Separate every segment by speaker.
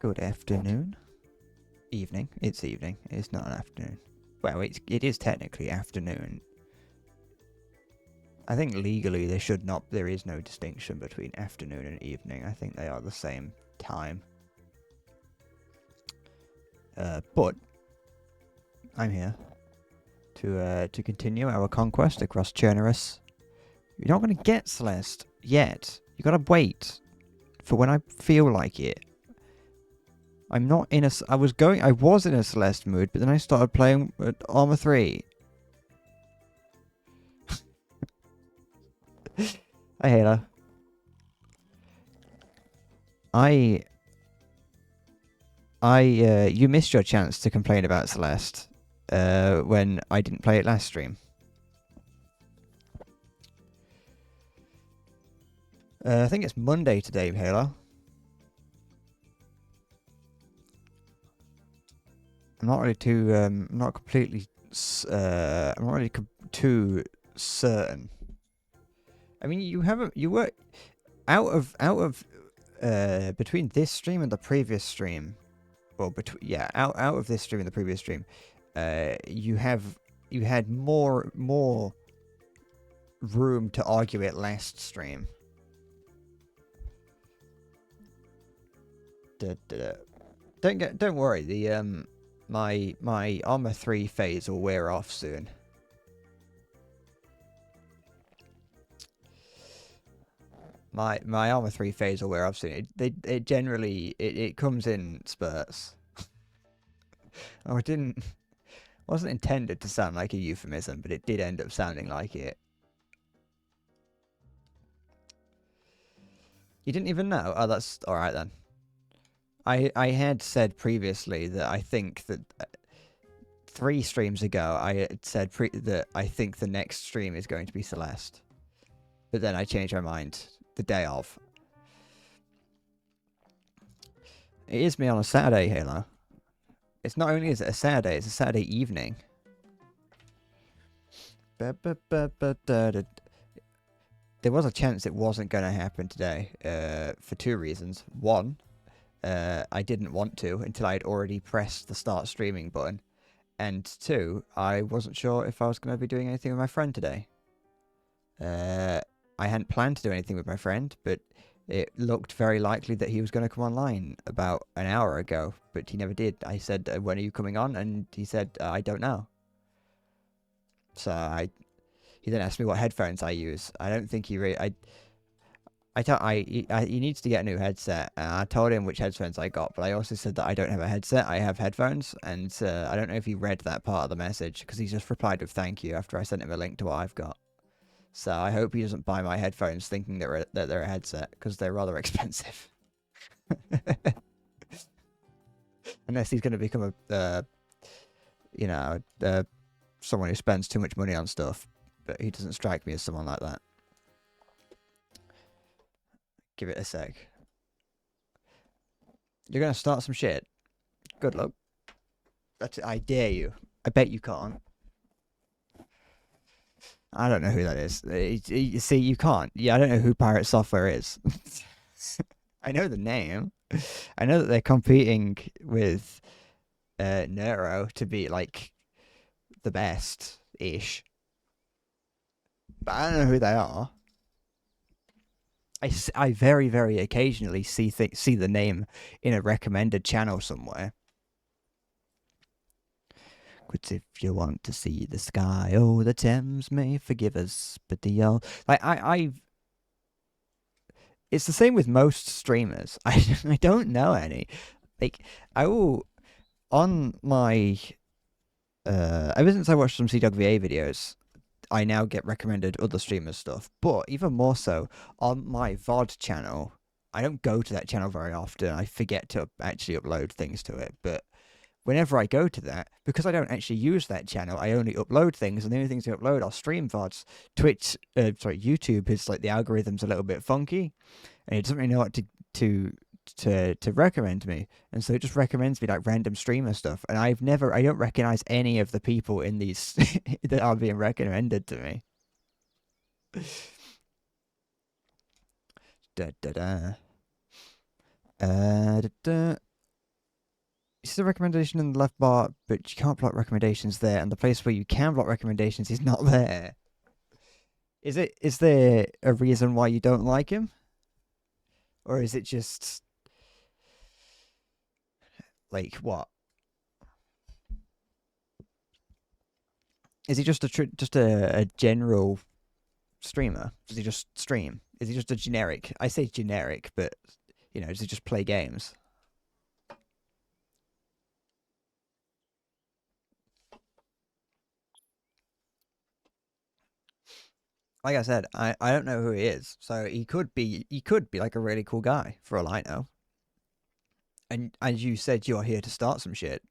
Speaker 1: Good afternoon. Evening. It's evening. It's not an afternoon. Well, it is technically afternoon. I think legally there is no distinction between afternoon and evening. I think they are the same time. But I'm here to continue our conquest across Chernerus. You're not going to get Celeste yet. You gotta wait for when I feel like it. I'm not in a. I was in a Celeste mood, but then I started playing Armor 3. Hi, Halo. You missed your chance to complain about Celeste when I didn't play it last stream. I think it's Monday today, Halo. I'm not really too. I'm not completely. I'm not really too certain. I mean, you were out of between this stream and the previous stream. Well, out of this stream and the previous stream, you had more room to argue it last stream. Don't worry. The my Armor 3 phase will wear off soon. My Armor 3 phase will wear off soon. It generally comes in spurts. Oh, wasn't intended to sound like a euphemism, but it did end up sounding like it. You didn't even know? Oh, that's alright then. I had said previously that I think that 3 streams ago I had said that I think the next stream is going to be Celeste. But then I changed my mind the day of. It is me on a Saturday, Halo. It's not only is it a Saturday, it's a Saturday evening. There was a chance it wasn't going to happen today for 2 reasons. One, I didn't want to until I'd already pressed the start streaming button. And 2, I wasn't sure if I was going to be doing anything with my friend today. I hadn't planned to do anything with my friend, but it looked very likely that he was going to come online about an hour ago, but he never did. I said, when are you coming on? And he said, I don't know. So he then asked me what headphones I use. I don't think he really... he needs to get a new headset. I told him which headphones I got, but I also said that I don't have a headset. I have headphones, and I don't know if he read that part of the message, because he just replied with thank you after I sent him a link to what I've got. So I hope he doesn't buy my headphones thinking that they're a headset, because they're rather expensive. Unless he's going to become someone who spends too much money on stuff. But he doesn't strike me as someone like that. Give it a sec. You're going to start some shit. Good luck. I dare you. I bet you can't. I don't know who that is. You see, you can't. Yeah, I don't know who Pirate Software is. I know the name. I know that they're competing with Neuro to be, like, the best-ish. But I don't know who they are. I very, very occasionally see the name in a recommended channel somewhere. But if you want to see the sky, oh, the Thames may forgive us, but the old... Like, it's the same with most streamers. I don't know any. Like, I will... On my... ever since I watched some CWVA videos, I now get recommended other streamers' stuff. But even more so, on my VOD channel, I don't go to that channel very often. I forget to actually upload things to it. But whenever I go to that, because I don't actually use that channel, I only upload things, and the only things I upload are stream VODs. YouTube is like the algorithm's a little bit funky, and it doesn't really know what to recommend me, and so it just recommends me like random streamer stuff, and I don't recognize any of the people in these that are being recommended to me. Da da da. Da da. You see the recommendation in the left bar, but you can't block recommendations there, and the place where you can block recommendations is not there. Is it? Is there a reason why you don't like him, or is it just like what? Is he just a general streamer? Does he just stream? Is he just a generic? I say generic, but does he just play games? Like I said, I don't know who he is, so he could be like a really cool guy for all I know. And as you said, you're here to start some shit.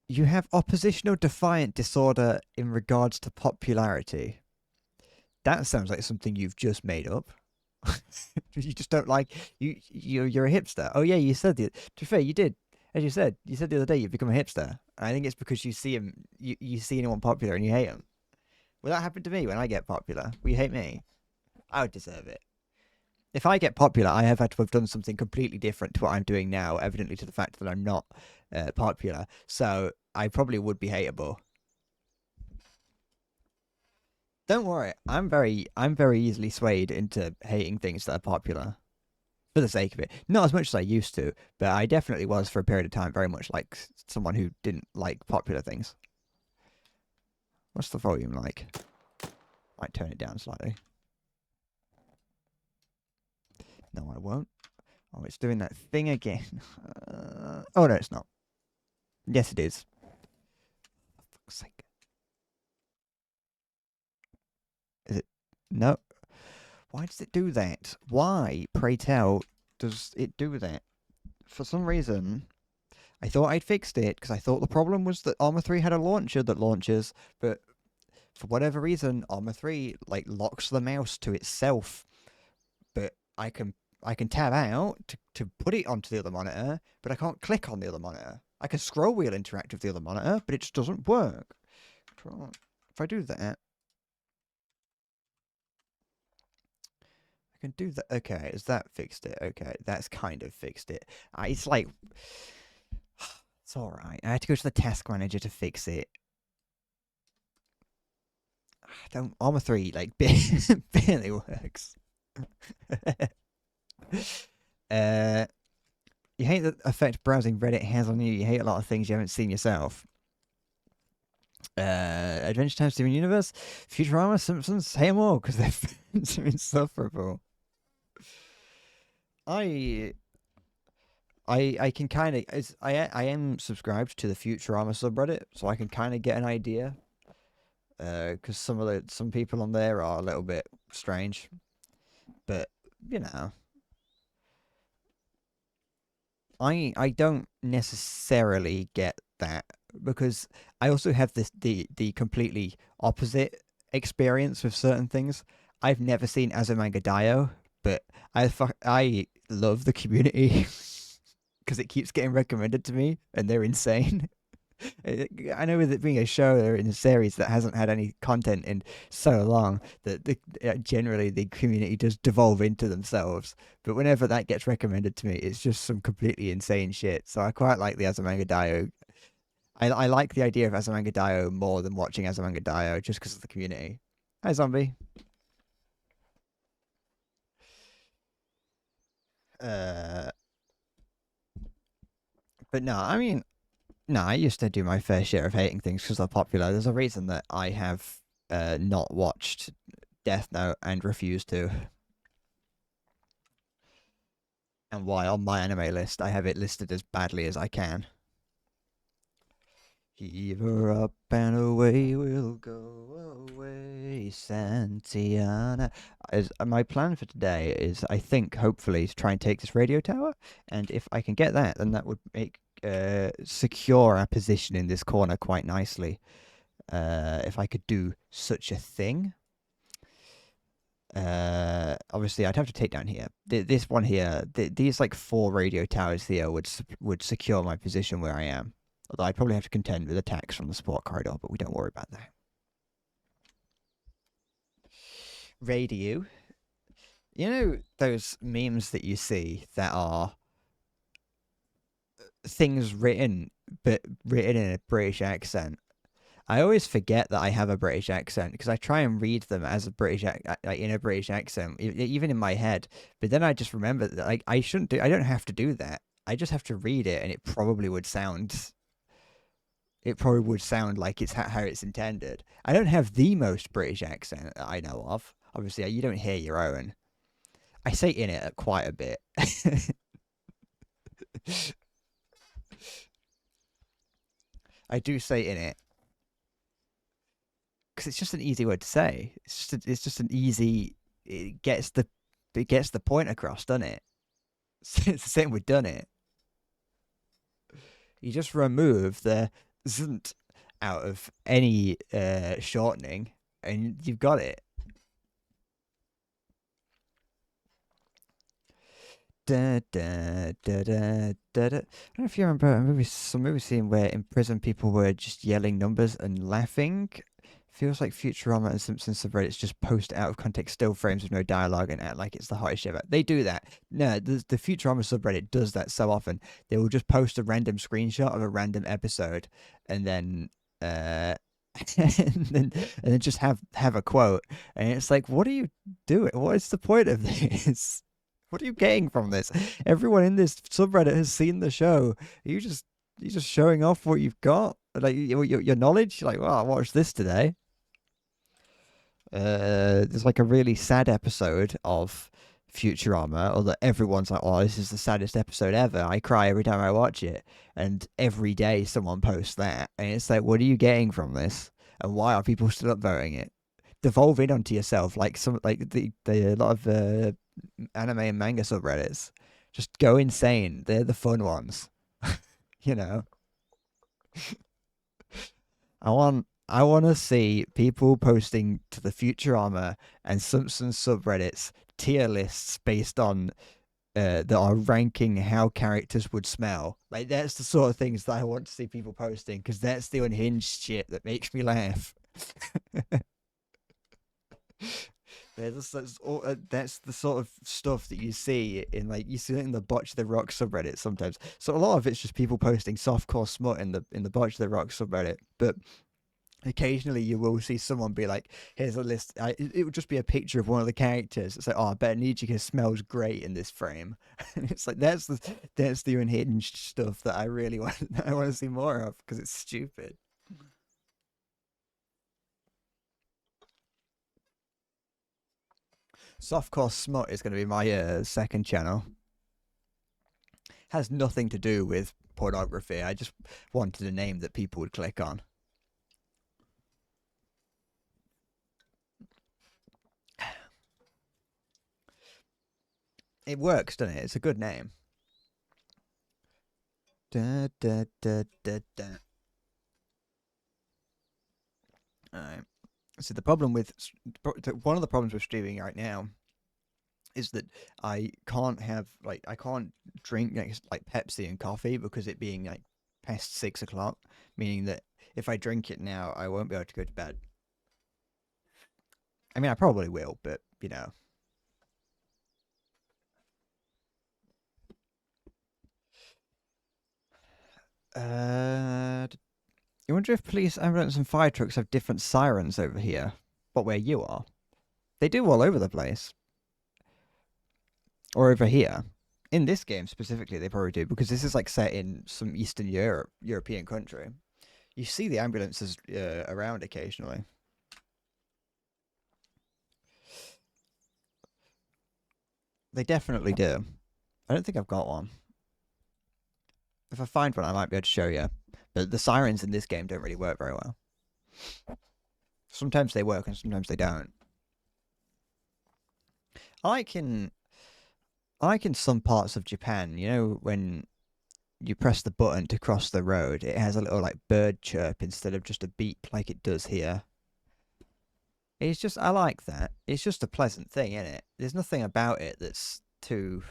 Speaker 1: You have oppositional defiant disorder in regards to popularity. That sounds like something you've just made up. You just don't like you're a hipster. Oh yeah, you said it. To be fair, you did. As you said the other day you've become a hipster. I think it's because you see him you see anyone popular and you hate him. Will that happen to me when I get popular? Will you hate me? I would deserve it. If I get popular, I have had to have done something completely different to what I'm doing now, evidently to the fact that I'm not popular. So I probably would be hateable. Don't worry, I'm very easily swayed into hating things that are popular for the sake of it. Not as much as I used to, but I definitely was for a period of time very much like someone who didn't like popular things. What's the volume like? Might turn it down slightly. No, I won't. Oh, it's doing that thing again. Oh no, it's not. Yes, it is. For fuck's sake. Is it? No. Why does it do that? Why, pray tell, does it do that? For some reason, I thought I'd fixed it because I thought the problem was that Arma 3 had a launcher that launches, but for whatever reason, Arma 3 like locks the mouse to itself. But I can tab out to put it onto the other monitor, but I can't click on the other monitor. I can scroll wheel interact with the other monitor, but it just doesn't work. If I do that, I can do that. Okay, has that fixed it? Okay, that's kind of fixed it. It's like it's all right. I had to go to the task manager to fix it. I don't Armor 3 like barely works. uh, you hate the effect browsing Reddit has on you. You hate a lot of things you haven't seen yourself. Adventure Time, Steven Universe, Futurama, Simpsons, hey more because their fans are insufferable. I I can kind of I am subscribed to the Futurama subreddit, so I can kind of get an idea. Because some people on there are a little bit strange, but you know, I don't necessarily get that because I also have the completely opposite experience with certain things. I've never seen Azumanga Daioh, but I love the community because it keeps getting recommended to me, and they're insane. I know with it being a show or in a series that hasn't had any content in so long that generally the community does devolve into themselves. But whenever that gets recommended to me, it's just some completely insane shit. So I quite like the Azumanga Daioh. I like the idea of Azumanga Daioh more than watching Azumanga Daioh just because of the community. Hi, zombie. Uh, but no, I mean, no, I used to do my fair share of hating things because they're popular. There's a reason that I have not watched Death Note and refused to, and why on my anime list I have it listed as badly as I can. Heave her up and away we'll go away, Santiana. As my plan for today is, I think, hopefully, to try and take this radio tower, and if I can get that, then that would make secure our position in this corner quite nicely. If I could do such a thing. Obviously, I'd have to take down here. This one here, these like 4 radio towers here would secure my position where I am. Although I'd probably have to contend with attacks from the support corridor, but we don't worry about that. Radio. You know those memes that you see that are things written, but written in a British accent. I always forget that I have a British accent because I try and read them as a like in a British accent, even in my head. But then I just remember that like I shouldn't do. I don't have to do that. I just have to read it, and it probably would sound. It probably would sound like it's how it's intended. I don't have the most British accent that I know of. Obviously, you don't hear your own. I say in it quite a bit. I do say in it because it's just an easy word to say. It's just an easy. It gets the point across, doesn't it? It's the same with done it. You just remove the znt out of any shortening, and you've got it. Da, da, da, da, da, da. I don't know if you remember some movie scene where in prison people were just yelling numbers and laughing. Feels like Futurama and Simpsons subreddits just post out of context still frames with no dialogue and act like it's the hottest shit ever. They do that. No, the Futurama subreddit does that so often. They will just post a random screenshot of a random episode and then and then just have a quote. And it's like, what are you doing? What is the point of this? What are you getting from this? Everyone in this subreddit has seen the show. You just showing off what you've got, like your knowledge. Like, well, I watched this today. There's like a really sad episode of Futurama, or that everyone's like, "Oh, this is the saddest episode ever." I cry every time I watch it, and every day someone posts that, and it's like, what are you getting from this, and why are people still upvoting it? Devolve in onto yourself, like some like the a lot of anime and manga subreddits. Just go insane. They're the fun ones, you know. I want to see people posting to the Futurama and Simpsons subreddits tier lists based on that are ranking how characters would smell. Like that's the sort of things that I want to see people posting because that's the unhinged shit that makes me laugh. That's the sort of stuff that you see in like you see it in the Botch the Rock subreddit sometimes. So a lot of it's just people posting softcore smut in the Botch the Rock subreddit, but occasionally you will see someone be like, here's a list. It would just be a picture of one of the characters. It's like, oh, I bet Nijika smells great in this frame. And it's like that's the unhinged stuff that I really want I want to see more of because it's stupid. Softcore smut is going to be my second channel. Has nothing to do with pornography. I just wanted a name that people would click on. It works, doesn't it? It's a good name. Da, da, da, da, da. All right. So the problem with one of the problems with streaming right now is that I can't drink like Pepsi and coffee because it being like past 6 o'clock, meaning that if I drink it now, I won't be able to go to bed. I mean, I probably will, but you know. Uh, you wonder if police, ambulance, and fire trucks have different sirens over here, but where you are, they do all over the place, or over here. In this game specifically, they probably do because this is like set in some Eastern European country. You see the ambulances around occasionally. They definitely do. I don't think I've got one. If I find one, I might be able to show you. But the sirens in this game don't really work very well. Sometimes they work and sometimes they don't. I like in I like in some parts of Japan, you know, when you press the button to cross the road, it has a little like bird chirp instead of just a beep like it does here. It's just I like that. It's just a pleasant thing, isn't it? There's nothing about it that's too.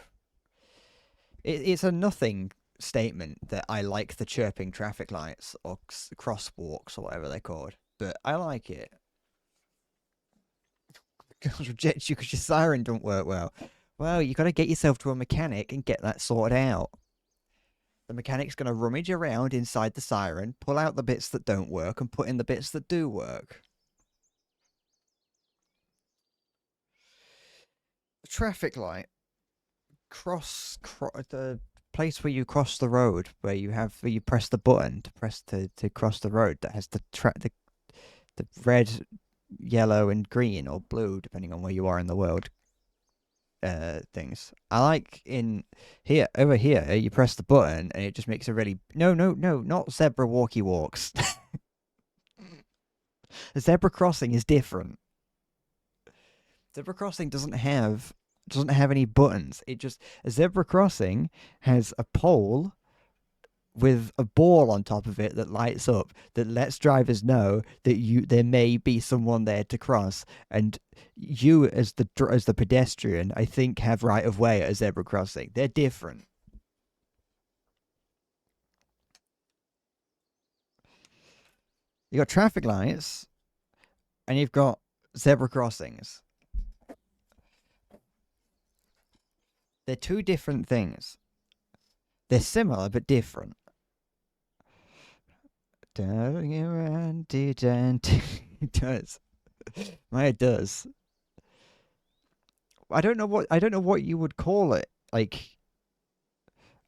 Speaker 1: It's a nothing statement that I like the chirping traffic lights or crosswalks or whatever they're called, but I like it. reject you because your siren don't work well. Well, you got to get yourself to a mechanic and get that sorted out. The mechanic's going to rummage around inside the siren, pull out the bits that don't work, and put in the bits that do work. The traffic light the place where you cross the road, where you press the button to cross the road that has the red, yellow, and green or blue depending on where you are in the world. Things I like in here over here. You press the button and it just makes a really no, not zebra walkie walks. The zebra crossing is different. Zebra crossing doesn't have any buttons. A zebra crossing has a pole with a ball on top of it that lights up that lets drivers know that there may be someone there to cross, and you as the pedestrian, I think, have right of way at a zebra crossing. They're different. You got traffic lights and you've got zebra crossings. They're two different things. They're similar but different. It does. Maya does. I don't know what you would call it. Like,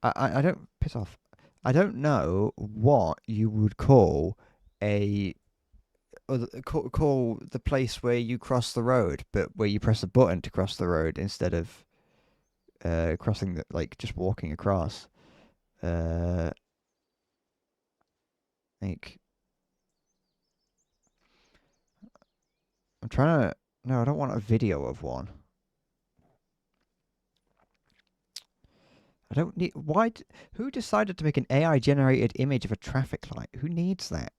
Speaker 1: I don't piss off. I don't know what you would call a call the place where you cross the road, but where you press a button to cross the road instead of crossing just walking across. Like, I'm trying to. No, I don't want a video of one. I don't need. Why? Who decided to make an AI generated image of a traffic light? Who needs that?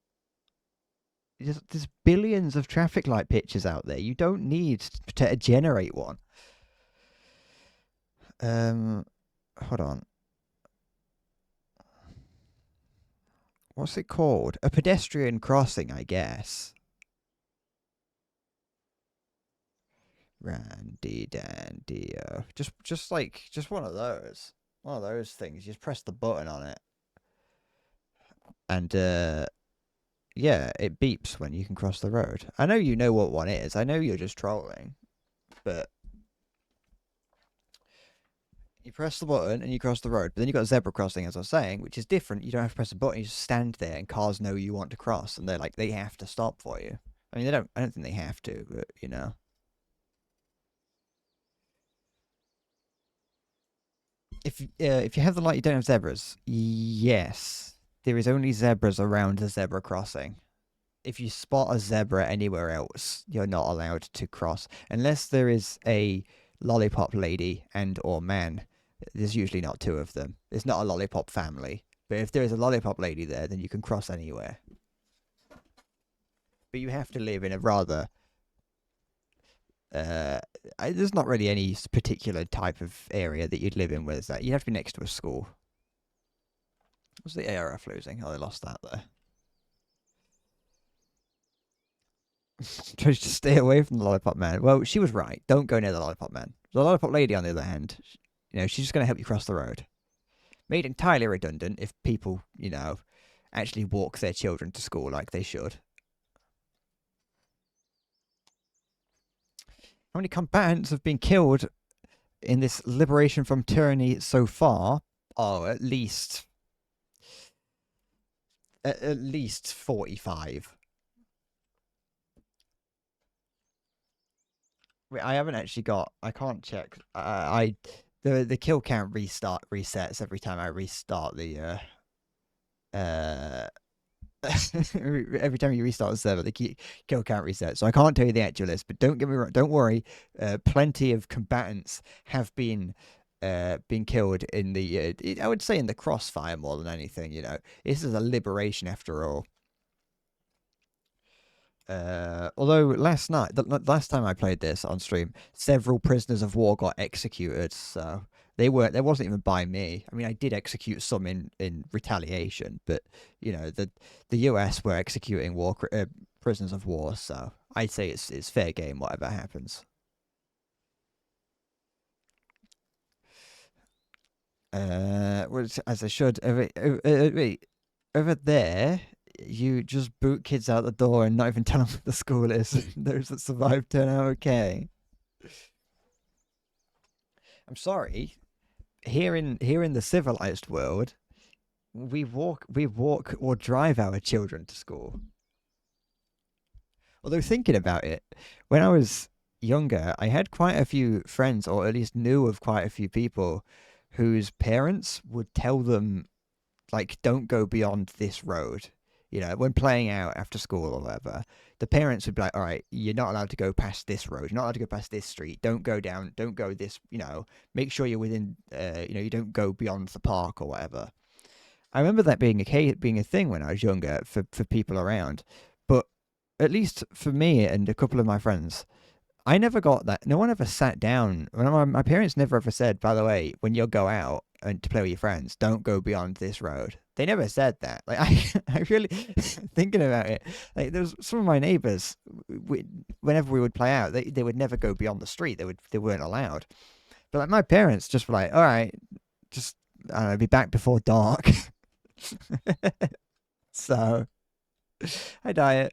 Speaker 1: There's billions of traffic light pictures out there. You don't need to generate one. Hold on. What's it called? A pedestrian crossing, I guess. Randy Dandy. Just one of those. One of those things. You just press the button on it. And yeah, it beeps when you can cross the road. I know you know what one is. I know you're just trolling. But you press the button and you cross the road. But then you've got a zebra crossing, as I was saying, which is different. You don't have to press a button. You just stand there and cars know you want to cross. And they're like, they have to stop for you. I mean, I don't think they have to, but, you know. If you have the light, you don't have zebras. Yes. There is only zebras around the zebra crossing. If you spot a zebra anywhere else, you're not allowed to cross. Unless there is a lollipop lady and or man. There's usually not two of them. It's not a lollipop family. But if there is a lollipop lady there, then you can cross anywhere. But you have to live in a rather... there's not really any particular type of area that you'd live in where there's that. You'd have to be next to a school. What's the ARF losing? Oh, they lost that there. Tries to stay away from the lollipop man. Well, she was right. Don't go near the lollipop man. The lollipop lady, on the other hand, you know, she's just going to help you cross the road. Made entirely redundant if people, you know, actually walk their children to school like they should. How many combatants have been killed in this liberation from tyranny so far? Oh, at least 45. Wait, I haven't actually got. I can't check. The kill count resets every time I restart the every time you restart the server, the kill count resets. So I can't tell you the actual list, but don't get me wrong. Don't worry. Plenty of combatants have been killed in the. I would say in the crossfire more than anything. You know, this is a liberation after all. Although last night, the last time I played this on stream, several prisoners of war got executed. So there wasn't even by me. I mean, I did execute some in retaliation, but you know, the US were executing prisoners of war. So I'd say it's fair game, whatever happens. Which as I should. Wait, over there, you just boot kids out the door and not even tell them what the school is. Those that survive turn out okay. I'm sorry. Here in the civilized world, we walk or drive our children to school. Although thinking about it, when I was younger, I had quite a few friends, or at least knew of quite a few people, whose parents would tell them like, don't go beyond this road. When playing out after school or whatever, the parents would be like, all right, you're not allowed to go past this road. You're not allowed to go past this street. Don't go down. Don't go this, make sure you're within, you don't go beyond the park or whatever. I remember that being a thing when I was younger for people around. But at least for me and a couple of my friends, I never got that. No one ever sat down. My parents never ever said, by the way, when you go out and to play with your friends, don't go beyond this road. They never said that. Like I really thinking about it. Like there was some of my neighbors. Whenever we would play out, they would never go beyond the street. They weren't allowed. But like my parents just were like, all right, just I don't know, be back before dark. So I diet.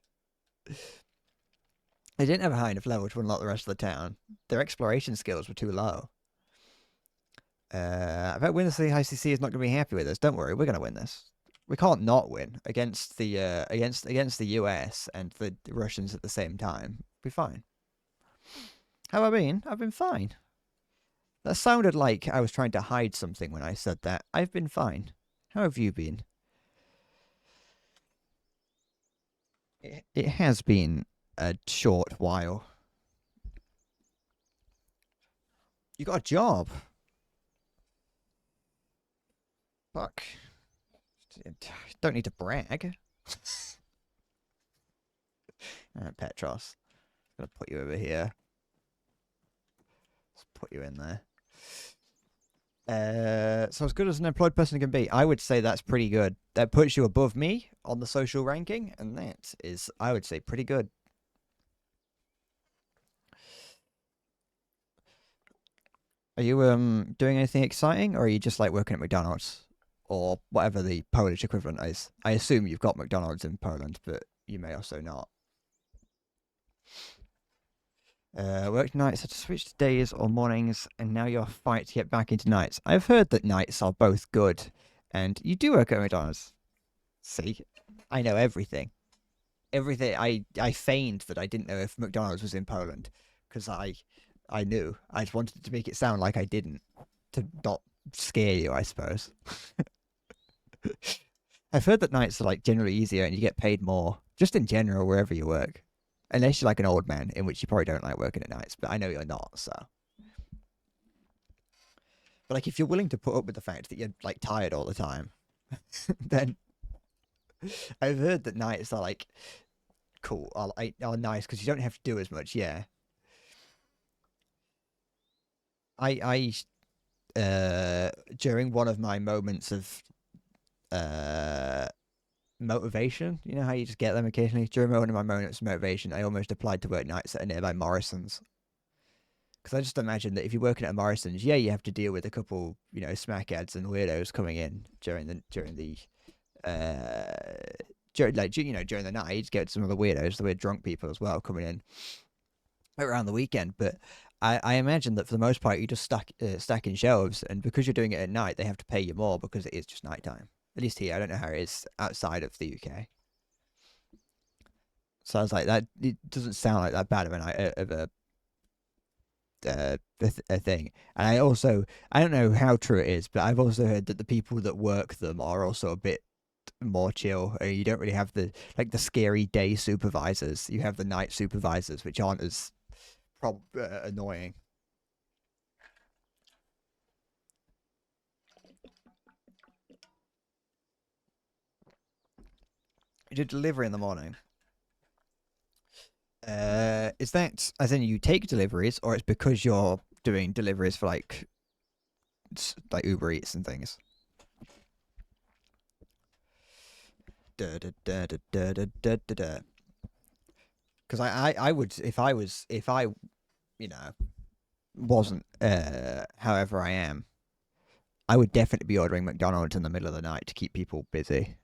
Speaker 1: They didn't have a high enough level to unlock the rest of the town. Their exploration skills were too low. I bet Winner's ICC is not going to be happy with us. Don't worry, we're going to win this. We can't not win against the against the US and the Russians at the same time. Be fine. How have I been? I've been fine. That sounded like I was trying to hide something when I said that. I've been fine. How have you been? It has been a short while. You got a job. Fuck. Don't need to brag. Petros. Gonna put you over here. Let's put you in there. So as good as an employed person can be, I would say that's pretty good. That puts you above me on the social ranking, and that is, I would say, pretty good. Are you doing anything exciting, or are you just like working at McDonald's or whatever the Polish equivalent is? I assume you've got McDonald's in Poland, but you may also not. Worked nights, had to switch to days or mornings, and now you're fight to get back into nights. I've heard that nights are both good, and you do work at McDonald's. See, I know everything. Everything. I feigned that I didn't know if McDonald's was in Poland because I knew. I just wanted to make it sound like I didn't to not scare you, I suppose. I've heard that nights are like generally easier and you get paid more, just in general wherever you work. Unless you're like an old man, in which you probably don't like working at nights, but I know you're not, so. But like if you're willing to put up with the fact that you're like tired all the time, then I've heard that nights are like cool, are nice because you don't have to do as much. Yeah, I during one of my moments of uh motivation, you know how you just get them occasionally. During one of my moments of motivation, I almost applied to work nights at a nearby Morrison's because I just imagine that if you're working at a Morrison's, yeah, you have to deal with a couple, smackheads and weirdos coming in during the during the night. You just get some of the weirdos, the weird drunk people as well coming in around the weekend. But I imagine that for the most part, you just stacking shelves, and because you're doing it at night, they have to pay you more because it is just nighttime. At least here, I don't know how it is outside of the UK. So I was like, that it doesn't sound like that bad of a thing. And I don't know how true it is, but I've also heard that the people that work them are also a bit more chill. You don't really have the scary day supervisors. You have the night supervisors, which aren't as annoying. You do delivery in the morning. Is that as in you take deliveries, or it's because you're doing deliveries for like Uber Eats and things? Da, da, da, da, da, da, da, da, da. Because I would if I you know wasn't however I am, I would definitely be ordering McDonald's in the middle of the night to keep people busy.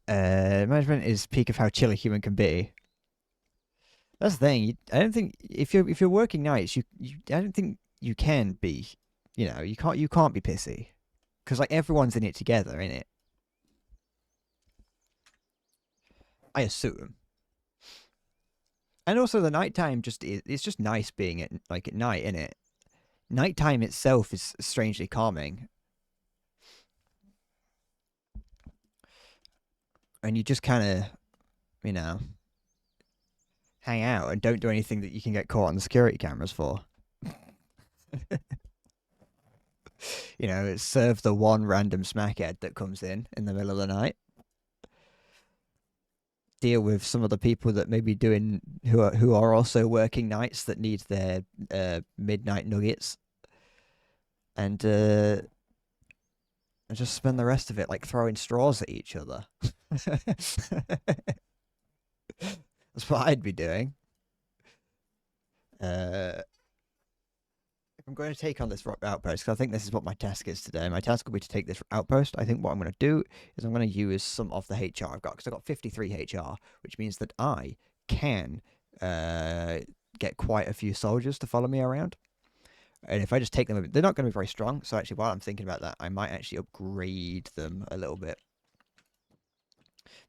Speaker 1: Management is peak of how chill a human can be. That's the thing. I don't think if you're working nights, I don't think you can be. You can't be pissy because like everyone's in it together, in it. I assume. And also the nighttime it's just nice being at night, in it. Nighttime itself is strangely calming, and you just kind of you know hang out and don't do anything that you can get caught on the security cameras for. Serve the one random smackhead that comes in the middle of the night. Deal with some of the people that may be doing who are also working nights that need their midnight nuggets, and just spend the rest of it like throwing straws at each other. That's what I'd be doing. Uh, if I'm going to take on this rock outpost, because I think this is what my task is today. My task will be to take this outpost. I think what I'm going to do is I'm going to use some of the HR I've got, because I've got 53 HR, which means that I can get quite a few soldiers to follow me around. And if I just take them, they're not going to be very strong. So actually, while I'm thinking about that, I might actually upgrade them a little bit.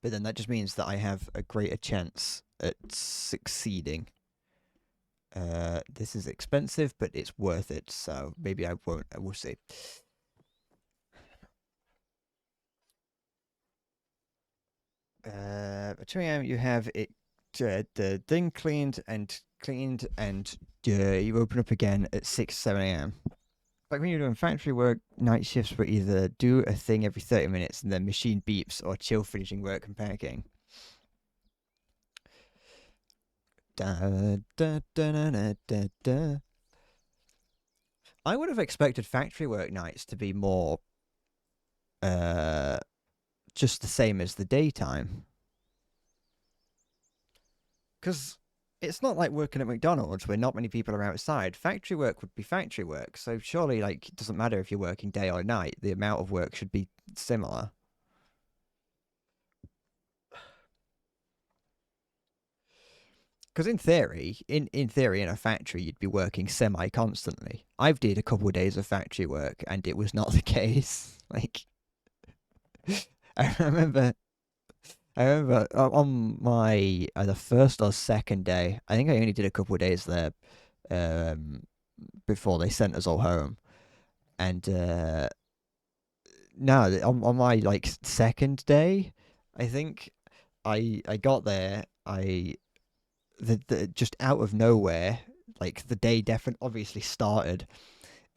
Speaker 1: But then that just means that I have a greater chance at succeeding. This is expensive, but it's worth it. So maybe I won't. We'll see. At 2 a.m. you have it. The thing cleaned, and you open up again at 7 a.m. Like when you're doing factory work, night shifts will either do a thing every 30 minutes and then machine beeps, or chill finishing work and packing. Da, da, da, da, da, da. I would have expected factory work nights to be more just the same as the daytime. Because it's not like working at McDonald's where not many people are outside. Factory work would be factory work. So surely, like, it doesn't matter if you're working day or night. The amount of work should be similar. Because in theory, in a factory, you'd be working semi-constantly. I've did a couple of days of factory work, and it was not the case. Like, I remember on my the first or second day, I think I only did a couple of days there um, before they sent us all home. And no, on my like second day, I think I got there. Just out of nowhere, like the day definitely obviously started,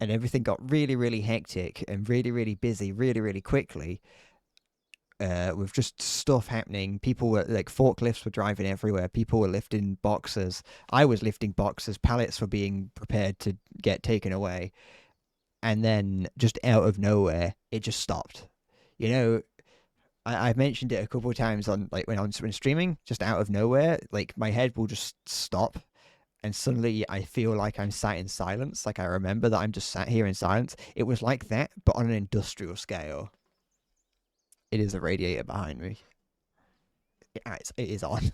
Speaker 1: and everything got really really hectic and really really busy really really quickly, with just stuff happening. People were like forklifts were driving everywhere. People were lifting boxes. I was lifting boxes. Pallets were being prepared to get taken away, and then just out of nowhere, it just stopped. You know, I've mentioned it a couple of times on like when streaming. Just out of nowhere, like my head will just stop, and suddenly I feel like I'm sat in silence. Like I remember that I'm just sat here in silence. It was like that, but on an industrial scale. It is a radiator behind me. Yeah, it is on.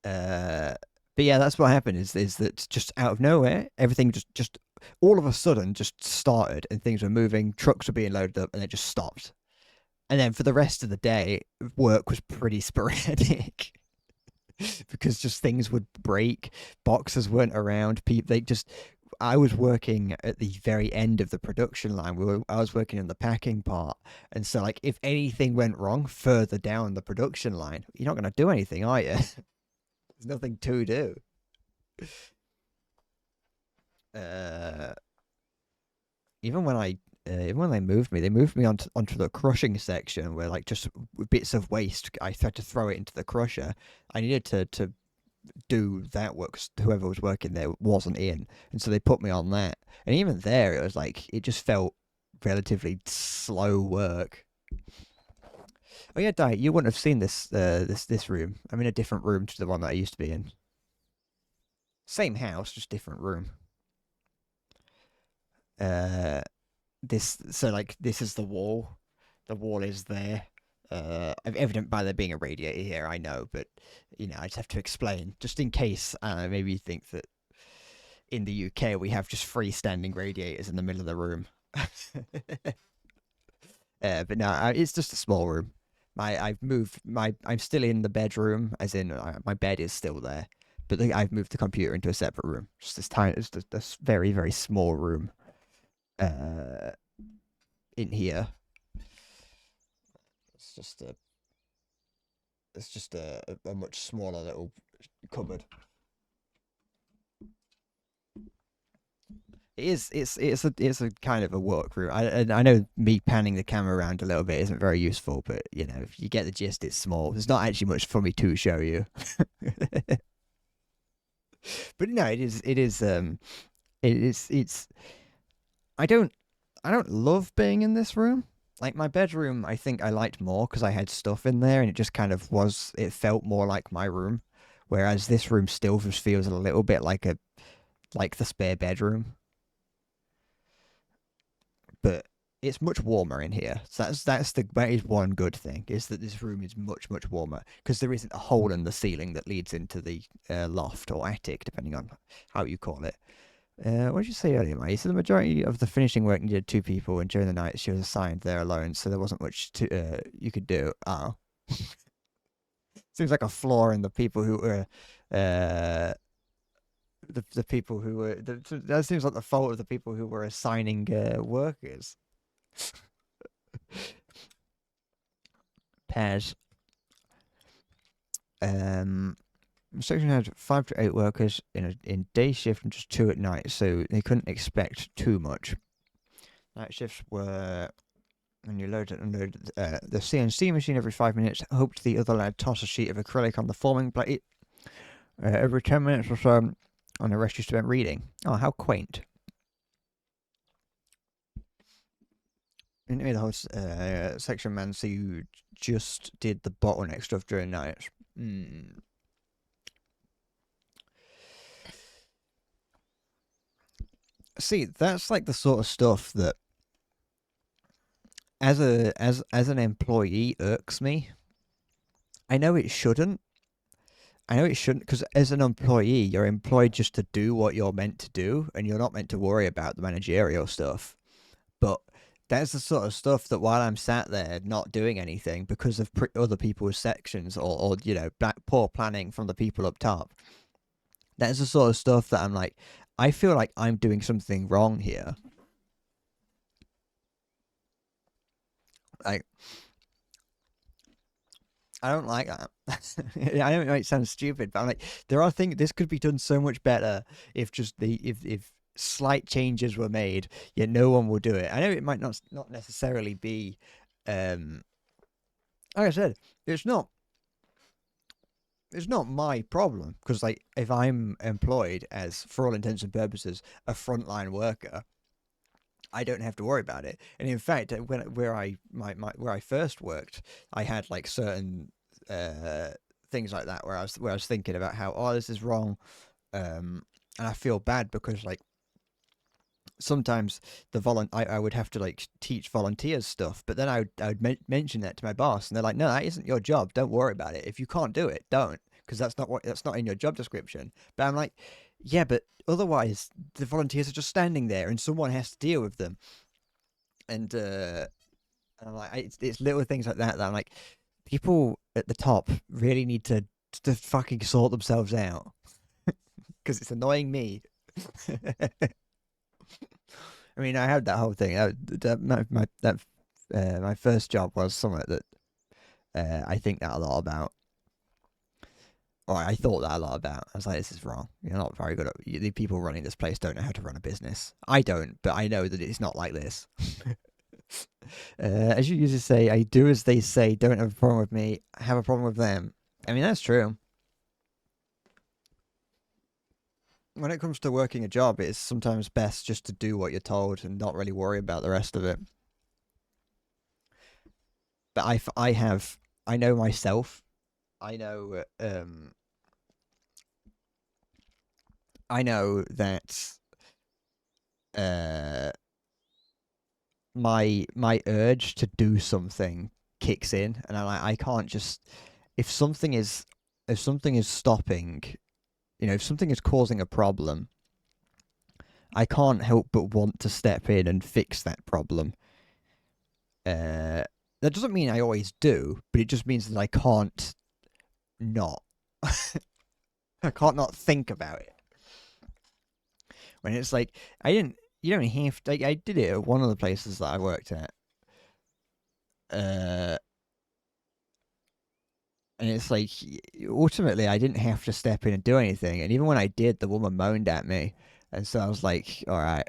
Speaker 1: uh, but yeah, that's what happened. Is that just out of nowhere, everything just all of a sudden just started, and things were moving. Trucks were being loaded up, and it just stopped. And then for the rest of the day, work was pretty sporadic. Because just things would break, boxes weren't around. People, they just. I was working at the very end of the production line. I was working in the packing part, and so like if anything went wrong further down the production line, you're not going to do anything, are you? There's nothing to do. Uh, even when they moved me onto the crushing section where like just bits of waste. I had to throw it into the crusher. I needed to do that work 'cause whoever was working there wasn't in, and so they put me on that. And even there, it was like it just felt relatively slow work. Oh yeah, Di, you wouldn't have seen this room. I'm in a different room to the one that I used to be in. Same house, just different room. Uh, this is the wall. The wall is there. Evident by there being a radiator here, I know, but I just have to explain, just in case. Maybe you think that in the UK we have just freestanding radiators in the middle of the room. But no, it's just a small room. I've moved I'm still in the bedroom, as in my bed is still there, but I've moved the computer into a separate room. Just this tiny, it's just this very very small room. Uh, in here, it's just a a much smaller little cupboard. It's a kind of a workroom. I know me panning the camera around a little bit isn't very useful, but if you get the gist, it's small. There's not actually much for me to show you. But no, it's I don't I don't love being in this room. Like my bedroom, I think I liked more because I had stuff in there, and it just kind of it felt more like my room. Whereas this room still just feels a little bit like the spare bedroom, but it's much warmer in here. So that is one good thing, is that this room is much warmer because there isn't a hole in the ceiling that leads into the loft or attic, depending on how you call it. What did you say earlier, mate? So the majority of the finishing work needed two people, and during the night she was assigned there alone, so there wasn't much you could do. Oh, seems like a flaw in the people who were the people who were that seems like the fault of the people who were assigning workers. Pairs. Section had 5 to 8 workers in day shift and just 2 at night, so they couldn't expect too much. Night shifts were when you load and unload the CNC machine every 5 minutes. Hoped the other lad toss a sheet of acrylic on the forming plate every 10 minutes or so on the rest you spent reading. Oh, how quaint. Anyway, the whole section man, so you just did the bottleneck stuff during nights. See, that's like the sort of stuff that as an employee irks me. I know it shouldn't. Because as an employee, you're employed just to do what you're meant to do, and you're not meant to worry about the managerial stuff. But that's the sort of stuff that while I'm sat there not doing anything because of other people's sections or poor planning from the people up top, that's the sort of stuff that I'm like, I feel like I'm doing something wrong here. Like, I don't like that. I know it might sound stupid, but I'm like, there are things this could be done so much better if just if slight changes were made, yet no one will do it. I know it might not necessarily be, like I said, it's not my problem because like if I'm employed as, for all intents and purposes, a frontline worker, I don't have to worry about it. And in fact, where I first worked, I had like certain uh, things like that where I was thinking about how, oh, this is wrong, and I feel bad because like sometimes I would have to like teach volunteers stuff, but then I would mention that to my boss, and they're like, no, that isn't your job. Don't worry about it. If you can't do it, don't, because that's not in your job description. But I'm like, yeah, but otherwise the volunteers are just standing there, and someone has to deal with them. And I'm like, it's little things like that I'm like, people at the top really need to fucking sort themselves out because it's annoying me. I mean, I had that whole thing. My first job was something that I think that a lot about, or I thought that a lot about. I was like, this is wrong. You're not very good at the people running this place. Don't know how to run a business. I don't, but I know that it's not like this. As you usually say, I do as they say. Don't have a problem with me. Have a problem with them. I mean, that's true. When it comes to working a job, it's sometimes best just to do what you're told and not really worry about the rest of it. But I have I know myself. I know I know that uh my urge to do something kicks in, and I can't just if something is stopping, if something is causing a problem, I can't help but want to step in and fix that problem. Uh, that doesn't mean I always do, but it just means that I can't not. I can't not think about it. When it's like you don't have to. Like, I did it at one of the places that I worked at. Uh, and it's like ultimately I didn't have to step in and do anything, and even when I did, the woman moaned at me, and so I was like, all right.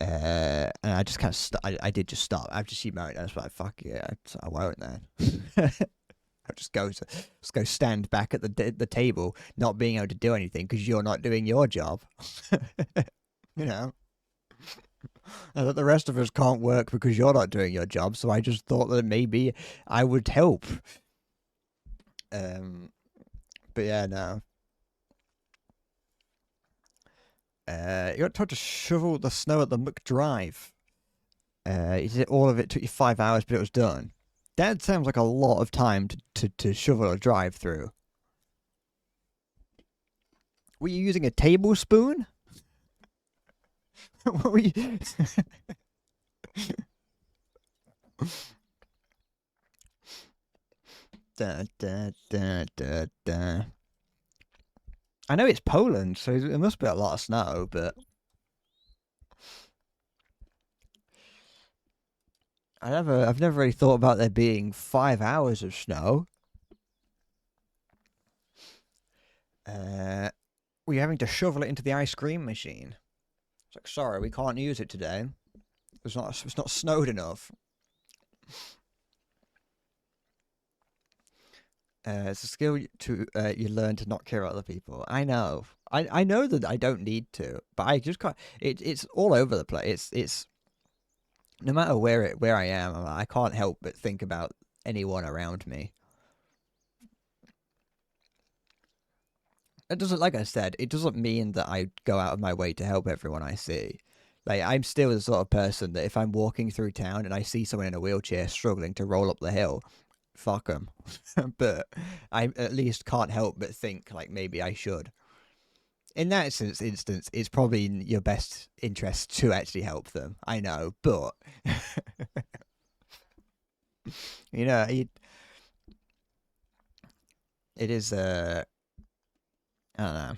Speaker 1: And I just kind of I did just stop after she moaned. I was like, fuck yeah, I won't then. I'll just go stand back at the table, not being able to do anything because you're not doing your job. you know, and that the rest of us can't work because you're not doing your job. So I just thought that maybe I would help. Um, but yeah, no. You got told to shovel the snow at the McDrive. You did all of it. Took you 5 hours, but it was done. That sounds like a lot of time to shovel a drive through. Were you using a tablespoon? what were you? da, da, da, da, da. I know it's Poland, so it must be a lot of snow, but I've never really thought about there being 5 hours of snow. We're having to shovel it into the ice cream machine. It's like, sorry, we can't use it today. It's not snowed enough. It's a skill you learn to not care about other people. I know. I know that I don't need to, but I just can't. It's all over the place. It's no matter where I am, I can't help but think about anyone around me. It doesn't, like I said, it doesn't mean that I go out of my way to help everyone I see. Like, I'm still the sort of person that if I'm walking through town and I see someone in a wheelchair struggling to roll up the hill, fuck them. but I at least can't help but think like maybe I should. In that instance, it's probably in your best interest to actually help them. I know, but you know, it is. I don't know.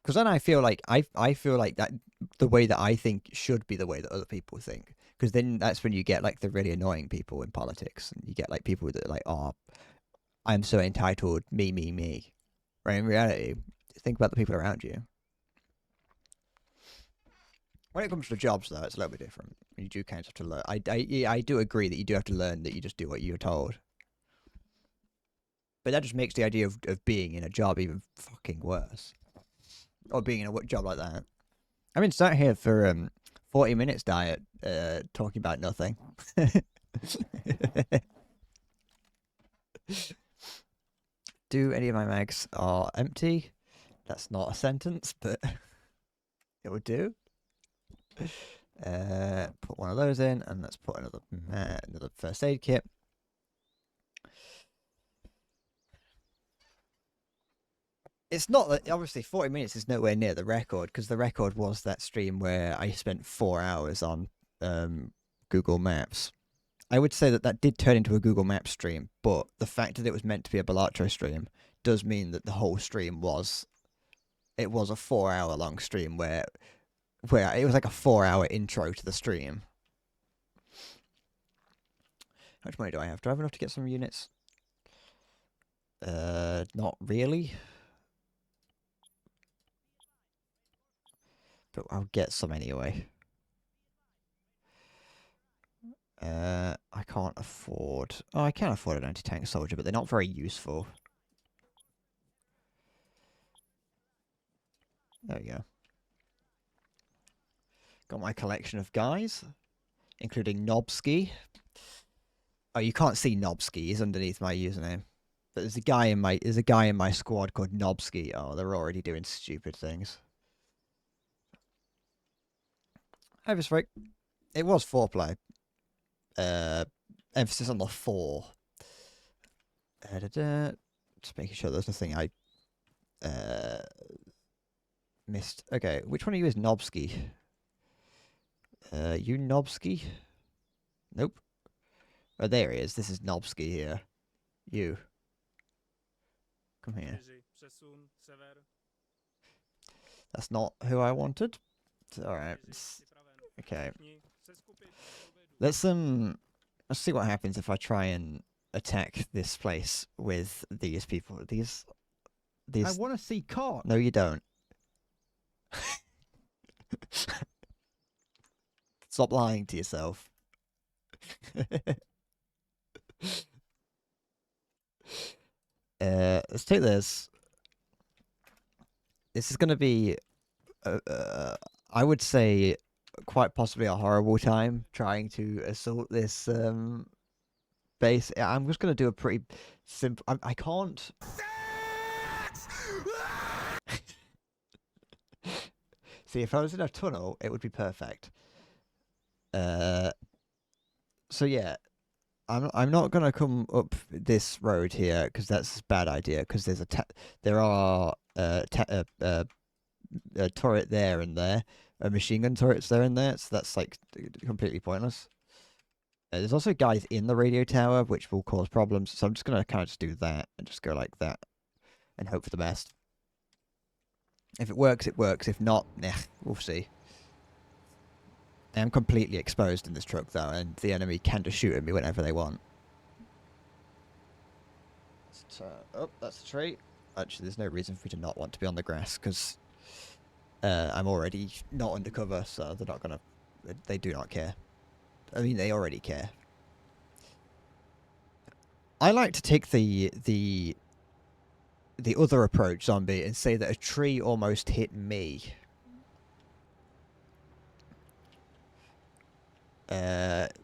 Speaker 1: Because then I feel like that the way that I think should be the way that other people think. Because then that's when you get like the really annoying people in politics, and you get like people that are like, oh, I'm so entitled, me. Right? In reality, think about the people around you. When it comes to jobs, though, it's a little bit different. You do kind of have to learn. Yeah, I do agree that you do have to learn that you just do what you're told. But that just makes the idea of being in a job even fucking worse. Or being in a job like that. I've been sat here for 40 minutes diet, talking about nothing. Do any of my mags are empty? That's not a sentence, but it would do. Put one of those in, and let's put another first aid kit. It's not that obviously 40 minutes is nowhere near the record because the record was that stream where I spent 4 hours on Google Maps. I would say that did turn into a Google Maps stream, but the fact that it was meant to be a Balatro stream does mean that the whole stream was a 4 hour long stream where it was like a 4 hour intro to the stream. How much money do I have? Do I have enough to get some units? Not really. But I'll get some anyway. I can't afford. Oh, I can afford an anti-tank soldier, but they're not very useful. There we go. Got my collection of guys, including Nobsky. Oh, you can't see Nobski. He's underneath my username. But there's a guy in my squad called Nobski. Oh, they're already doing stupid things. I was right. It was foreplay. Uh, Emphasis on the four. Just making sure there's nothing I missed. Okay, which one of you is Nobski? You Nobski? Nope. Oh, there he is. This is Nobski here. You. Come here. That's not who I wanted. Alright. Okay. Let's see what happens if I try and attack this place with these people. These
Speaker 2: I want to see cock.
Speaker 1: No, you don't. Stop lying to yourself. Let's take this. This is going to be, I would say, quite possibly a horrible time trying to assault this base. I'm just going to do a pretty simple. I can't. See, if I was in a tunnel, it would be perfect. So yeah, I'm not gonna come up this road here because that's a bad idea. Because there are a turret there and there, a machine gun turrets there and there. So that's like completely pointless. There's also guys in the radio tower which will cause problems. So I'm just gonna kind of just do that and just go like that, and hope for the best. If it works, it works. If not, nah, we'll see. I am completely exposed in this truck, though, and the enemy can just shoot at me whenever they want. Oh, that's a tree. Actually, there's no reason for me to not want to be on the grass, because I'm already not undercover, so they're not gonna... They do not care. I mean, they already care. I like to take the other approach, zombie, and say that a tree almost hit me.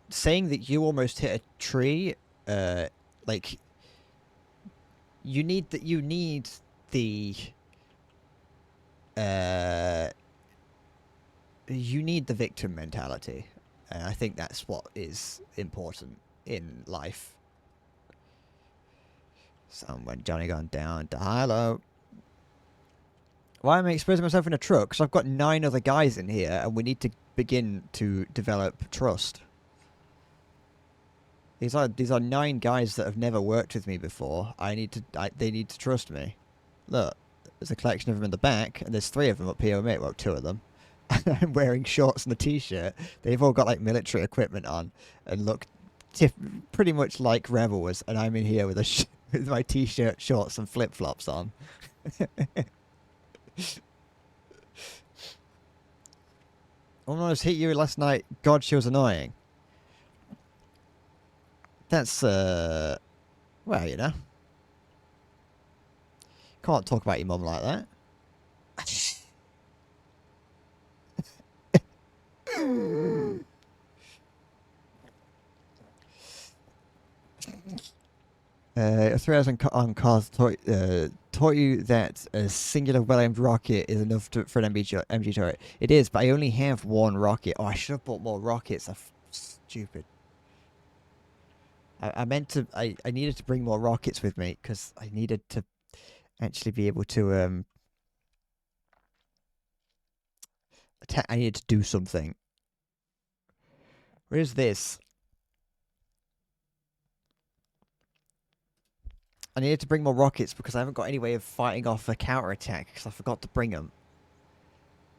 Speaker 1: Saying that you almost hit a tree, like you need the victim mentality. And I think that's what is important in life. Someone Johnny gone down to hello. Why am I exposing myself in a truck? Because I've got 9 other guys in here, and we need to begin to develop trust. These are 9 guys that have never worked with me before. They need to trust me. Look, there's a collection of them in the back, and there's 3 of them up here with me. Well, 2 of them. I'm wearing shorts and a t-shirt. They've all got like military equipment on, and look pretty much like rebels. And I'm in here with with my t-shirt, shorts, and flip-flops on. Almost hit you last night. God, she was annoying. That's, well, you know. Can't talk about your mum like that. Three hours on cars taught you that a singular well-aimed rocket is enough for an MG turret. It is, but I only have 1 rocket. Oh, I should have bought more rockets. I'm stupid. I meant to. I needed to bring more rockets with me because I needed to actually be able to attack. I needed to do something. Where's this? I needed to bring more rockets because I haven't got any way of fighting off a counterattack because I forgot to bring them.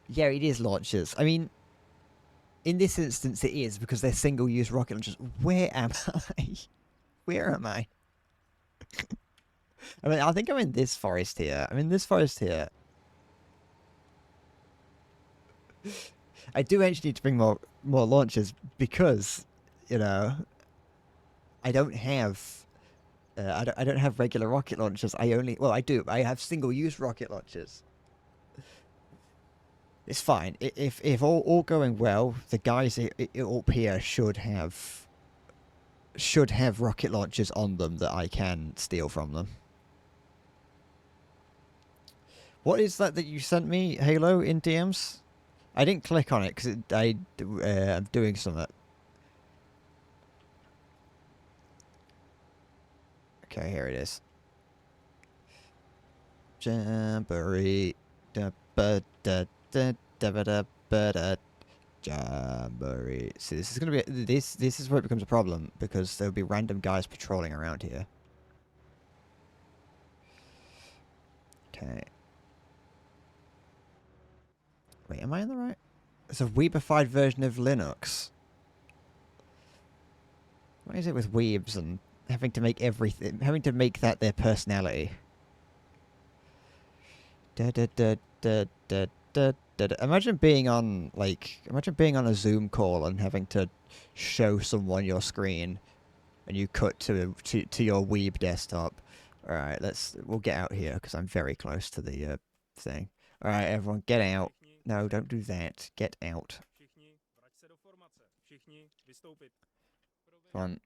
Speaker 1: Yeah, it is launchers. I mean, in this instance, it is because they're single-use rocket launchers. Where am I? Where am I? I mean, I think I'm in this forest here. I'm in this forest here. I do actually need to bring more launchers because, you know, I don't have... I don't have regular rocket launchers. Well, I do. I have single-use rocket launchers. It's fine. If all going well, the guys up here should have should have rocket launchers on them that I can steal from them. What is that you sent me, Halo, in DMs? I didn't click on it because I'm doing something. Okay, here it is. Jamboree. Da ba da da da ba da ba da. Jamboree. See, this is gonna be this is where it becomes a problem because there'll be random guys patrolling around here. Okay. Wait, am I in the right? It's a weebified version of Linux. What is it with weebs and having to make everything, having to make that their personality? Da da da da da da da. Imagine being on a Zoom call and having to show someone your screen, and you cut to your weeb desktop. All right, we'll get out here because I'm very close to the thing. All right, everyone, get out. No, don't do that. Get out. Come on.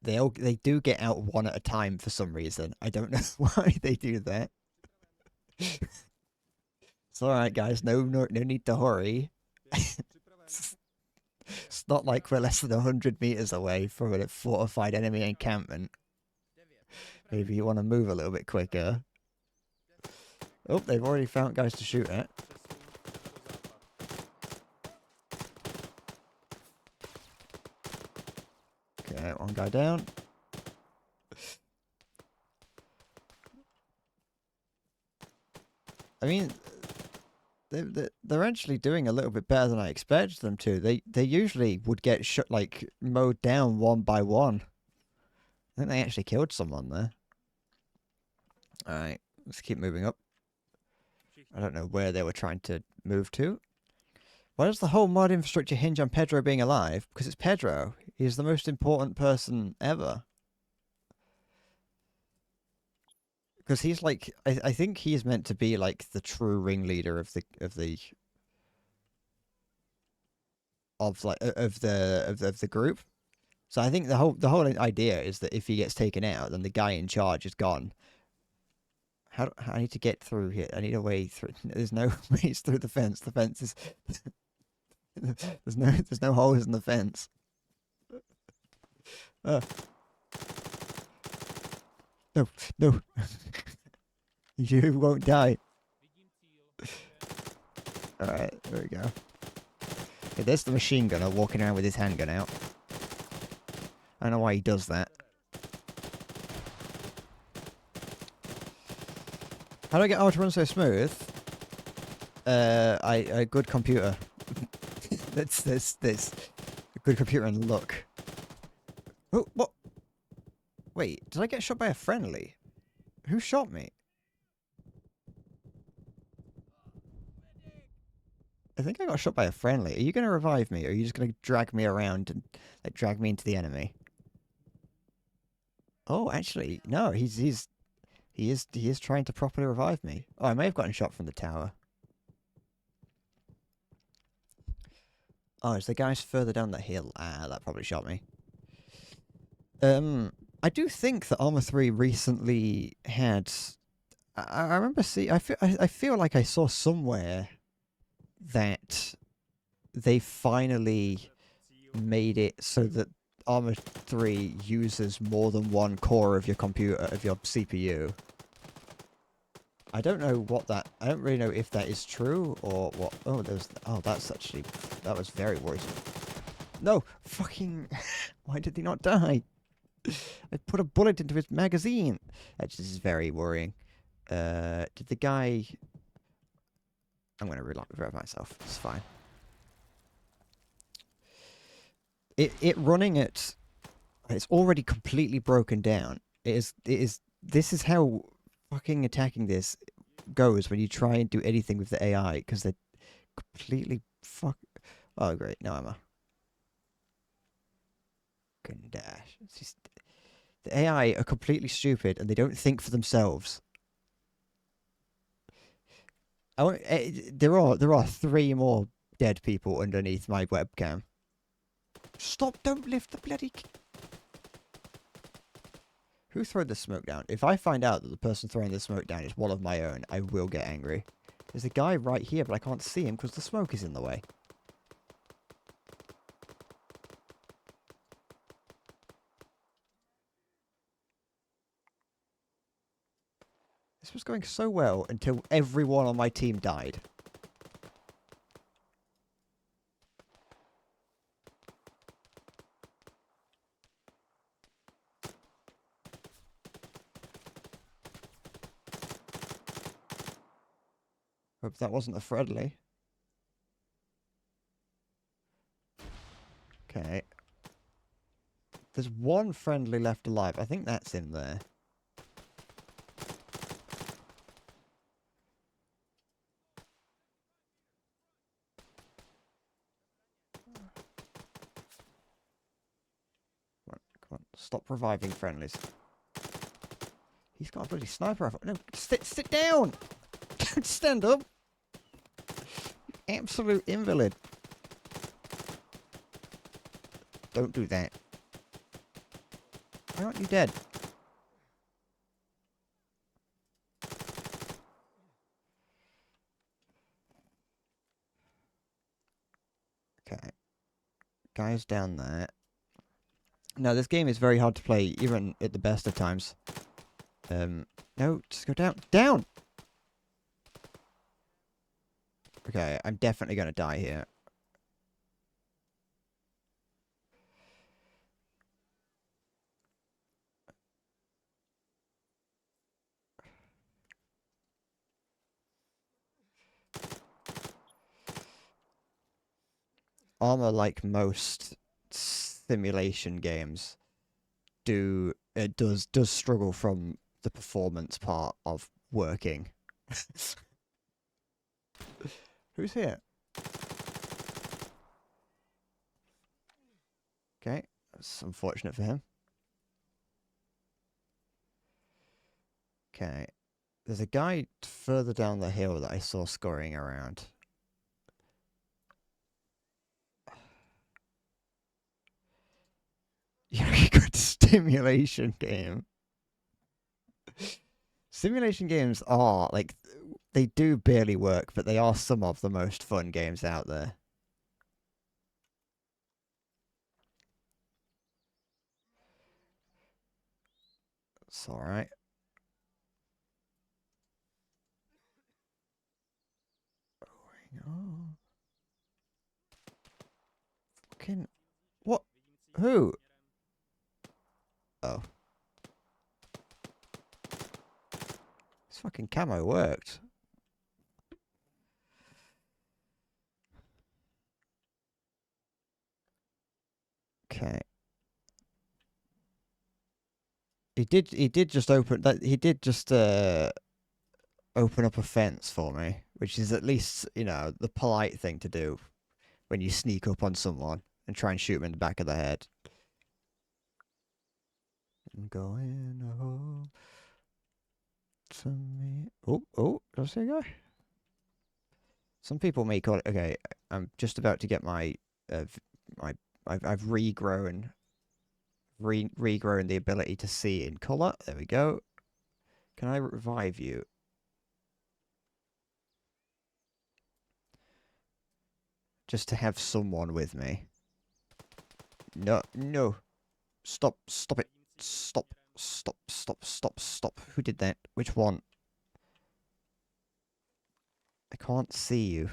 Speaker 1: They do get out one at a time for some reason. I don't know why they do that. It's alright, guys. No need to hurry. It's not like we're less than 100 meters away from a fortified enemy encampment. Maybe you want to move a little bit quicker. Oh, they've already found guys to shoot at. Okay, one guy down. I mean, they're actually doing a little bit better than I expected them to. They usually would get mowed down one by one. I think they actually killed someone there. All right, let's keep moving up. I don't know where they were trying to move to. Why does the whole mod infrastructure hinge on Pedro being alive? Because it's Pedro. He's the most important person ever. Because he's like, I think he's meant to be like the true ringleader of the group. So I think the whole idea is that if he gets taken out, then the guy in charge is gone. How I need to get through here? I need a way through. There's no ways through the fence. The fence is there's no holes in the fence. No, no. You won't die. Alright, there we go. Okay, there's the machine gunner walking around with his handgun out. I don't know why he does that. How do I get R to run so smooth? A good computer. That's a good computer and luck. Oh, what? Wait, did I get shot by a friendly? Who shot me? I think I got shot by a friendly. Are you going to revive me, or are you just going to drag me around and like drag me into the enemy? Oh, actually, no. He is trying to properly revive me. Oh, I may have gotten shot from the tower. Oh, it's the guys further down the hill. Ah, that probably shot me. I do think that Arma 3 recently had. I remember I feel like I saw somewhere that they finally made it so that Arma 3 uses more than one core of your computer, of your CPU. I don't know what that. I don't really know if that is true or what. Oh, that was very worrisome. No, fucking. Why did he not die? I put a bullet into his magazine. This is very worrying. Did the guy... I'm going to revive myself. It's fine. It running at... It's already completely broken down. This is how fucking attacking this goes when you try and do anything with the AI, because they're completely Oh, great. No ammo. Couldn't dash. It's just... The AI are completely stupid and they don't think for themselves. There are 3 more dead people underneath my webcam. Stop! Don't lift the bloody... Who threw the smoke down? If I find out that the person throwing the smoke down is one of my own, I will get angry. There's a guy right here, but I can't see him because the smoke is in the way. This was going so well until everyone on my team died. Hope that wasn't a friendly. Okay. There's one friendly left alive. I think that's him there. Come on. Stop reviving friendlies. He's got a bloody sniper rifle. No, sit down! Don't stand up! You absolute invalid. Don't do that. Why aren't you dead? Okay. Guys down there. No, this game is very hard to play, even at the best of times. No, just go down. Down! Okay, I'm definitely going to die here. Armor, like most simulation games, does struggle from the performance part of working. Who's here? Okay, that's unfortunate for him. Okay, there's a guy further down the hill that I saw scurrying around. Yeah, good stimulation game. Simulation games are, like, they do barely work, but they are some of the most fun games out there. It's alright. Oh. Fucking... What? Who? Oh. This fucking camo worked. Okay. He did just open that he did just open up a fence for me, which is at least, you know, the polite thing to do when you sneak up on someone and try and shoot them in the back of the head. I'm going home to me. Oh, did I say a guy? Some people may call it. Okay, I'm just about to get my I've regrown the ability to see in color. There we go. Can I revive you? Just to have someone with me. No. Stop it. Stop. Who did that? Which one? I can't see you.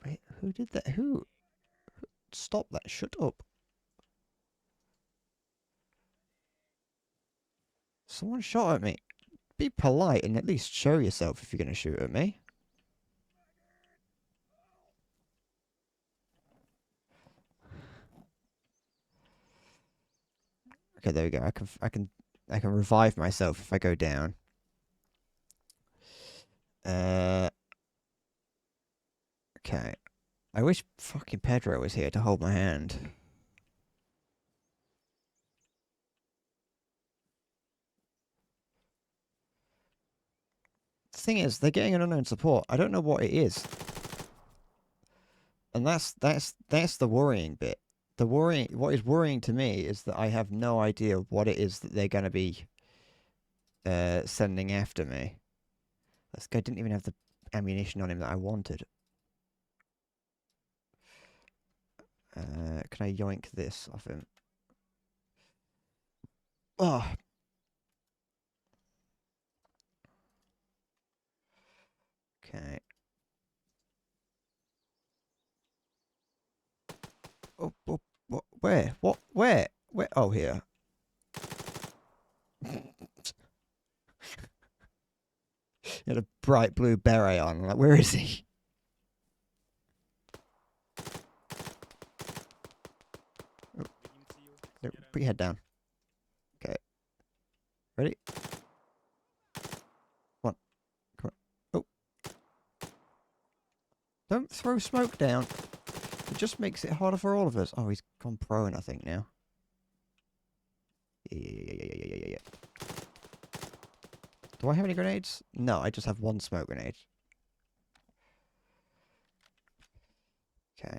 Speaker 1: Wait, who did that? Who? Stop that. Shut up. Someone shot at me. Be polite and at least show yourself if you're going to shoot at me. Okay, there we go. I can revive myself if I go down. Okay. I wish fucking Pedro was here to hold my hand. The thing is, they're getting an unknown support. I don't know what it is. And that's the worrying bit. what is worrying to me is that I have no idea what it is that they're going to be sending after me. This guy didn't even have the ammunition on him that I wanted. Can I yoink this off him? Oh. Okay. Oh, what? Where? What? Where? Where? Oh, here. He had a bright blue beret on. Like, where is he? Oh. No, put your head down. Okay. Ready? Come on. Come on. Oh. Don't throw smoke down. It just makes it harder for all of us. Oh, he's gone prone, I think, now. Yeah. Do I have any grenades? No, I just have one smoke grenade. Okay.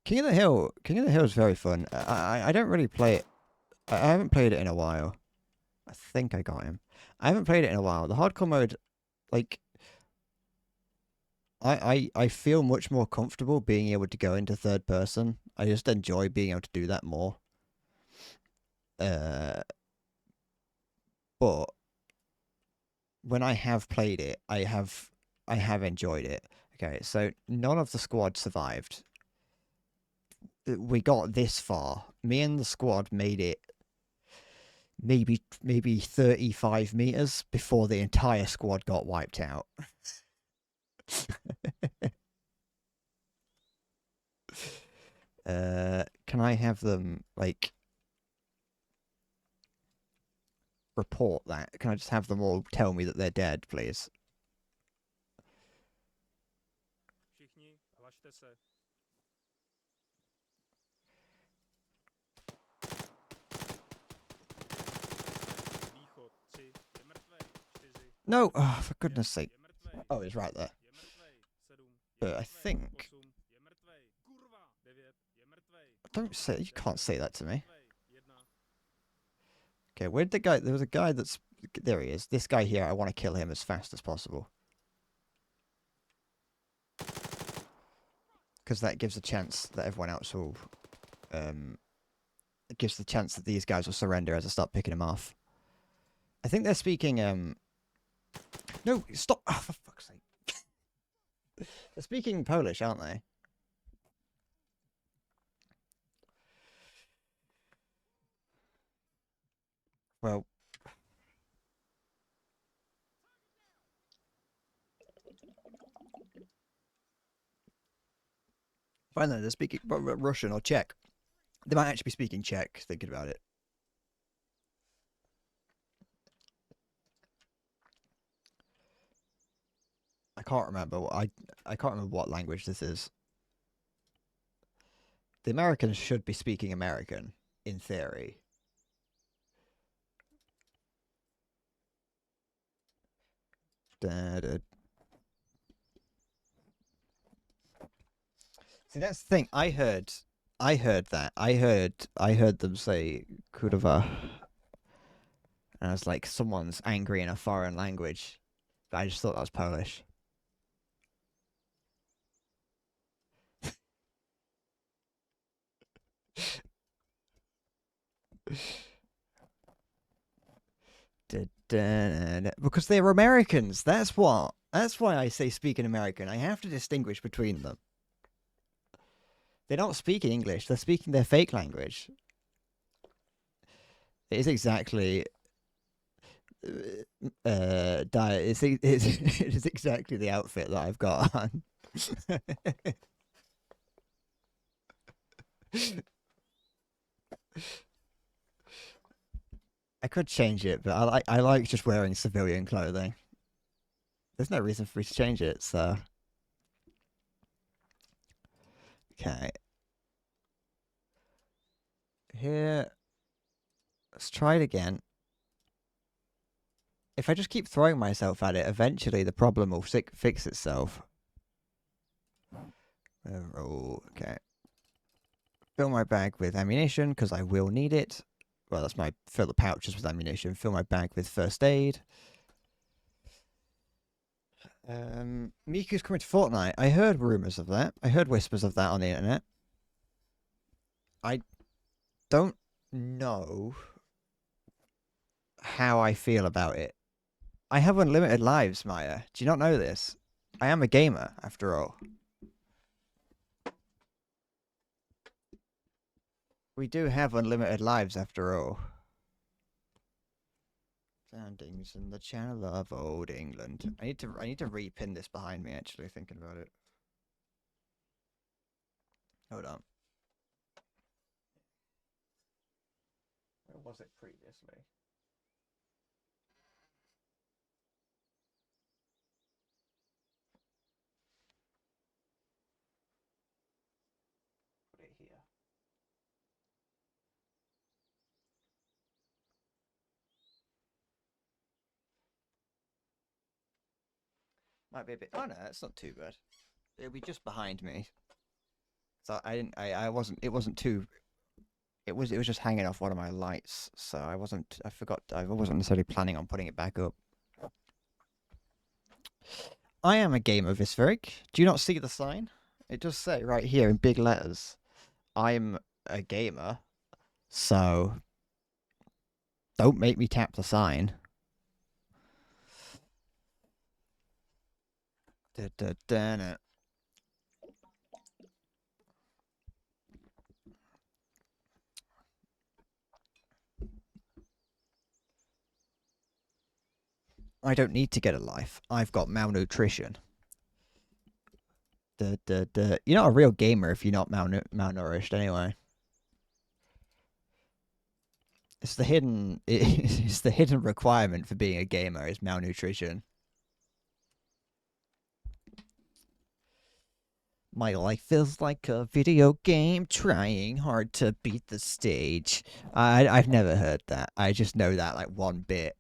Speaker 1: King of the Hill. King of the Hill is very fun. I don't really play it. I haven't played it in a while. I think I got him. I haven't played it in a while. The hardcore mode, like, I feel much more comfortable being able to go into third person. I just enjoy being able to do that more. But when I have played it, I have enjoyed it. Okay, so none of the squad survived. We got this far. Me and the squad made it maybe 35 meters before the entire squad got wiped out. Can I have them, like, report that? Can I just have them all tell me that they're dead, please? No! Oh, for goodness sake. Oh, it's right there. But I think... Don't say... You can't say that to me. Okay, where'd the guy... There was a guy that's... There he is. This guy here, I want to kill him as fast as possible. Because that gives a chance that everyone else will... It gives the chance that these guys will surrender as I start picking them off. I think they're speaking... No, stop! Oh, for fuck's sake. They're speaking Polish, aren't they? Well... Fine then, they're speaking Russian or Czech. They might actually be speaking Czech, thinking about it. I can't remember. I can't remember what language this is. The Americans should be speaking American, in theory. Da, da. See, that's the thing. I heard that. I heard them say "kurwa," and I was like, someone's angry in a foreign language. But I just thought that was Polish. Because they're Americans. That's what. That's why I say speaking American. I have to distinguish between them. They're not speaking English. They're speaking their fake language. It is exactly. It is exactly the outfit that I've got on. I could change it, but I like just wearing civilian clothing. There's no reason for me to change it, so. Okay. Here. Let's try it again. If I just keep throwing myself at it, eventually the problem will fix itself. Oh, okay. Fill my bag with ammunition because I will need it. Well, that's my fill the pouches with ammunition. Fill my bag with first aid. Miku's coming to Fortnite. I heard rumors of that. I heard whispers of that on the internet. I don't know how I feel about it. I have unlimited lives, Maya. Do you not know this? I am a gamer, after all. We do have unlimited lives, after all. Standings in the Channel of Old England. I need to repin this behind me. Actually, thinking about it. Hold on. Where was it previously? Put it here. Might be a bit. Oh no, that's not too bad. It'll be just behind me. So I didn't. I wasn't. It wasn't too. It was just hanging off one of my lights, so I wasn't. I forgot. I wasn't necessarily planning on putting it back up. I am a gamer, Visveric. Do you not see the sign? It does say right here in big letters. I'm a gamer, so don't make me tap the sign. Da. I don't need to get a life. I've got malnutrition. You're not a real gamer if you're not malnourished anyway. It's the hidden. It's the hidden requirement for being a gamer is malnutrition. My life feels like a video game trying hard to beat the stage. I've never heard that. I just know that like one bit.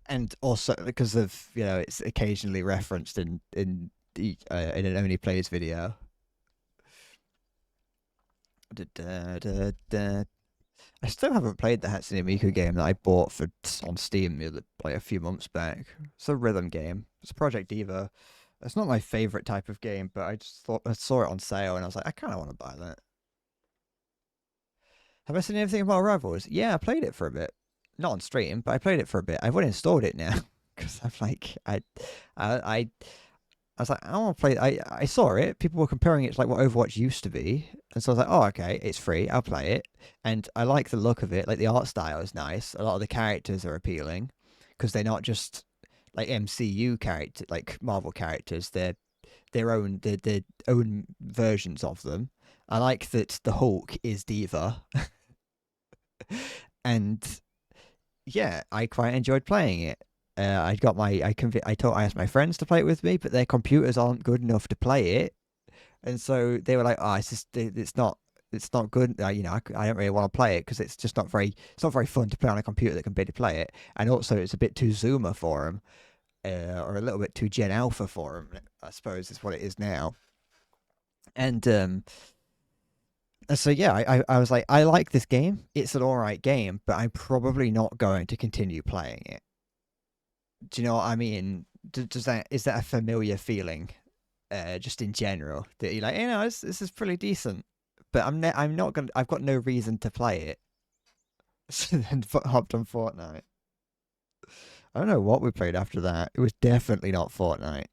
Speaker 1: And also because of it's occasionally referenced in an Only Plays video. I still haven't played the Hatsune Miku game that I bought on Steam like a few months back. It's a rhythm game. It's a Project Diva. It's not my favorite type of game, but I just thought I saw it on sale and I was like, I kind of want to buy that. Have I seen anything about Rivals? Yeah, I played it for a bit. Not on stream, but I played it for a bit. I've uninstalled it now because I'm like, I was like, I want to play. I saw it. People were comparing it to like what Overwatch used to be, and so I was like, oh, okay, it's free. I'll play it, and I like the look of it. Like the art style is nice. A lot of the characters are appealing because they're not just like MCU characters, like Marvel characters. They're their own versions of them. I like that the Hulk is Diva, and yeah, I quite enjoyed playing it. I asked my friends to play it with me, but their computers aren't good enough to play it, and so they were like, "Oh, it's not good. I don't really want to play it because it's not very fun to play on a computer that can barely play it, and also it's a bit too Zoomer for them, or a little bit too Gen Alpha for them. I suppose is what it is now." And so yeah, I was like, I like this game. It's an alright game, but I'm probably not going to continue playing it. Do you know what I mean? Is that a familiar feeling? Just in general, that you're like, this is pretty decent, but I'm not gonna. I've got no reason to play it. So then hopped on Fortnite. I don't know what we played after that. It was definitely not Fortnite.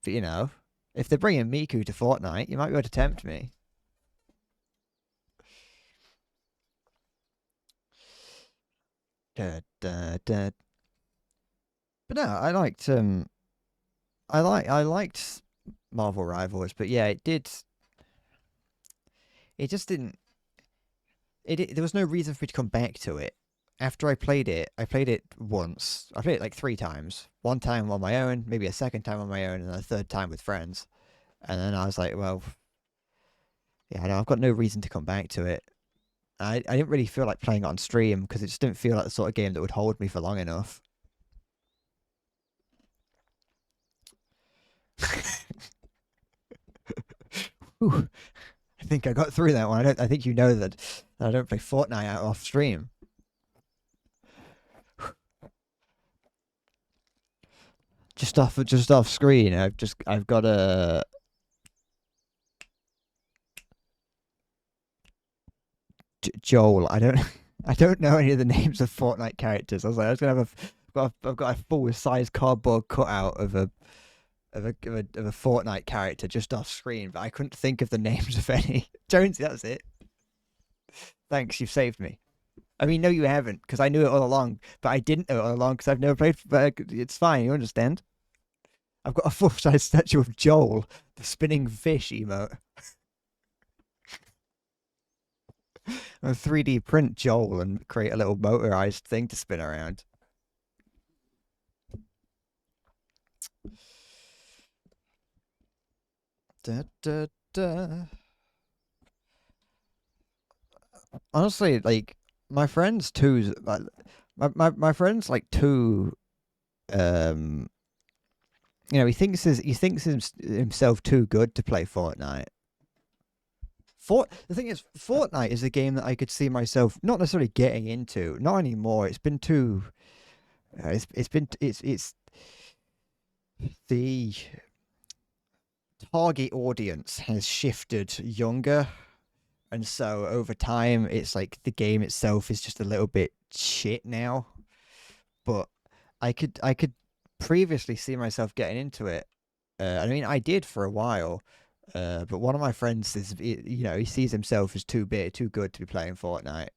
Speaker 1: But if they're bringing Miku to Fortnite, you might be able to tempt me. Da. But no, I liked Marvel Rivals, but yeah, it did. It just didn't. There was no reason for me to come back to it. After I played it once. I played it like 3 times. One time on my own, maybe a second time on my own, and a third time with friends. And then I was like, well, yeah, no, I've got no reason to come back to it. I didn't really feel like playing it on stream because it just didn't feel like the sort of game that would hold me for long enough. Whew, I think I got through that one. I think you know that I don't play Fortnite out off stream. Just off screen. I've got a Joel. I don't I don't know any of the names of Fortnite characters. I was like, I was gonna have I've got a full size cardboard cutout of a Fortnite character just off screen, but I couldn't think of the names of any. Jonesy, that's it. Thanks, you've saved me. I mean, no, you haven't, because I knew it all along, but I didn't know it all along because I've never played. But it's fine, you understand. I've got a full size statue of Joel, the spinning fish emote. A 3D print Joel and create a little motorized thing to spin around. Da, da, da. Honestly, like my friends too. My friends like too. Um, he thinks himself too good to play Fortnite. The thing is, Fortnite is a game that I could see myself not necessarily getting into. Not anymore. It's been too. It's the target audience has shifted younger, and so over time, it's like the game itself is just a little bit shit now. But I could previously see myself getting into it. I mean, I did for a while. But one of my friends is, he sees himself as too big, too good to be playing Fortnite.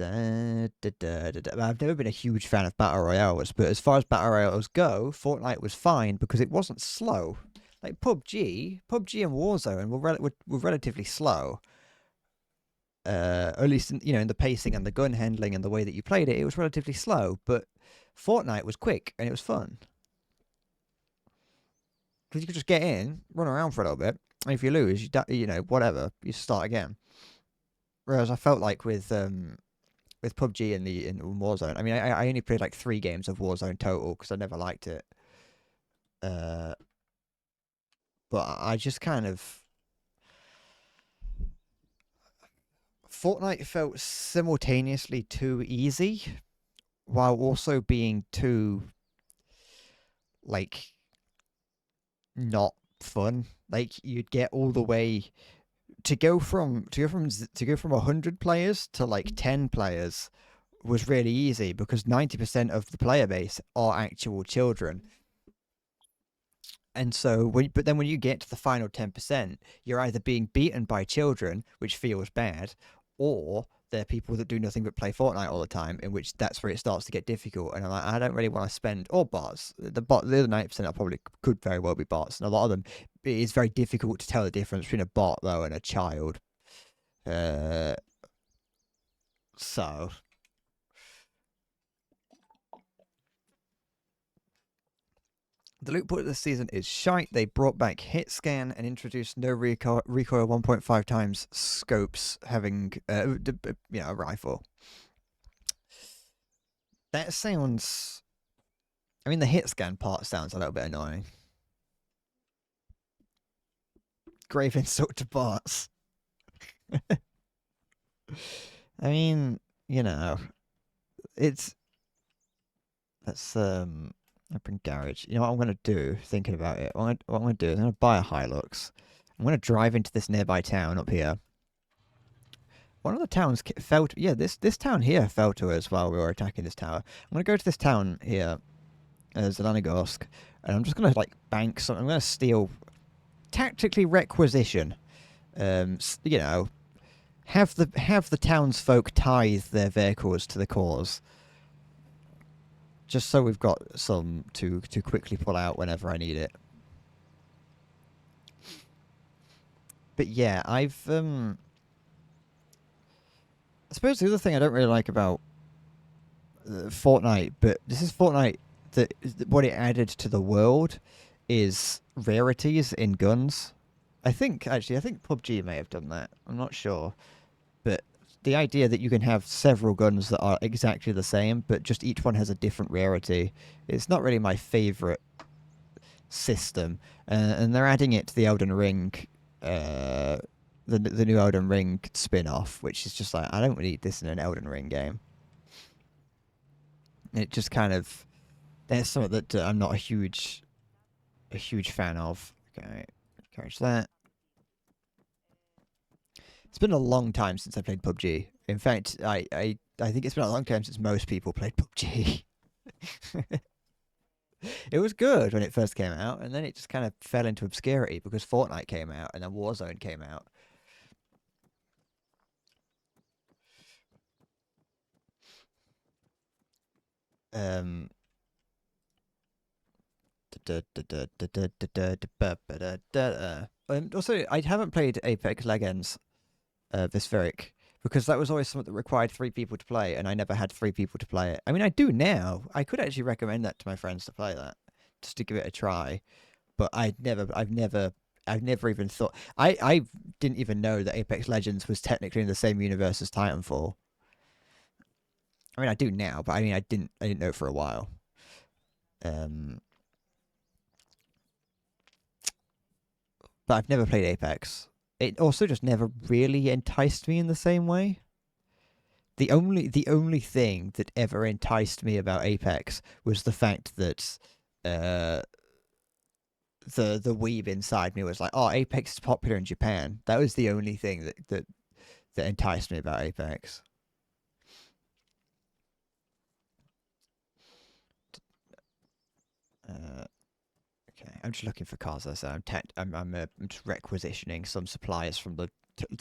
Speaker 1: I've never been a huge fan of battle royales, but as far as battle royales go, Fortnite was fine because it wasn't slow. Like PUBG and Warzone were relatively slow. At least in the pacing and the gun handling and the way that you played it, it was relatively slow. But Fortnite was quick and it was fun because you could just get in, run around for a little bit, and if you lose, whatever, you start again. Whereas I felt like with PUBG and the in Warzone, I mean, I only played like 3 games of Warzone total because I never liked it. Uh, but I just kind of Fortnite felt simultaneously too easy while also being too like not fun. Like you'd get all the way to go from 100 players to like 10 players was really easy because 90% of the player base are actual children. And so, but then when you get to the final 10%, you're either being beaten by children, which feels bad, or they're people that do nothing but play Fortnite all the time, in which that's where it starts to get difficult. And I'm like, I don't really want to spend, or bots. The other 90% are probably could very well be bots, and a lot of them, it is very difficult to tell the difference between a bot though and a child. Uh, so the loot point this season is shite. They brought back hit scan and introduced no recoil 1.5 times scopes, having a rifle. That sounds. I mean, the hit scan part sounds a little bit annoying. Grave insult to bots. I mean, it's that's open garage. You know what I'm gonna do? Thinking about it, what I'm gonna do is I'm gonna buy a Hilux. I'm gonna drive into this nearby town up here. One of the towns fell to, yeah, this town here fell to us while we were attacking this tower. I'm gonna go to this town here, Zelenogorsk, and I'm just gonna like bank something. I'm gonna steal, tactically requisition. You know, have the townsfolk tithe their vehicles to the cause, just so we've got some to quickly pull out whenever I need it. But yeah, I suppose the other thing I don't really like about Fortnite, but this is Fortnite, that what it added to the world is rarities in guns. I think PUBG may have done that. I'm not sure, but the idea that you can have several guns that are exactly the same, but just each one has a different rarity. It's not really my favorite system, and they're adding it to the Elden Ring, uh, the new Elden Ring spin-off, which is just like I don't need this in an Elden Ring game. It just kind of there's something that I'm not a huge fan of. Okay, encourage that. It's been a long time since I played PUBG. In fact, I think it's been a long time since most people played PUBG. It was good when it first came out, and then it just kind of fell into obscurity because Fortnite came out and then Warzone came out. Um, also, I haven't played Apex Legends this Veric because that was always something that required three people to play, and I never had three people to play it. I mean, I do now. I could actually recommend that to my friends to play that, just to give it a try. But I've never even thought. I didn't even know that Apex Legends was technically in the same universe as Titanfall. I mean, I do now, but I mean, I didn't know for a while. Um, but I've never played Apex. It also just never really enticed me in the same way. The only thing that ever enticed me about Apex was the fact that uh the weeb inside me was like, oh, Apex is popular in Japan. That was the only thing that enticed me about Apex. Uh, okay, I'm just looking for cars. So I'm just requisitioning some supplies from the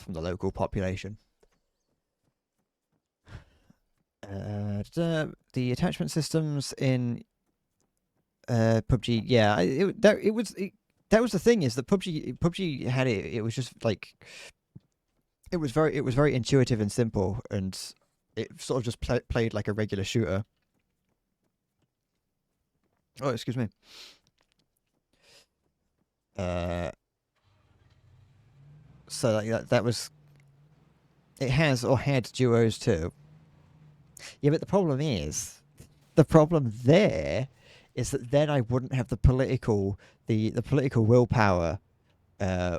Speaker 1: local population. The attachment systems in PUBG, yeah, that was the thing is that PUBG had it. It was just like it was very intuitive and simple, and it sort of just played like a regular shooter. Oh, excuse me. Uh, so like that was it has or had duos too. Yeah, but the problem there is that then I wouldn't have the political willpower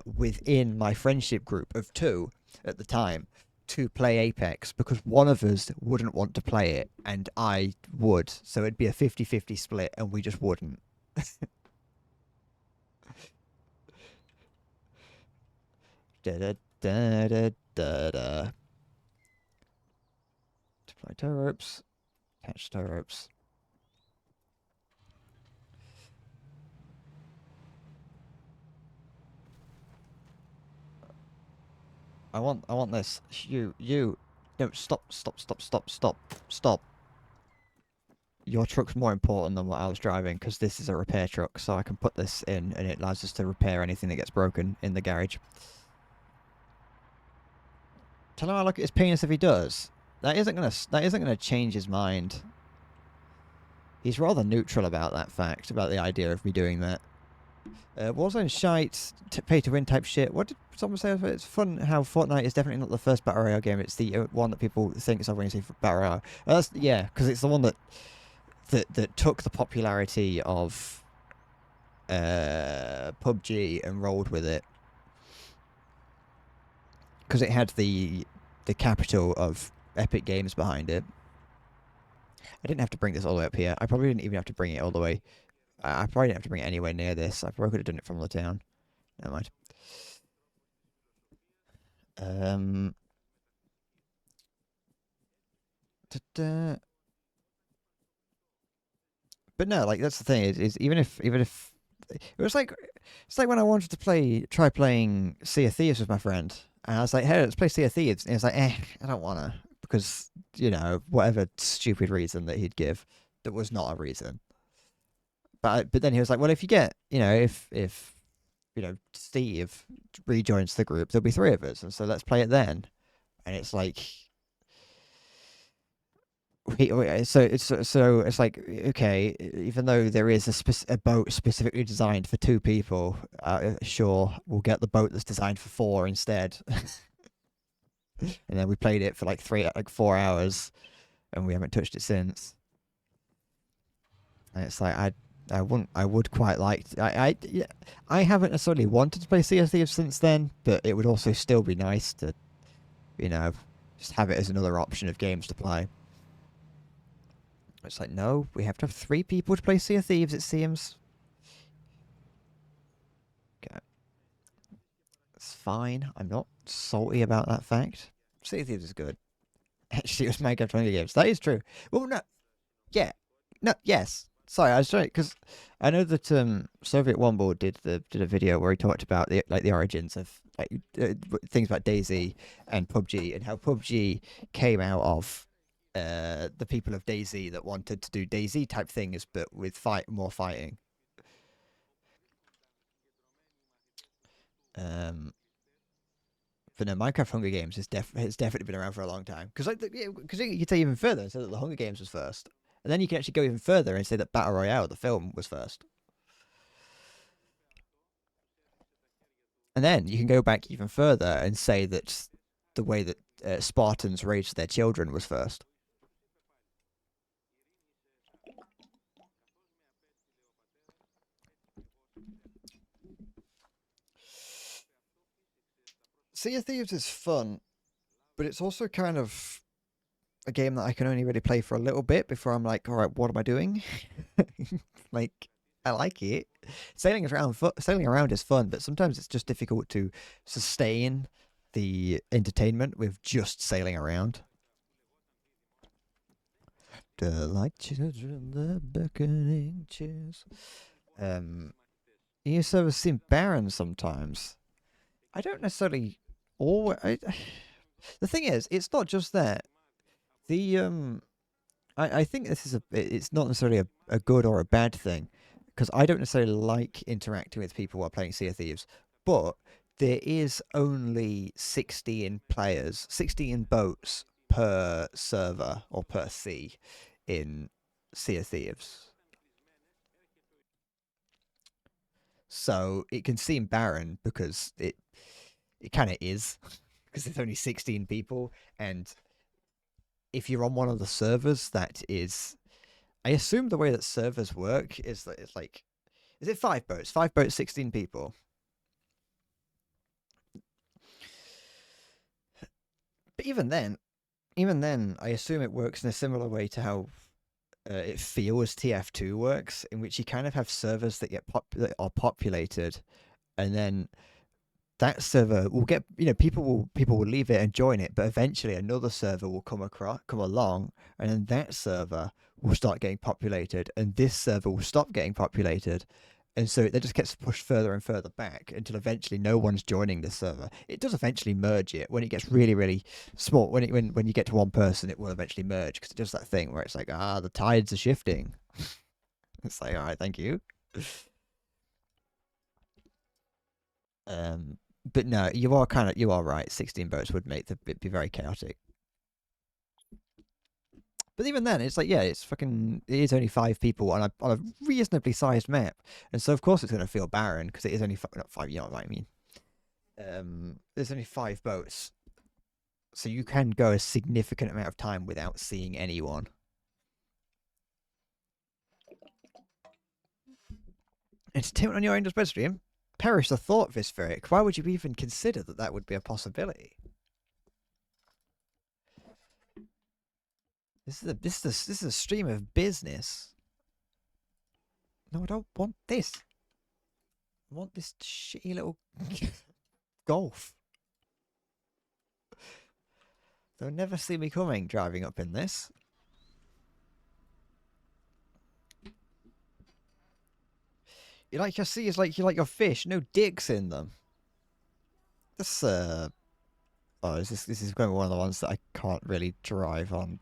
Speaker 1: within my friendship group of two at the time to play Apex because one of us wouldn't want to play it and I would. So it'd be a 50-50 split and we just wouldn't. Da da da da da da. Deploy tow ropes. Attach tow ropes. I want this. You. No, stop. Your truck's more important than what I was driving because this is a repair truck, so I can put this in and it allows us to repair anything that gets broken in the garage. Tell him how look at his penis if he does. That isn't gonna change his mind. He's rather neutral about that fact, about the idea of me doing that. Warzone shite, pay to win type shit. What did someone say? It's fun how Fortnite is definitely not the first battle royale game. It's the one that people think of when you say battle royale. Yeah, because it's the one that took the popularity of PUBG and rolled with it because it had the capital of Epic Games behind it. I didn't have to bring this all the way up here. I probably didn't even have to bring it all the way. I probably didn't have to bring it anywhere near this. I probably could have done it from the town. Never mind. Da-da. But no, like that's the thing is even if it was like it's like when I wanted to try playing Sea of Thieves with my friend, and I was like, hey, let's play Sea of Thieves, and he was like, I don't wanna because whatever stupid reason that he'd give that was not a reason. But then he was like, well, if you get if Steve rejoins the group, there'll be three of us, and so let's play it then. And it's like so it's like okay, even though there is a boat specifically designed for two people, sure, we'll get the boat that's designed for four instead. And then we played it for like 4 hours, and we haven't touched it since. And it's like I would quite like yeah, I haven't necessarily wanted to play Sea of Thieves since then, but it would also still be nice to, you know, just have it as another option of games to play. It's like, no, we have to have 3 people to play Sea of Thieves, it seems. Okay. It's fine. I'm not salty about that fact. Sea of Thieves is good. Actually, it was Minecraft Hunger Games. That is true. Well, no, yeah, no, yes. Sorry, I was trying because I know that Soviet Womble did a video where he talked about the origins of things about DayZ and PUBG, and how PUBG came out of the people of DayZ that wanted to do DayZ type things, but with more fighting. Um, but no, Minecraft Hunger Games has definitely been around for a long time. Because you could say even further and say that the Hunger Games was first, and then you can actually go even further and say that Battle Royale, the film, was first. And then you can go back even further and say that the way that Spartans raised their children was first. Sea of Thieves is fun, but it's also kind of a game that I can only really play for a little bit before I'm like, all right, what am I doing? Like, I like it. Sailing around is fun, but sometimes it's just difficult to sustain the entertainment with just sailing around. Like children, the beckoning cheers. You servers seem barren sometimes. I don't necessarily always. The thing is, it's not just that. I think this is it's not necessarily a good or a bad thing, because I don't necessarily like interacting with people while playing Sea of Thieves, but there is only 16 players, 16 boats per server or per sea in Sea of Thieves. So it can seem barren because it kind of is, because there's only 16 people, and if you're on one of the servers that is, I assume the way that servers work is that it's like, is it 5 boats? 5 boats, 16 people. But even then, I assume it works in a similar way to how it feels TF2 works, in which you kind of have servers that that are populated, and then that server will get, people will leave it and join it, but eventually another server will come along, and then that server will start getting populated, and this server will stop getting populated, and so it just gets pushed further and further back until eventually no one's joining this server. It does eventually merge it when it gets really, really small. When you get to one person, it will eventually merge, because it does that thing where it's like, the tides are shifting. It's like, all right, thank you. Um, but no, you are right. 16 boats would make it be very chaotic. But even then, it's like, yeah, it is only 5 people on a reasonably sized map, and so of course it's going to feel barren because it is only not 5. You know what I mean? There's only 5 boats, so you can go a significant amount of time without seeing anyone. Entertainment on your Angels Bed stream? Perish the thought, Vispheric. Why would you even consider that would be a possibility? This is a stream of business. No, I don't want this. I want this shitty little Golf. They'll never see me coming driving up in this. You like your seas like you like your fish, no dicks in them. This this is going to be one of the ones that I can't really drive on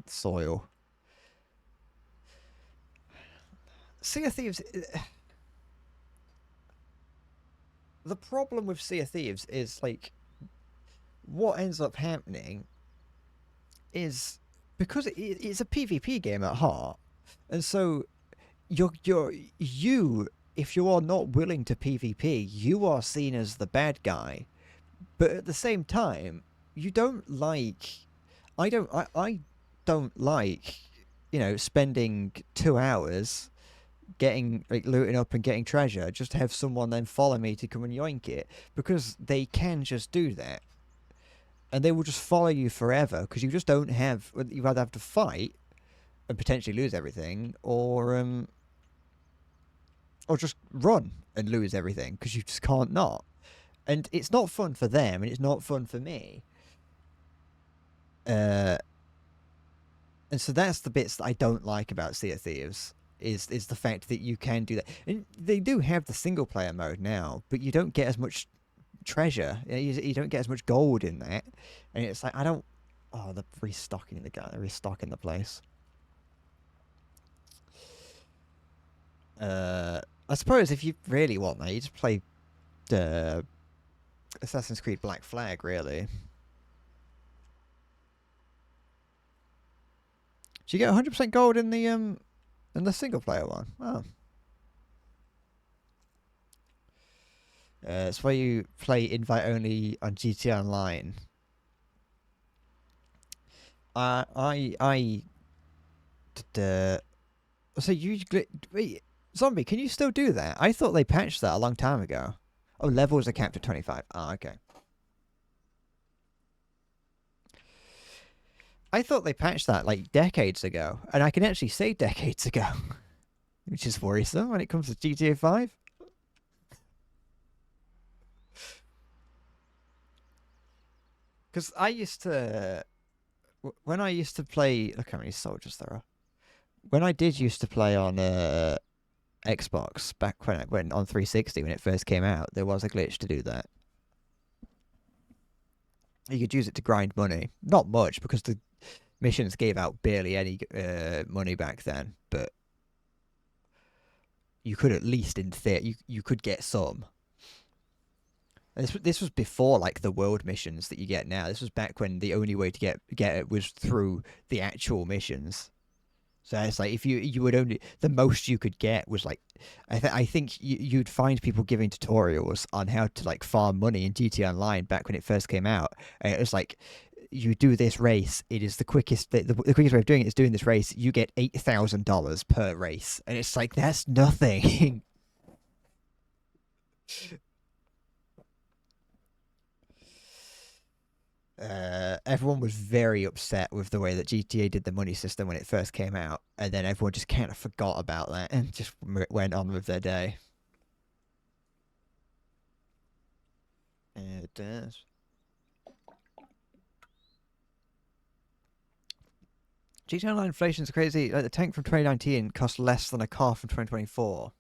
Speaker 1: soil. Sea of Thieves. The problem with Sea of Thieves is like, what ends up happening is, because it's a PvP game at heart, and so if you are not willing to PvP, you are seen as the bad guy. But at the same time, you don't like. I don't like, spending 2 hours getting like looting up and getting treasure just to have someone then follow me to come and yoink it, because they can just do that and they will just follow you forever because you just don't have. You either have to fight and potentially lose everything, or just run and lose everything because you just can't not. And it's not fun for them, and it's not fun for me. Uh, and so that's the bits that I don't like about Sea of Thieves is the fact that you can do that. And they do have the single player mode now, but you don't get as much treasure. You don't get as much gold in that, and it's like I don't. Oh, the restocking the place. I suppose if you really want that, you just play Assassin's Creed Black Flag, really. Do you get 100% gold in the single player one? Oh. It's where you play invite only on GTA Online. I so you wait, zombie, can you still do that? I thought they patched that a long time ago. Oh, levels are capped at 25. Ah, okay. I thought they patched that like decades ago, and I can actually say decades ago, which is worrisome when it comes to GTA 5. Because I used to, when I used to play, look how many soldiers there are. When I did used to play on Xbox back when it went on 360 when it first came out, there was a glitch to do that. You could use it to grind money, not much because the missions gave out barely any money back then, but you could at least in theory you could get some. This was before like the world missions that you get now. This was back when the only way to get it was through the actual missions. So it's like if you would only, the most you could get was like, I think you'd find people giving tutorials on how to like farm money in GTA Online back when it first came out. And it was like, you do this race. It is the quickest. The quickest way of doing it is doing this race. You get $8,000 per race, and it's like that's nothing. Everyone was very upset with the way that GTA did the money system when it first came out, and then everyone just kind of forgot about that and just went on with their day. It does. GTA Online inflation is crazy. Like the tank from 2019 cost less than a car from 2024.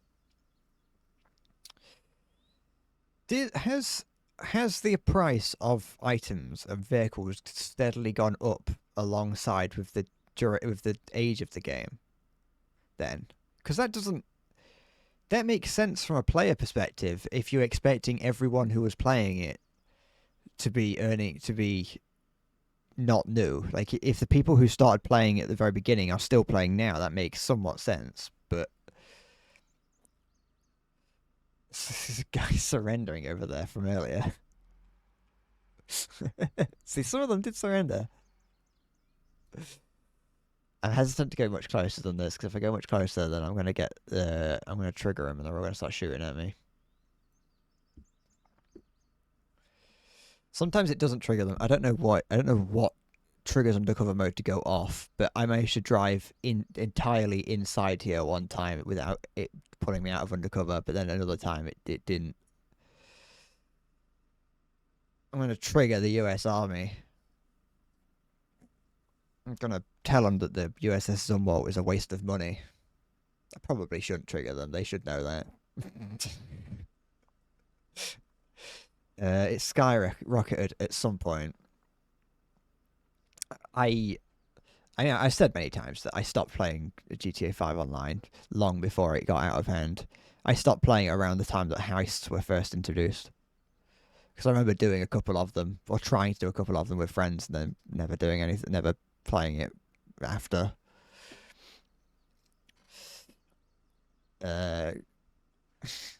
Speaker 1: Has the price of items and vehicles steadily gone up alongside with the age of the game? Then, because that makes sense from a player perspective. If you're expecting everyone who was playing it to be not new, like if the people who started playing at the very beginning are still playing now, that makes somewhat sense. But this guy surrendering over there from earlier. See, some of them did surrender. I'm hesitant to go much closer than this because if I go much closer, then I'm gonna trigger them and they're all gonna start shooting at me. Sometimes it doesn't trigger them. I don't know what triggers undercover mode to go off, but I managed to drive entirely inside here one time without it pulling me out of undercover. But then another time it didn't. I'm gonna trigger the U.S. Army. I'm gonna tell them that the USS Zumwalt is a waste of money. I probably shouldn't trigger them. They should know that. It skyrocketed at some point. I've said many times that I stopped playing GTA 5 online long before it got out of hand. I stopped playing around the time that heists were first introduced. Because I remember doing a couple of them, or trying to do a couple of them with friends, and then never doing anything, never playing it after. Uh,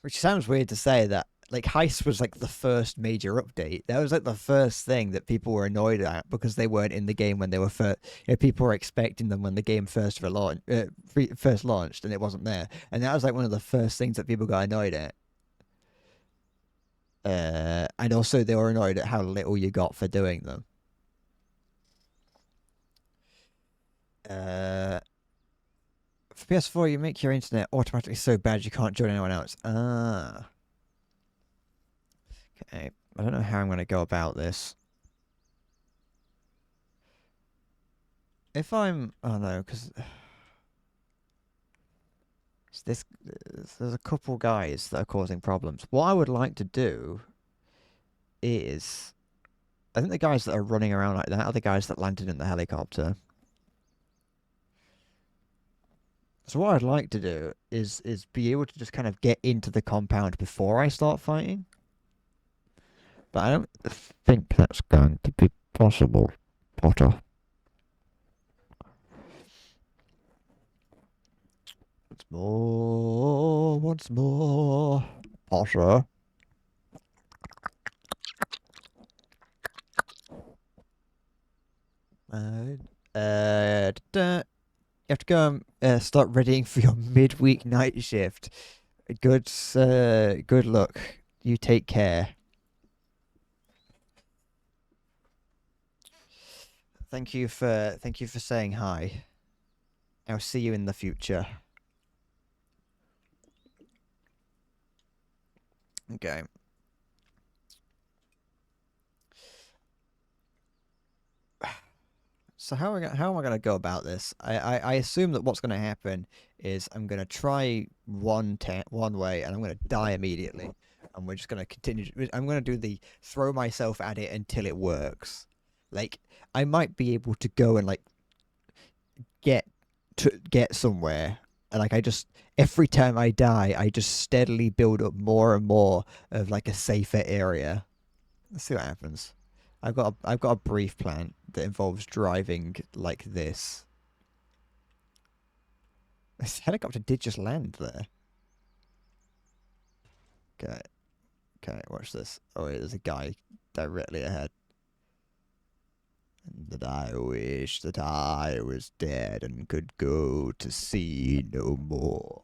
Speaker 1: which sounds weird to say that like Heist was like the first major update. That was like the first thing that people were annoyed at because they weren't in the game when they were first. You know, people were expecting them when the game first launched, and it wasn't there. And that was like one of the first things that people got annoyed at. And also they were annoyed at how little you got for doing them. For PS4, you make your internet automatically so bad you can't join anyone else. Ah. Okay. I don't know how I'm going to go about this. If I'm... Oh, no, because... There's a couple guys that are causing problems. What I would like to do is... I think the guys that are running around like that are the guys that landed in the helicopter. So what I'd like to do is be able to just kind of get into the compound before I start fighting. But I don't think that's going to be possible, Potter. Once more, Potter. You have to go and start readying for your midweek night shift. Good luck. You take care. Thank you for saying hi. I'll see you in the future. Okay. So how am I gonna go about this? I assume that what's gonna happen is I'm gonna try one way and I'm gonna die immediately, and we're just gonna continue. I'm gonna do the throw myself at it until it works. Like I might be able to go and like get somewhere, and like I just every time I die, I just steadily build up more and more of like a safer area. Let's see what happens. I've got a brief plan that involves driving like this. This helicopter did just land there. Okay. Okay, watch this. Oh wait, there's a guy directly ahead. And that I wish that I was dead and could go to sea no more.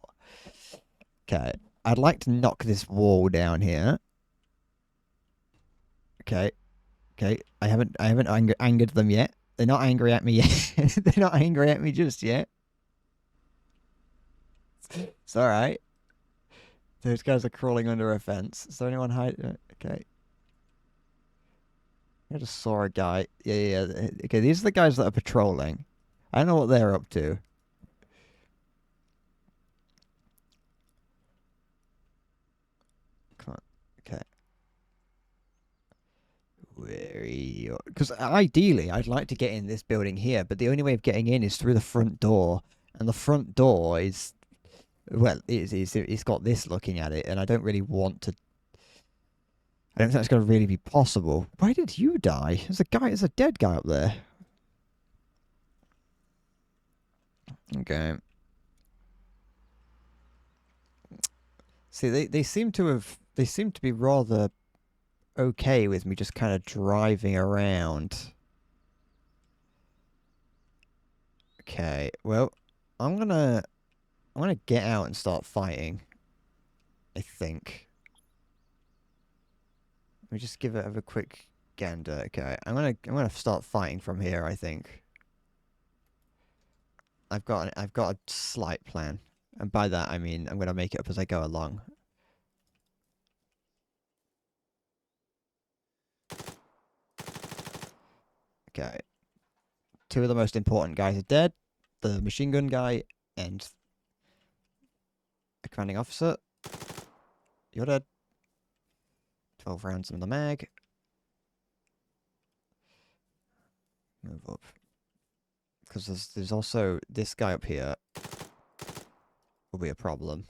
Speaker 1: Okay. I'd like to knock this wall down here. Okay. Okay, I haven't angered them yet. They're not angry at me yet. They're not angry at me just yet. It's all right. Those guys are crawling under a fence. Is there anyone hiding? Okay. I just saw a guy. Yeah. Okay, these are the guys that are patrolling. I don't know what they're up to. Come on. Okay. Where are you? Because ideally, I'd like to get in this building here, but the only way of getting in is through the front door, and the front door is, well, it's got this looking at it, and I don't really want to. I don't think that's going to really be possible. Why did you die? There's a dead guy up there. Okay. See, they seem to be rather okay with me just kind of driving around. Okay, well, I'm gonna get out and start fighting. I think. Let me just give it a quick gander. Okay, I'm gonna start fighting from here, I think. I've got a slight plan. And by that I mean I'm gonna make it up as I go along. Okay. Two of the most important guys are dead. The machine gun guy and a commanding officer. You're dead. 12 rounds in the mag. Move up. Because there's also this guy up here. Will be a problem.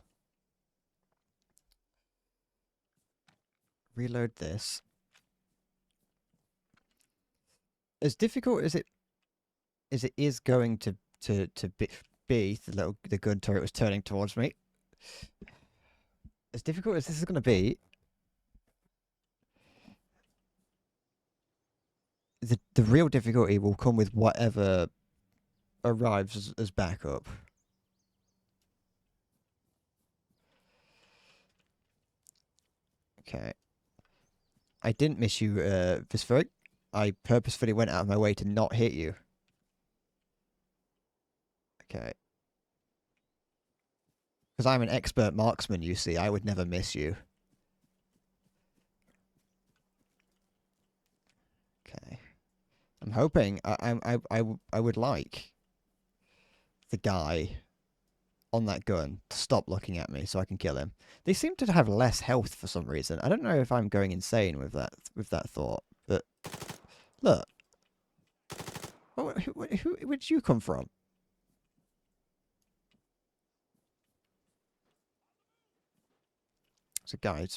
Speaker 1: Reload this. As difficult as it is going to be the gun turret was turning towards me. As difficult as this is going to be, the real difficulty will come with whatever arrives as backup. Okay. I didn't miss you, Visferic. I purposefully went out of my way to not hit you. Okay. Because I'm an expert marksman, you see. I would never miss you. Okay. I'm hoping... I would like the guy on that gun to stop looking at me so I can kill him. They seem to have less health for some reason. I don't know if I'm going insane with that thought, but look. Where did you come from? There's a guy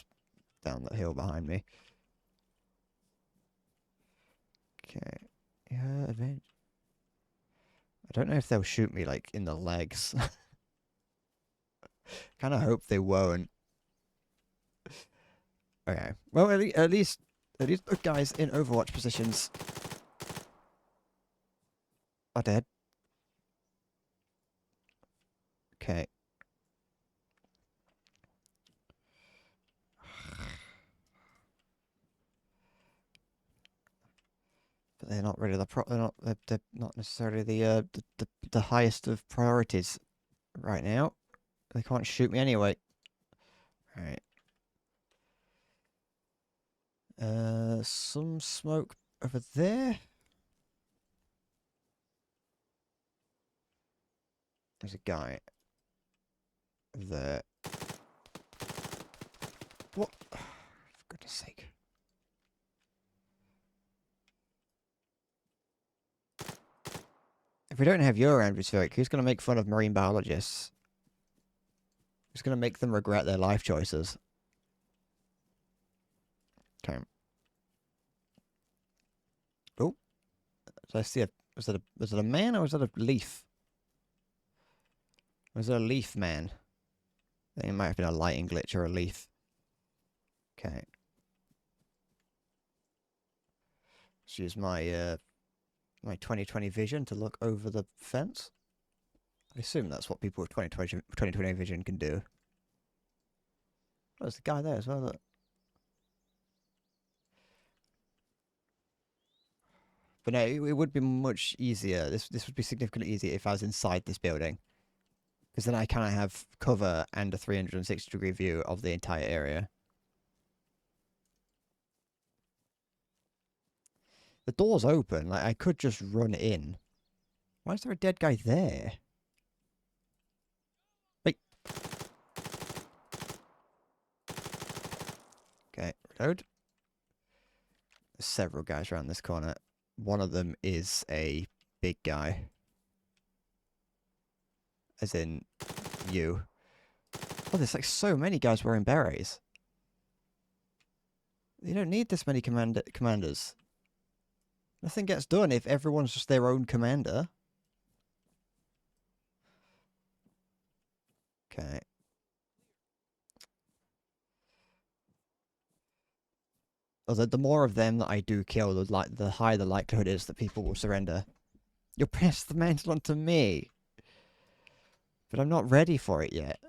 Speaker 1: down that hill behind me. Okay. Yeah, advantage. I don't know if they'll shoot me, like, in the legs. Kind of hope they won't. Okay. Well, at least the guys in Overwatch positions are dead. Okay. But they're not really they're not necessarily the highest of priorities right now. They can't shoot me anyway. All right. Some smoke over there. There's a guy there. What? For goodness sake. If we don't have you around, Visferic, who's going to make fun of marine biologists? Who's going to make them regret their life choices? Okay. Oh. Did I see a... Was it a man or was it a leaf? Was it a leaf man? I think it might have been a lighting glitch or a leaf. Okay. Let's use my my 2020 vision to look over the fence. I assume that's what people with 2020 vision can do. Oh, there's the guy there as well. Look. But no, it would be much easier. This would be significantly easier if I was inside this building. Because then I kind of have cover and a 360-degree view of the entire area. The door's open. Like, I could just run in. Why is there a dead guy there? Wait. Okay, reload. There's several guys around this corner. One of them is a big guy. As in, you. Oh, there's like so many guys wearing berets. You don't need this many commanders. Nothing gets done if everyone's just their own commander. Okay. Although the more of them that I do kill, the higher the likelihood is that people will surrender. You'll pass the mantle on to me. But I'm not ready for it yet.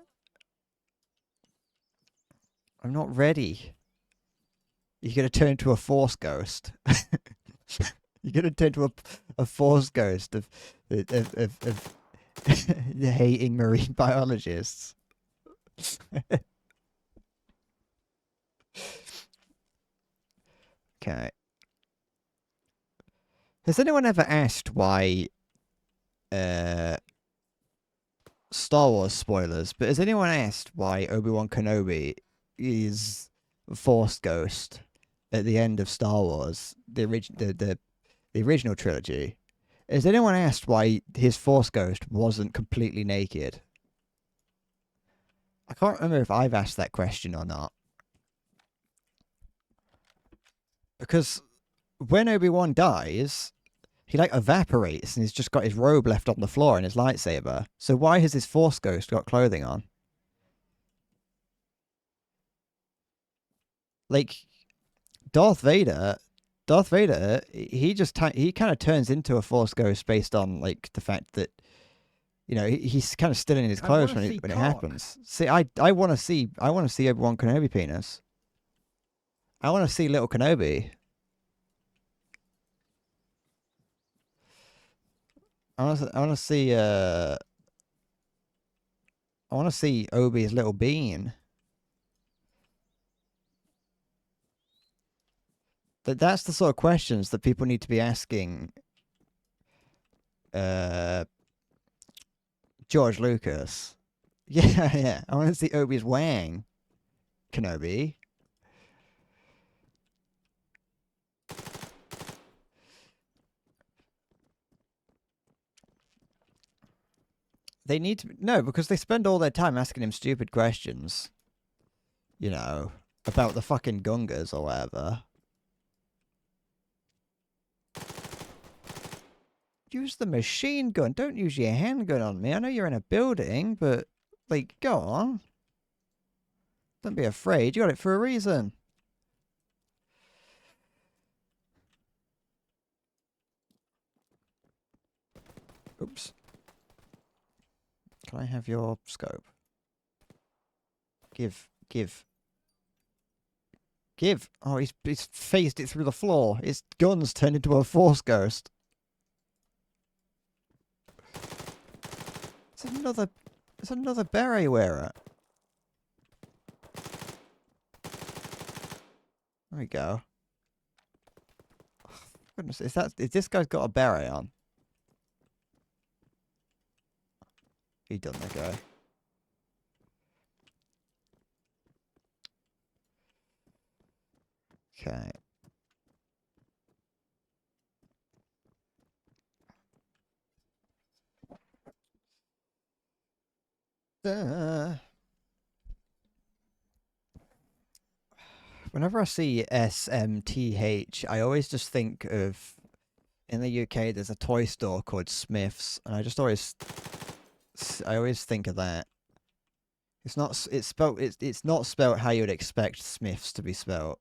Speaker 1: I'm not ready. You're going to turn into a force ghost. You're going to turn into a force ghost of the hating marine biologists. Okay. Has anyone ever asked why Star Wars spoilers, but has anyone asked why Obi-Wan Kenobi is a Force Ghost at the end of Star Wars, the original trilogy? Has anyone asked why his Force Ghost wasn't completely naked? I can't remember if I've asked that question or not. Because when Obi-Wan dies, he like evaporates and he's just got his robe left on the floor and his lightsaber. So why has his Force Ghost got clothing on? Like, Darth Vader Darth Vader, he kind of turns into a Force ghost based on like the fact that he's kind of still in his clothes when it happens. See, I want to see Obi-Wan Kenobi penis. I want to see little Kenobi. I want to see Obi's little bean. That's the sort of questions that people need to be asking George Lucas. Yeah, yeah. I want to see Obi's wang. Kenobi. They need to no, because they spend all their time asking him stupid questions. About the fucking Gungas or whatever. Use the machine gun. Don't use your handgun on me. I know you're in a building, but like, go on. Don't be afraid. You got it for a reason. Oops. Can I have your scope? Give. Oh, he's phased it through the floor. His gun's turned into a Force ghost. It's another beret wearer. There we go. Oh, goodness, is this guy's got a beret on? He done that guy. Okay. Whenever I see SMTH, I always just think of, in the UK, there's a toy store called Smith's, and I always think of that. It's not spelt how you would expect Smiths to be spelt.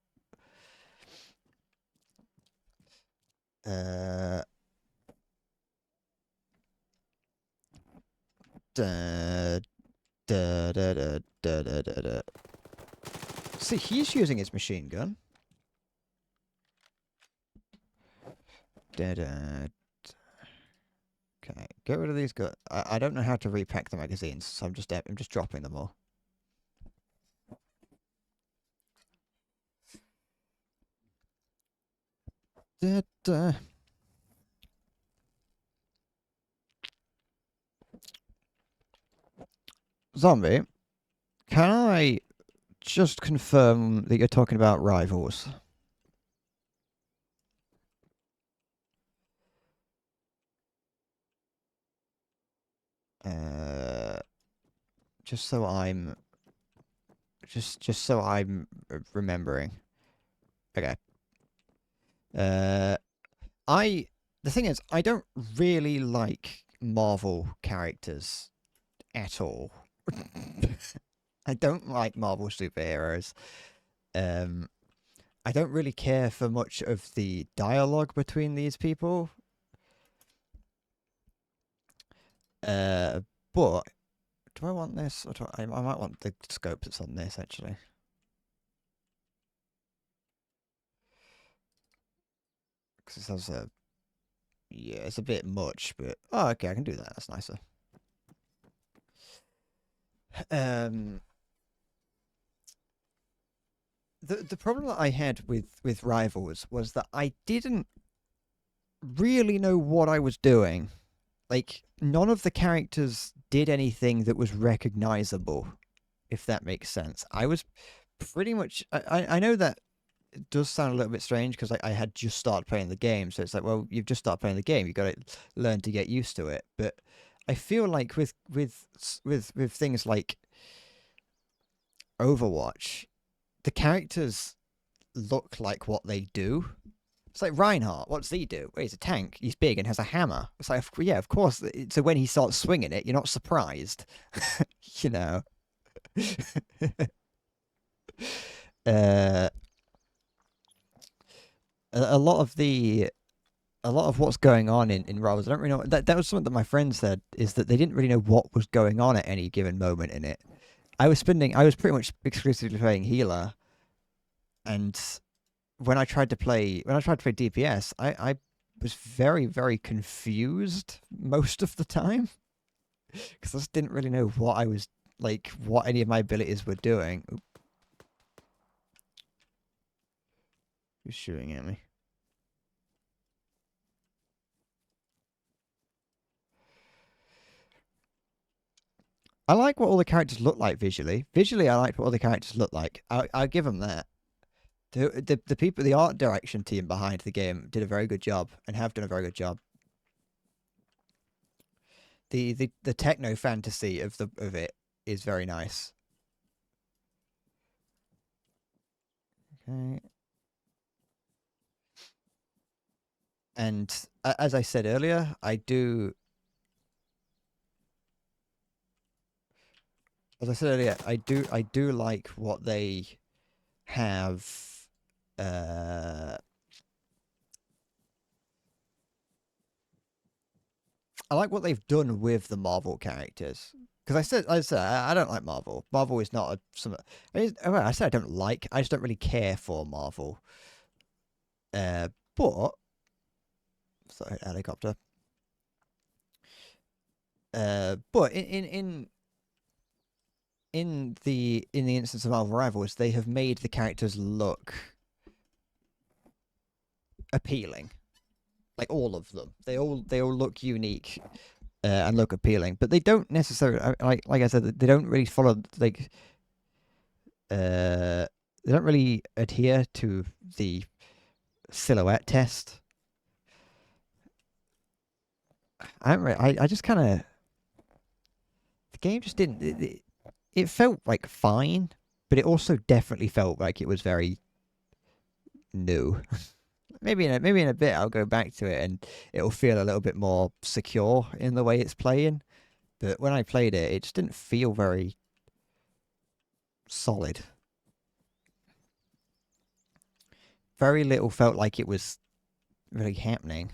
Speaker 1: See, he's using his machine gun. Okay, get rid of these guns. I don't know how to repack the magazines, so I'm just dropping them all. Zombie, can I just confirm that you're talking about Rivals? Just so I'm remembering. Okay. The thing is, I don't really like Marvel characters at all. I don't like Marvel superheroes. I don't really care for much of the dialogue between these people. But do I want this? Or I might want the scope that's on this, actually. Because this has a... Yeah, it's a bit much, but... Oh, okay, I can do that. That's nicer. The problem that I had with Rivals was that I didn't really know what I was doing. Like, none of the characters did anything that was recognizable, if that makes sense. I was pretty much... I know that it does sound a little bit strange because I had just started playing the game, so it's like, well, you've just started playing the game, you've got to learn to get used to it. But I feel like with things like Overwatch, the characters look like what they do. It's like Reinhardt. What does he do? Well, he's a tank. He's big and has a hammer. It's like, yeah, of course. So when he starts swinging it, you're not surprised. you know. a lot of what's going on in Rebels, I don't really know. That was something that my friend said, is that they didn't really know what was going on at any given moment in it. I was pretty much exclusively playing healer, and when I tried to play DPS, I was very, very confused most of the time because I just didn't really know what I was like, what any of my abilities were doing. Oop, who's shooting at me? I like what all the characters look like visually. Visually, I liked what all the characters look like. I give them that. The people, the art direction team behind the game did a very good job and have done a very good job. The techno fantasy of it is very nice. Okay. And as I said earlier, I do like what they have. Uh, I like what they've done with the Marvel characters. Because I said, I don't like Marvel. Marvel is not a some. I said I don't like. I just don't really care for Marvel. But sorry, helicopter. But in the instance of Marvel Rivals, they have made the characters look appealing. Like all of them, they all look unique and look appealing, but they don't necessarily like I said, they don't really follow like they don't really adhere to the silhouette test. I just kind of the game just didn't. It felt like fine, but it also definitely felt like it was very new. Maybe in a bit I'll go back to it and it'll feel a little bit more secure in the way it's playing. But when I played it, it just didn't feel very solid. Very little felt like it was really happening.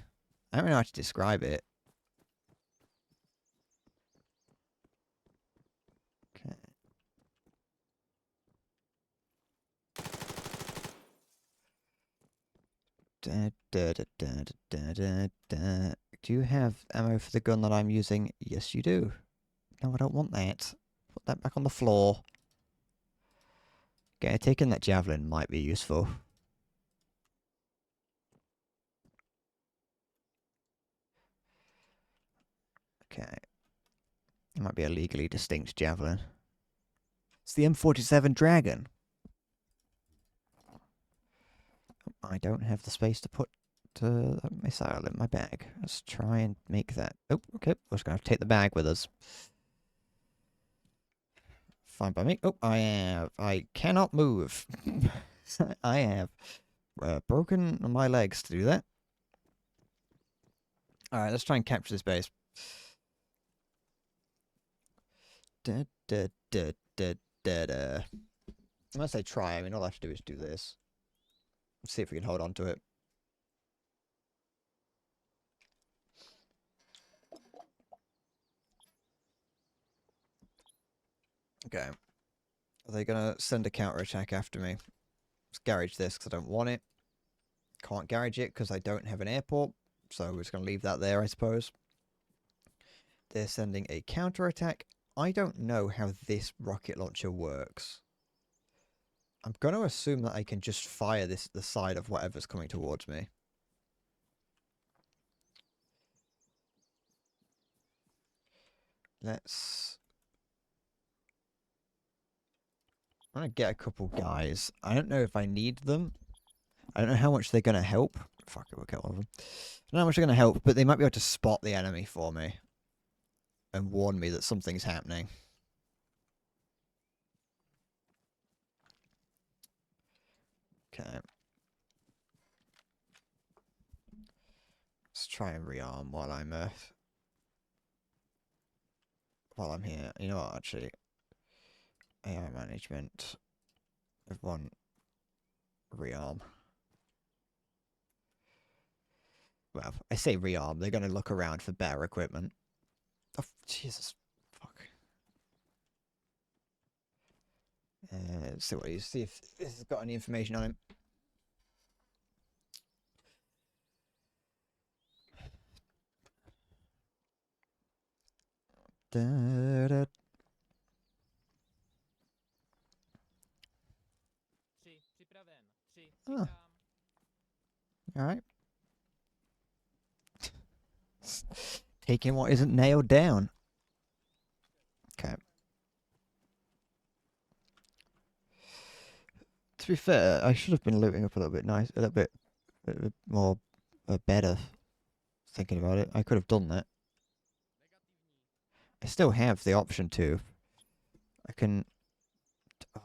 Speaker 1: I don't know how to describe it. Okay. Da, da, da, da, da, da, da. Do you have ammo for the gun that I'm using? Yes, you do. No, I don't want that. Put that back on the floor. Okay, taking that javelin might be useful. Okay. It might be a legally distinct javelin. It's the M47 Dragon. I don't have the space to put a missile in my bag. Let's try and make that. Oh, okay. We're just going to have to take the bag with us. Fine by me. Oh, I cannot move. I have broken my legs to do that. Alright, let's try and capture this base. Da, da, da, da, da, da. When I say try, I mean all I have to do is do this. Let's see if we can hold on to it. Okay. Are they going to send a counter-attack after me? Let's garage this because I don't want it. Can't garage it because I don't have an airport. So we're just going to leave that there, I suppose. They're sending a counter-attack. I don't know how this rocket launcher works. I'm going to assume that I can just fire this at the side of whatever's coming towards me. Let's... I'm going to get a couple guys. I don't know if I need them. I don't know how much they're going to help. Fuck it, we'll get one of them. I don't know how much they're going to help, but they might be able to spot the enemy for me. And warn me that something's happening. Okay. Let's try and rearm while I'm here. You know what, actually? AI management. Everyone rearm. Well, I say rearm. They're going to look around for better equipment. Oh, Jesus. Fuck. See if this has got any information on him. Da, da. Oh. All right. Taking what isn't nailed down. Okay. To be fair, I should have been looting up a little bit a little bit more better. Thinking about it, I could have done that. I still have the option to. I can.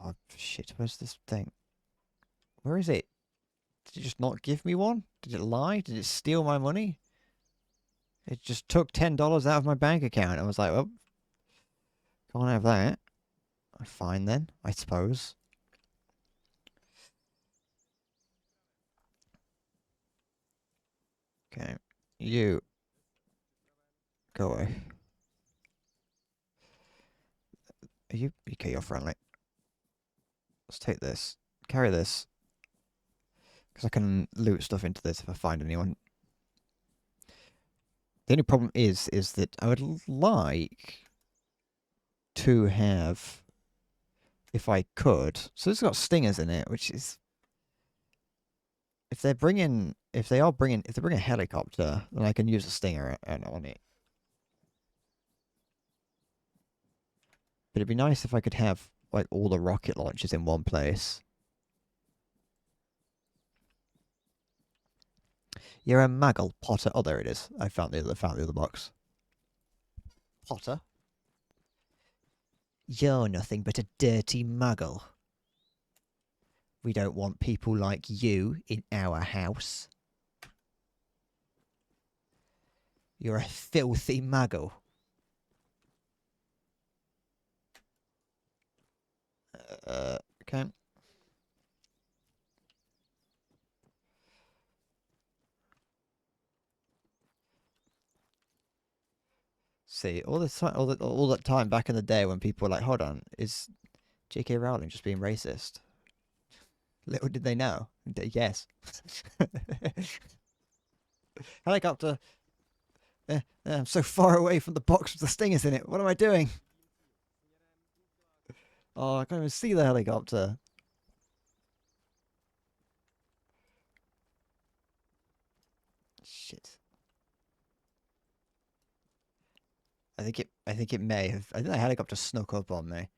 Speaker 1: Oh shit! Where's this thing? Where is it? Did it just not give me one? Did it lie? Did it steal my money? It just took $10 out of my bank account. I was like, well, can't have that. Fine then, I suppose. Okay, you go away. Are you okay? You're friendly. Let's take this. Carry this. Because I can loot stuff into this if I find anyone. The only problem is that I would like to have, if I could. So it's got stingers in it, which is, if they're bringing a helicopter, then I can use a stinger on it. But it'd be nice if I could have like all the rocket launchers in one place. You're a muggle, Potter. Oh, there it is. I found the other box. Potter? You're nothing but a dirty muggle. We don't want people like you in our house. You're a filthy muggle. Okay. See, all that time back in the day when people were like, hold on, is J.K. Rowling just being racist? Little did they know. Yes. Helicopter. I'm so far away from the box with the stingers in it. What am I doing? Oh, I can't even see the helicopter. Shit. I think it may have. I think the helicopter snuck up on me.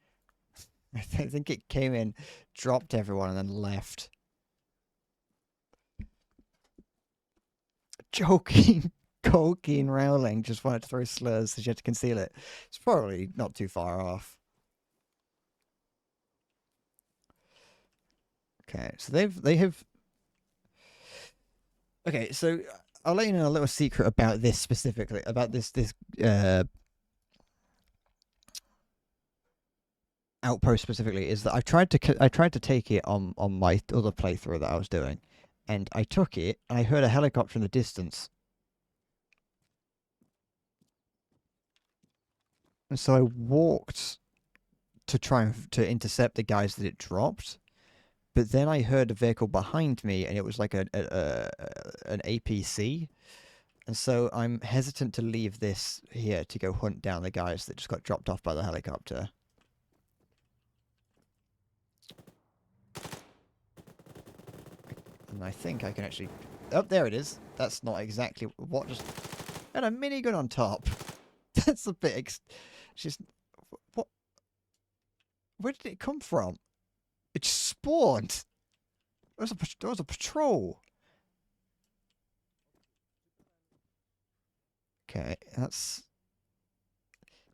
Speaker 1: I think it came in, dropped everyone, and then left. Joking. Colkeen Rowling just wanted to throw slurs, so she had to conceal it. It's probably not too far off. Okay, so they have. Okay, so I'll let you know a little secret about this specifically, about this outpost specifically, is that I tried to take it on my other playthrough that I was doing, and I took it, and I heard a helicopter in the distance, and so I walked to try to intercept the guys that it dropped. But then I heard a vehicle behind me, and it was like an APC. And so I'm hesitant to leave this here to go hunt down the guys that just got dropped off by the helicopter. And I think I can actually... Oh, there it is. That's not exactly what just... And a minigun on top. That's a bit... Just... What? Where did it come from? It spawned. There was a patrol. Okay, that's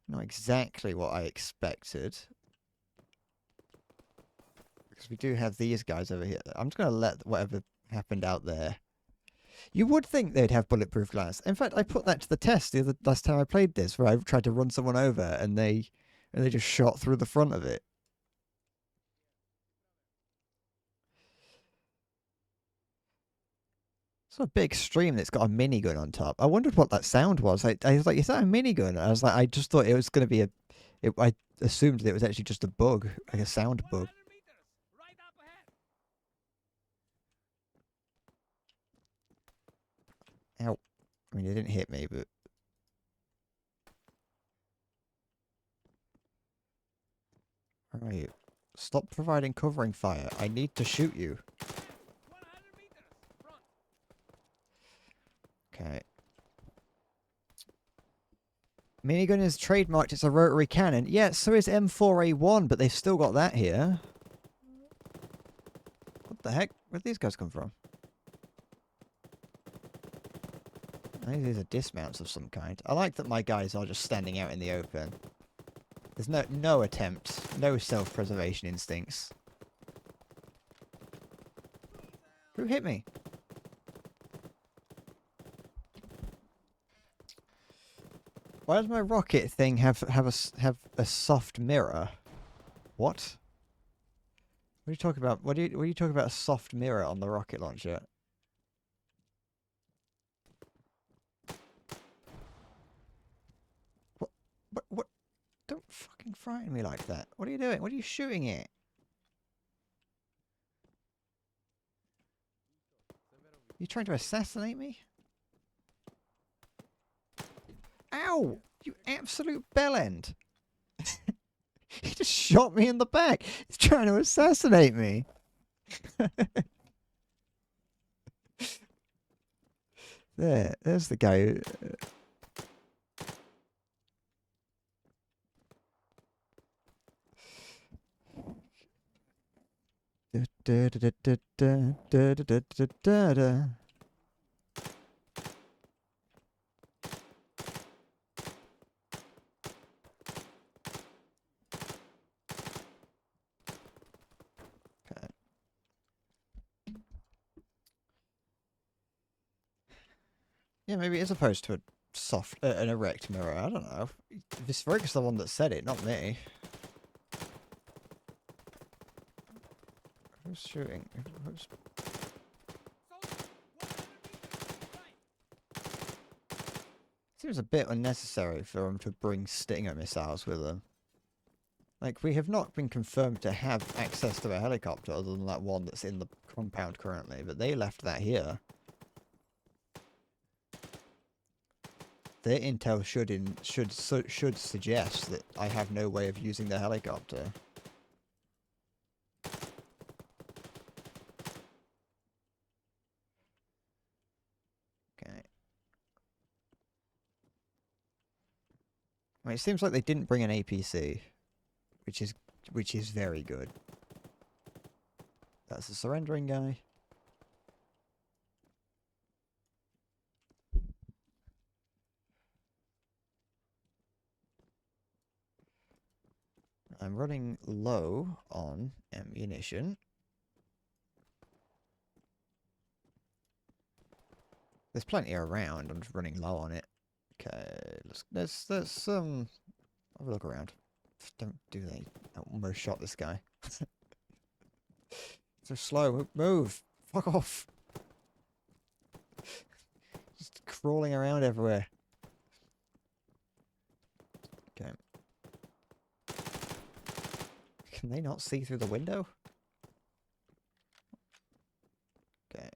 Speaker 1: not exactly what I expected. Because we do have these guys over here. I'm just going to let whatever happened out there. You would think they'd have bulletproof glass. In fact, I put that to the test the last time I played this, where I tried to run someone over and they just shot through the front of it. It's a big stream that's got a minigun on top. I wondered what that sound was. I was like, is that a minigun? I was like, I just thought it was going to be a. I assumed that it was actually just a bug, like a sound bug. Ow. I mean, it didn't hit me, but. Where are you? Stop providing covering fire. I need to shoot you. Okay. Minigun is trademarked. It's a rotary cannon. Yeah, so is M4A1, but they've still got that here. What the heck? Where'd these guys come from? I think these are dismounts of some kind. I like that my guys are just standing out in the open. There's no attempt, no self-preservation instincts. Who hit me? Why does my rocket thing have a soft mirror? What? What are you talking about? What are you talking about? A soft mirror on the rocket launcher? What? Don't fucking frighten me like that. What are you doing? What are you shooting at? You trying to assassinate me? Ow! You absolute bellend! He just shot me in the back. He's trying to assassinate me. There's the guy who, da, da, da, da, da, da, da, da, da, da. Okay. Yeah, maybe it's opposed to a soft, an erect mirror. I don't know. Visveric's the one that said it, not me. Who's shooting? Who's... Seems a bit unnecessary for them to bring Stinger missiles with them. Like, we have not been confirmed to have access to a helicopter other than that one that's in the compound currently, but they left that here. Their intel should suggest that I have no way of using the helicopter. Okay. I mean, it seems like they didn't bring an APC, which is very good. That's the surrendering guy. I'm running low on ammunition. There's plenty around. I'm just running low on it. Okay, let's have a look around. Don't do that. I almost shot this guy. So slow. Move. Fuck off. Just crawling around everywhere. Okay. Can they not see through the window? Okay.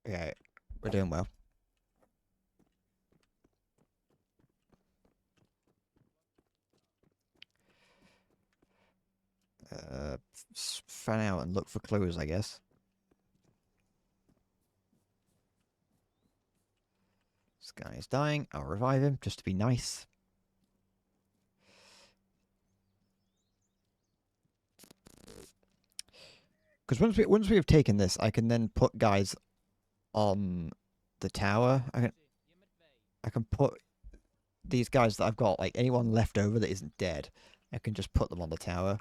Speaker 1: Okay. We're doing well. Fan out and look for clues, I guess. This guy is dying. I'll revive him just to be nice. Because once we have taken this, I can then put guys on the tower. I can put these guys that I've got, like anyone left over that isn't dead, I can just put them on the tower.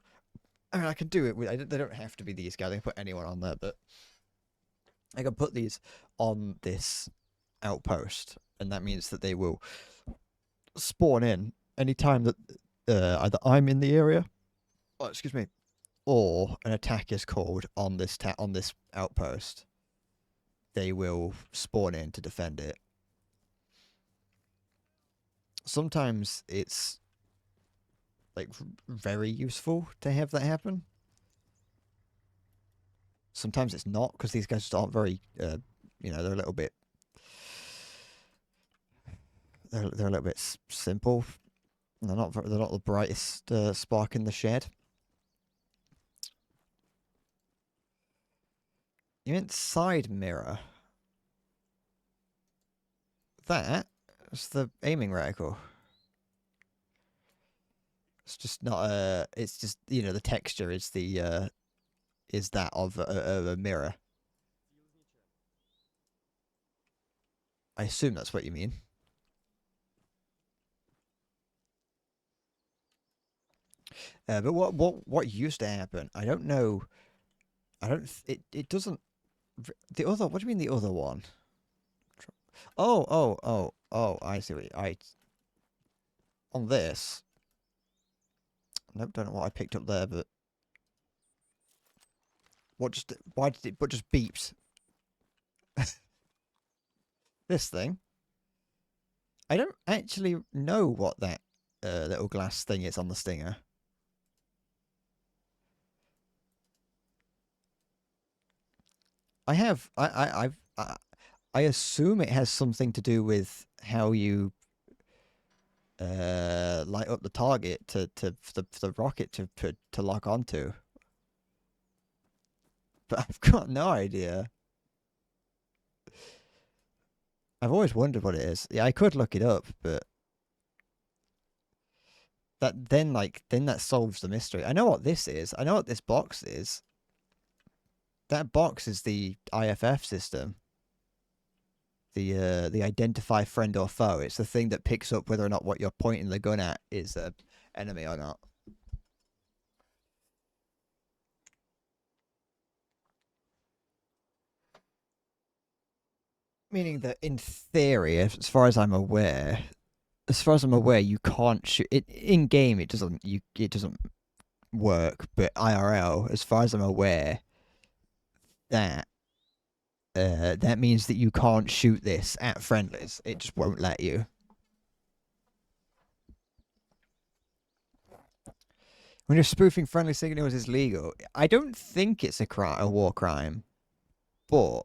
Speaker 1: I mean, I can do it with, they don't have to be these guys. I can put anyone on there, but I can put these on this outpost, and that means that they will spawn in anytime that either I'm in the area, oh, excuse me, or an attack is called on this outpost, they will spawn in to defend it. Sometimes it's like very useful to have that happen. Sometimes it's not because these guys just aren't very, they're a little bit, they're a little bit simple. They're not the brightest spark in the shed. You meant side mirror. That's the aiming reticle. It's just not a. It's just the texture is the is that of a mirror. I assume that's what you mean. But what used to happen? I don't know. I don't. It doesn't. The other. What do you mean the other one? Oh. I see. I on this. Nope. Don't know what I picked up there, but what just? Why did it? But just beeps. This thing. I don't actually know what that little glass thing is on the stinger. I assume it has something to do with how you light up the target for the rocket to lock onto. But I've got no idea. I've always wondered what it is. Yeah, I could look it up, but then that solves the mystery. I know what this is. I know what this box is. That box is the IFF system. The identify friend or foe. It's the thing that picks up whether or not what you're pointing the gun at is a enemy or not. Meaning that in theory, as far as I'm aware, you can't shoot it in game. It doesn't work. But IRL, as far as I'm aware, that that means that you can't shoot this at friendlies. It just won't let you. When you're spoofing friendly signals is legal. I don't think it's a war crime, but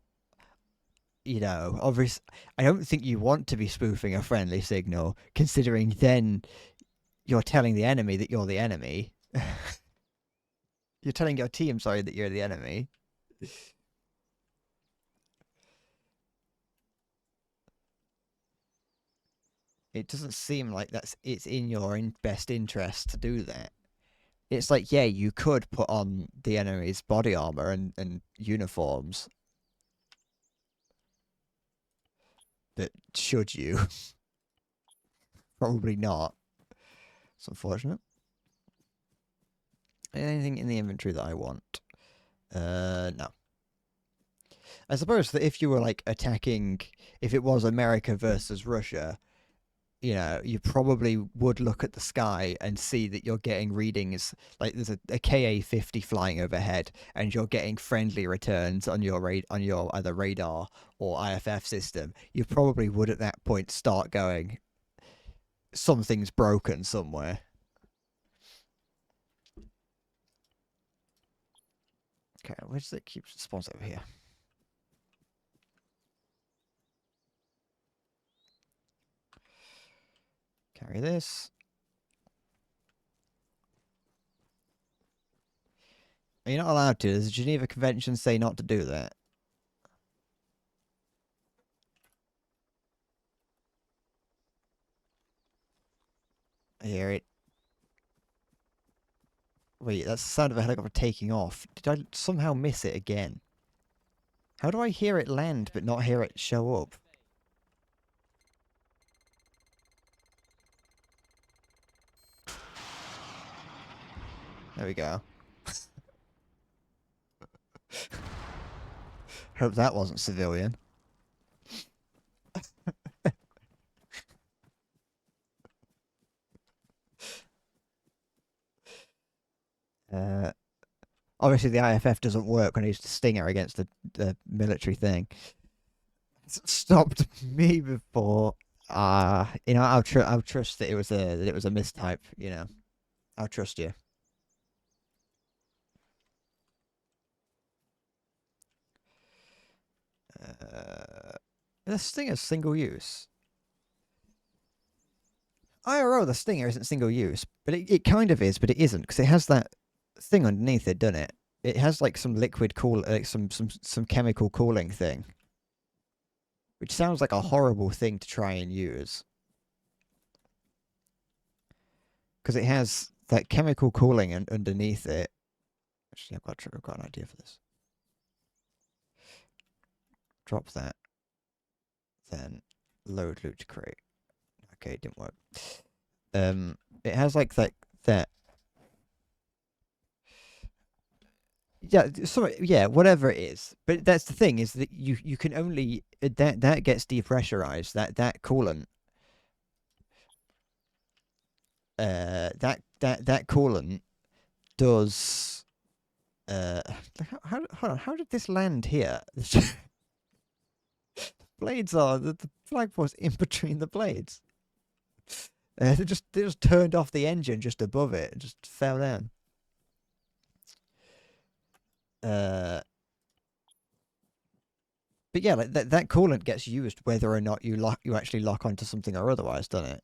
Speaker 1: obviously, I don't think you want to be spoofing a friendly signal, considering then you're telling the enemy that you're the enemy. You're telling your team, sorry, that you're the enemy. It doesn't seem like it's in your best interest to do that. It's like, yeah, you could put on the enemy's body armor and uniforms, but should you? Probably not. It's unfortunate. Anything in the inventory that I want? No. I suppose that if you were like attacking, if it was America versus Russia, you probably would look at the sky and see that you're getting readings like there's a KA-50 flying overhead, and you're getting friendly returns on your either radar or IFF system. You probably would at that point start going, something's broken somewhere. Okay, where's it keep spawns over here? Carry this. You're not allowed to. Does the Geneva Convention say not to do that? I hear it. Wait, that's the sound of a helicopter taking off. Did I somehow miss it again? How do I hear it land but not hear it show up? There we go. Hope that wasn't civilian. Obviously, the IFF doesn't work when I used a stinger against the military thing. It's stopped me before. I'll trust that it was a mistype. I'll trust you. The stinger's single use. IRO, the stinger isn't single use, but it kind of is, but it isn't because it has that thing underneath it, doesn't it? It has like some liquid cool, like some chemical cooling thing, which sounds like a horrible thing to try and use because it has that chemical cooling underneath it. Actually, I've got an idea for this. Drop that, then load loot crate. Okay, it didn't work. It has like that. Yeah, whatever it is. But that's the thing is that you can only that gets depressurized. That coolant, that coolant does. How did this land here? Blades are the flagpole's in between the blades. They just turned off the engine just above it and just fell down. But yeah, like that coolant gets used whether or not you actually lock onto something or otherwise, doesn't it?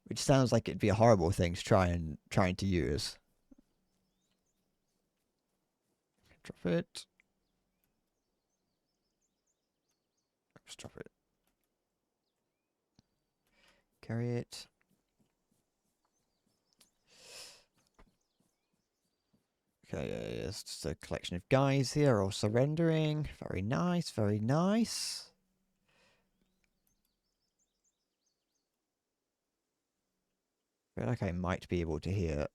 Speaker 1: Which sounds like it'd be a horrible thing to trying to use. Drop it. Just drop it. Carry it. Okay, yeah, it's just a collection of guys here all surrendering. Very nice, very nice. I feel like I might be able to hear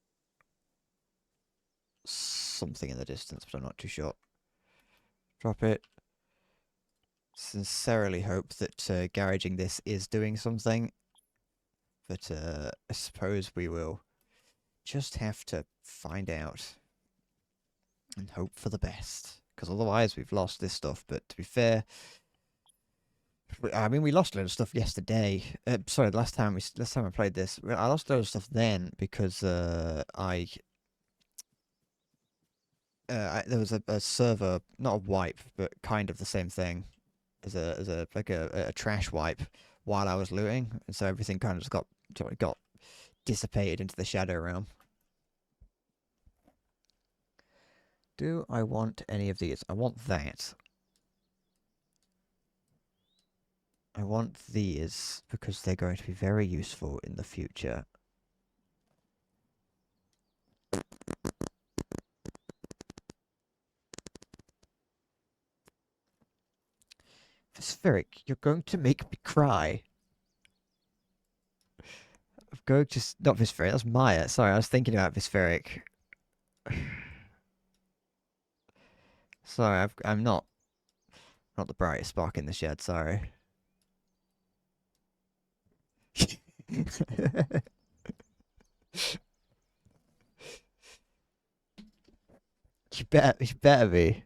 Speaker 1: something in the distance, but I'm not too sure. Drop it. Sincerely hope that garaging this is doing something. But I suppose we will just have to find out and hope for the best. Because otherwise we've lost this stuff. But to be fair, I mean, we lost a lot of stuff yesterday. Sorry, last time I played this, I lost a lot of stuff then because there was a server, not a wipe, but kind of the same thing as a trash wipe while I was looting, and so everything kind of just got dissipated into the shadow realm. Do I want any of these? I want that. I want these because they're going to be very useful in the future. Spheric, you're going to make me cry. I'm going to... Not Vispheric, that's Maya. Sorry, I was thinking about Vispheric. Sorry, I'm not the brightest spark in the shed, sorry. You better be.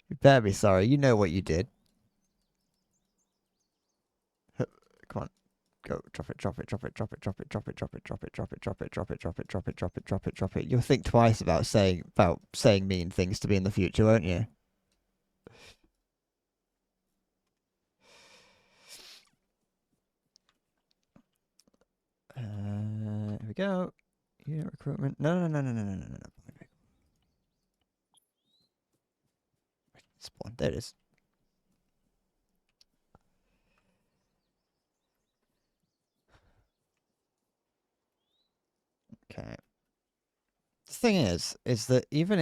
Speaker 1: You better be sorry. You know what you did. Come on. Go. Drop it, drop it, drop it, drop it, drop it, drop it, drop it, drop it, drop it, drop it, drop it, drop it, drop it, drop it, drop it, drop it. You'll think twice about saying mean things to me in the future, won't you? Here we go. Unit recruitment. No. Spawn. There it is. Okay. The thing is that even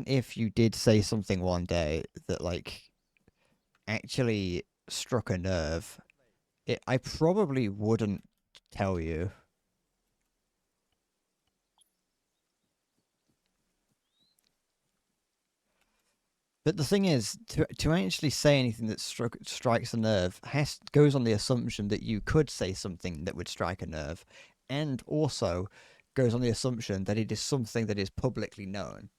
Speaker 1: if you did say something one day that like actually struck a nerve, I probably wouldn't tell you. But the thing is, to actually say anything that strikes a nerve goes on the assumption that you could say something that would strike a nerve, and also goes on the assumption that it is something that is publicly known.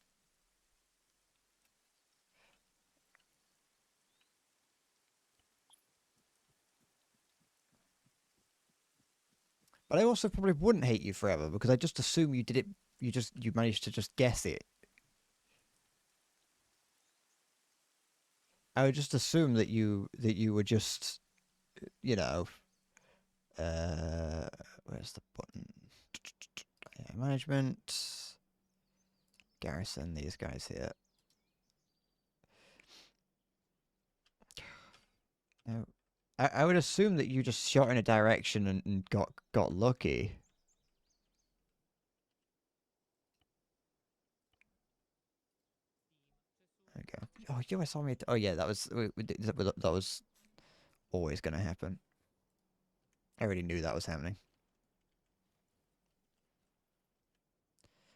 Speaker 1: But I also probably wouldn't hate you forever because I just assume you did it. You managed to just guess it. I would just assume that you were just you know where's the button? Yeah, management, garrison. These guys here. No, I would assume that you just shot in a direction and got lucky. Okay. Oh, you always saw me. Oh yeah, that was always gonna happen. I already knew that was happening.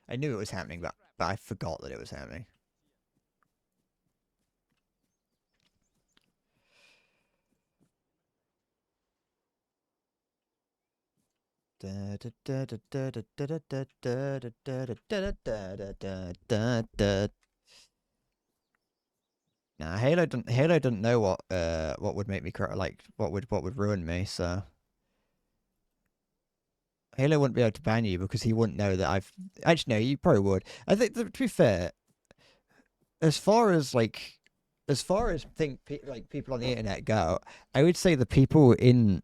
Speaker 1: I knew it was happening, but I forgot that it was happening. Nah, Halo doesn't know what would make me cry, like what would ruin me. So Halo wouldn't be able to ban you because he wouldn't know that I've actually no, you probably would. I think to be fair, as far as like as far as like people on the internet go, I would say the people in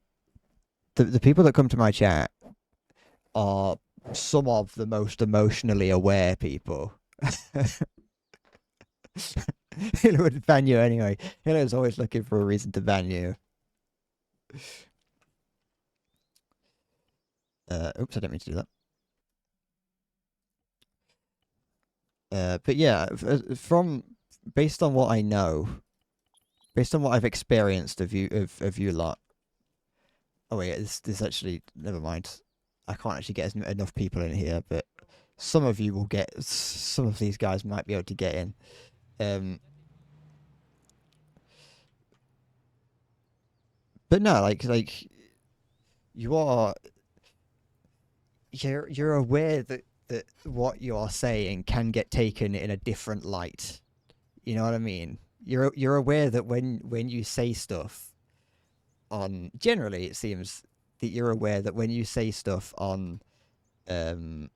Speaker 1: the people that come to my chat are some of the most emotionally aware people. Halo would ban you anyway. Halo's always looking for a reason to ban you. Oops, I didn't mean to do that. But yeah, from based on what I know, based on what I've experienced of you lot. Oh wait, this actually never mind. I can't actually get enough people in here, but some of you will get. Some of these guys might be able to get in. But no, like you are. You're aware that what you are saying can get taken in a different light. You know what I mean? You're aware that when you say stuff on generally it seems that you're aware that when you say stuff um on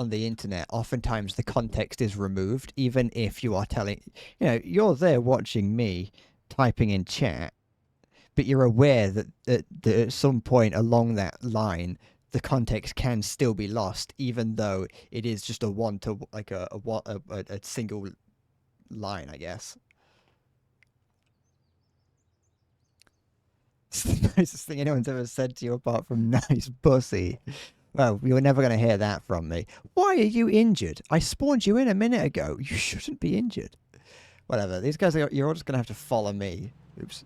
Speaker 1: the internet, oftentimes the context is removed, even if you are telling, you're there watching me typing in chat, but you're aware that at some point along that line, the context can still be lost, even though it is just a one to like a single line, I guess. It's the nicest thing anyone's ever said to you apart from nice pussy. Well, you're never going to hear that from me. Why are you injured? I spawned you in a minute ago. You shouldn't be injured. Whatever. These guys, you're all just going to have to follow me. Oops.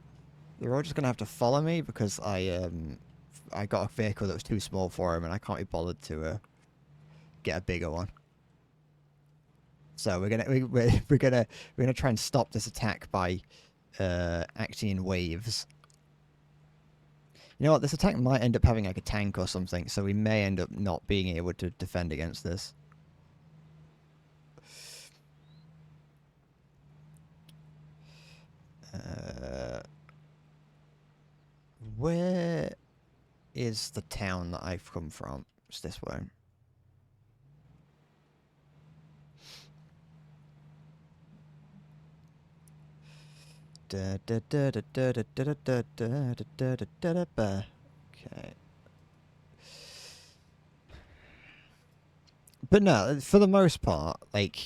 Speaker 1: You're all just going to have to follow me because I got a vehicle that was too small for him and I can't be bothered to get a bigger one. So we're gonna try and stop this attack by acting in waves. You know what? This attack might end up having like a tank or something, so we may end up not being able to defend against this. Where is the town that I've come from? It's this way. Okay. But no, for the most part, like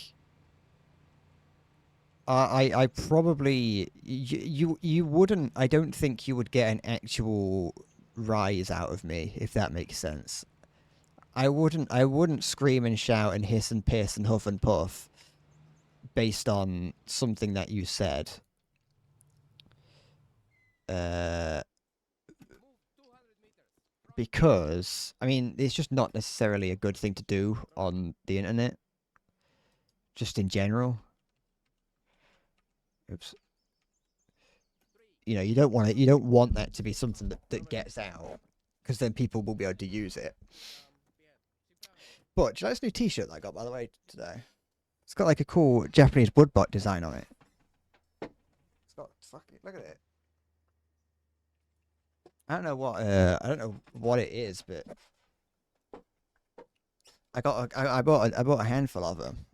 Speaker 1: I probably you wouldn't. I don't think you would get an actual rise out of me if that makes sense. I wouldn't scream and shout and hiss and piss and huff and puff based on something that you said. Uh, because I mean, it's just not necessarily a good thing to do on the internet, just in general. Oops. You don't want it. You don't want that to be something that gets out. because then people will be able to use it. But do you like this new T-shirt that I got, by the way, today? It's got like a cool Japanese woodbot design on it. It's got fucking look at it. I don't know what it is, but I bought a handful of them.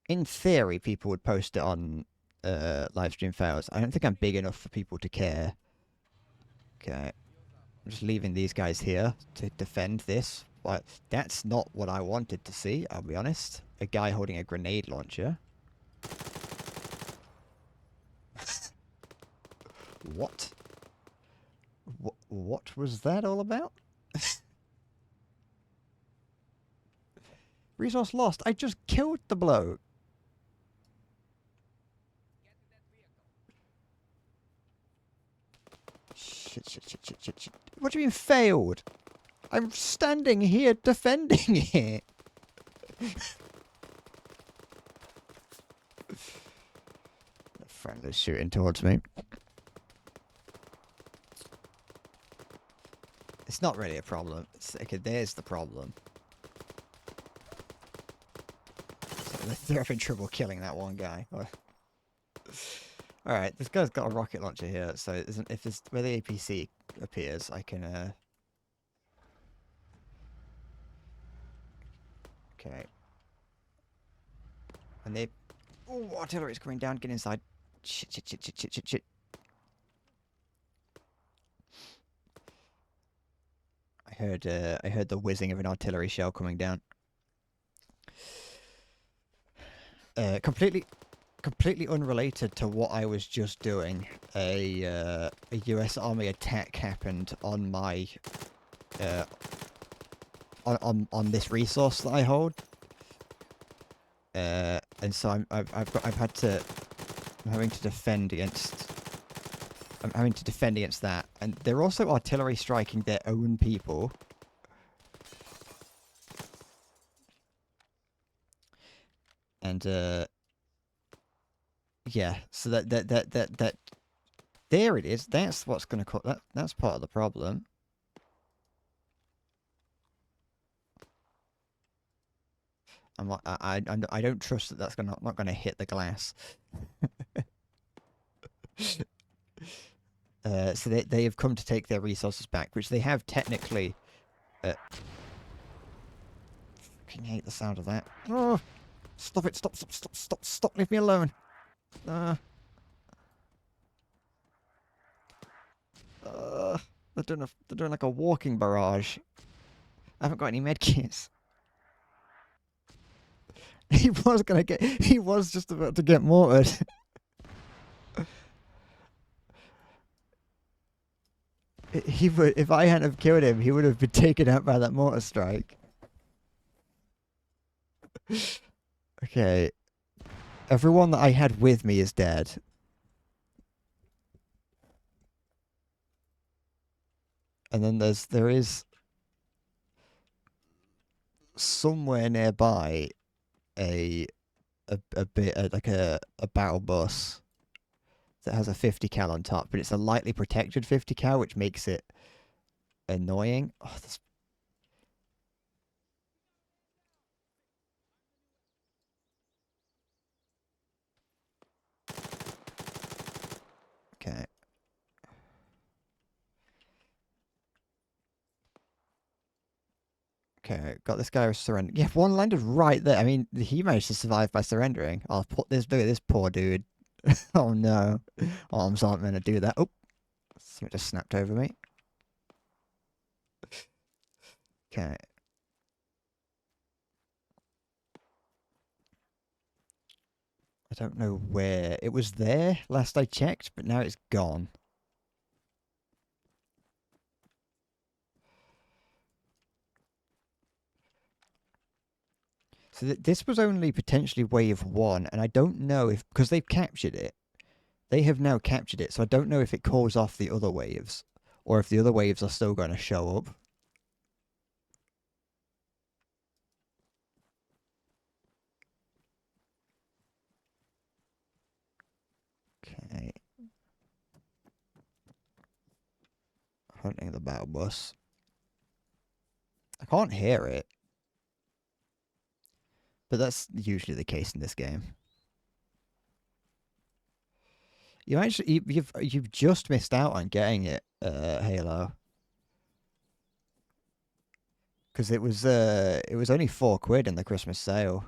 Speaker 1: In theory, people would post it on live stream fails. I don't think I'm big enough for people to care. Okay, I'm just leaving these guys here to defend this. But that's not what I wanted to see. I'll be honest. A guy holding a grenade launcher. What? What was that all about? Resource lost. I just killed the bloke. Shit. What do you mean failed? I'm standing here defending it. A friend is shooting towards me. It's not really a problem. Okay, there's the problem. So they're having trouble killing that one guy. Alright, this guy's got a rocket launcher here, so if this where the APC appears, I can okay. And they artillery's coming down, get inside. Shit. I heard the whizzing of an artillery shell coming down. Completely unrelated to what I was just doing. A US Army attack happened on my on this resource that I hold. And so I'm having to defend against. I'm having to defend against that, and they're also artillery striking their own people. And yeah, so that there it is. That's what's going to cause that. That's part of the problem. I don't trust that that's not going to hit the glass. So they have come to take their resources back, which they have technically. Fucking hate the sound of that. Oh, stop it! Stop! Leave me alone. They're doing like a walking barrage. I haven't got any medkits. He was just about to get mortared. He would, if I hadn't have killed him, he would have been taken out by that mortar strike. Okay. Everyone that I had with me is dead. And then there is somewhere nearby a battle bus that has a 50 cal on top, but it's a lightly protected 50 cal, which makes it annoying. Oh, this... Okay. Okay, got this guy surrendering. Yeah, one landed right there. I mean, he managed to survive by surrendering. I'll put this. Look at this poor dude. Oh no, arms aren't meant to do that. Oh, something just snapped over me. Okay. I don't know where it was. There last I checked, but now it's gone. So this was only potentially wave 1, and I don't know if because they've captured it. They have now captured it, so I don't know if it calls off the other waves, or if the other waves are still going to show up. Okay. Hunting the battle bus. I can't hear it, but that's usually the case in this game. You've just missed out on getting it, Halo, because it was only £4 in the Christmas sale.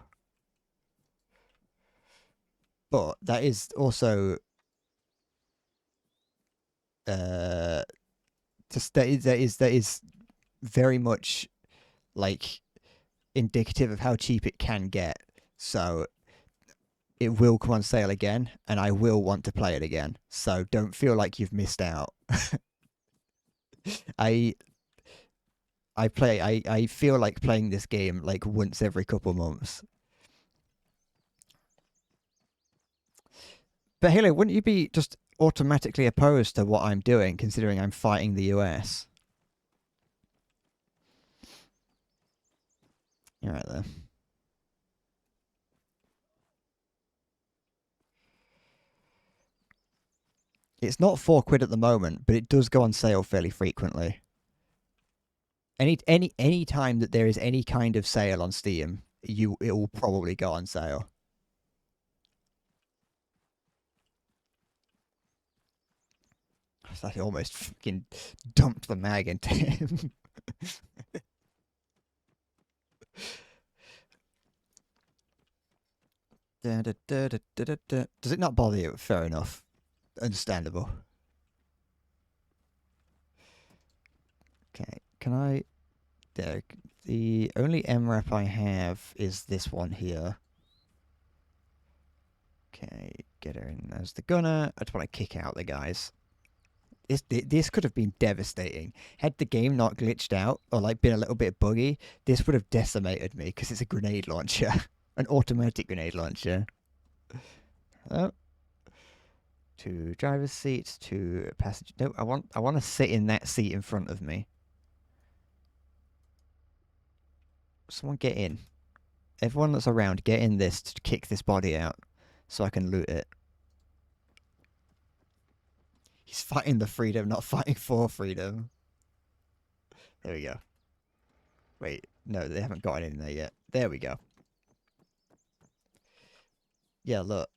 Speaker 1: But that is also just that is very much like indicative of how cheap it can get. So it will come on sale again, and I will want to play it again. So don't feel like you've missed out. I I feel like playing this game like once every couple months. But Halo, wouldn't you be just automatically opposed to what I'm doing, considering I'm fighting the US? All right then. It's not £4 at the moment, but it does go on sale fairly frequently. Any time that there is any kind of sale on Steam, it will probably go on sale. I almost fucking dumped the mag into him. Does it not bother you? Fair enough. Understandable. Okay, can I... There. The only MRAP I have is this one here. Okay, get her in as the gunner. I just want to kick out the guys. This could have been devastating. Had the game not glitched out or like been a little bit buggy, this would have decimated me because it's a grenade launcher, an automatic grenade launcher. Oh. To driver's seat, to passenger. No, I want to sit in that seat in front of me. Someone get in. Everyone that's around, get in this to kick this body out so I can loot it. He's fighting the freedom, not fighting for freedom. There we go. Wait, no, they haven't gotten in there yet. There we go. Yeah, look.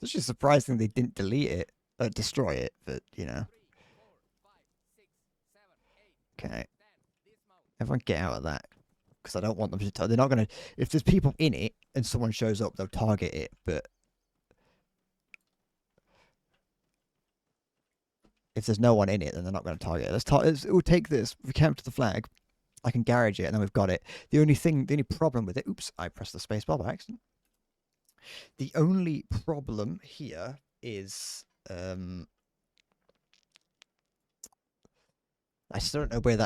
Speaker 1: It's just surprising they didn't delete it, or destroy it, but you know. Okay. Everyone get out of that. Because I don't want them to... They're not going to... If there's people in it and someone shows up, they'll target it, but... If there's no one in it, then they're not going to target it. We'll take this. If we camp to the flag, I can garage it, and then we've got it. The only problem with it... Oops, I pressed the space bar by accident. The only problem here is... I still don't know where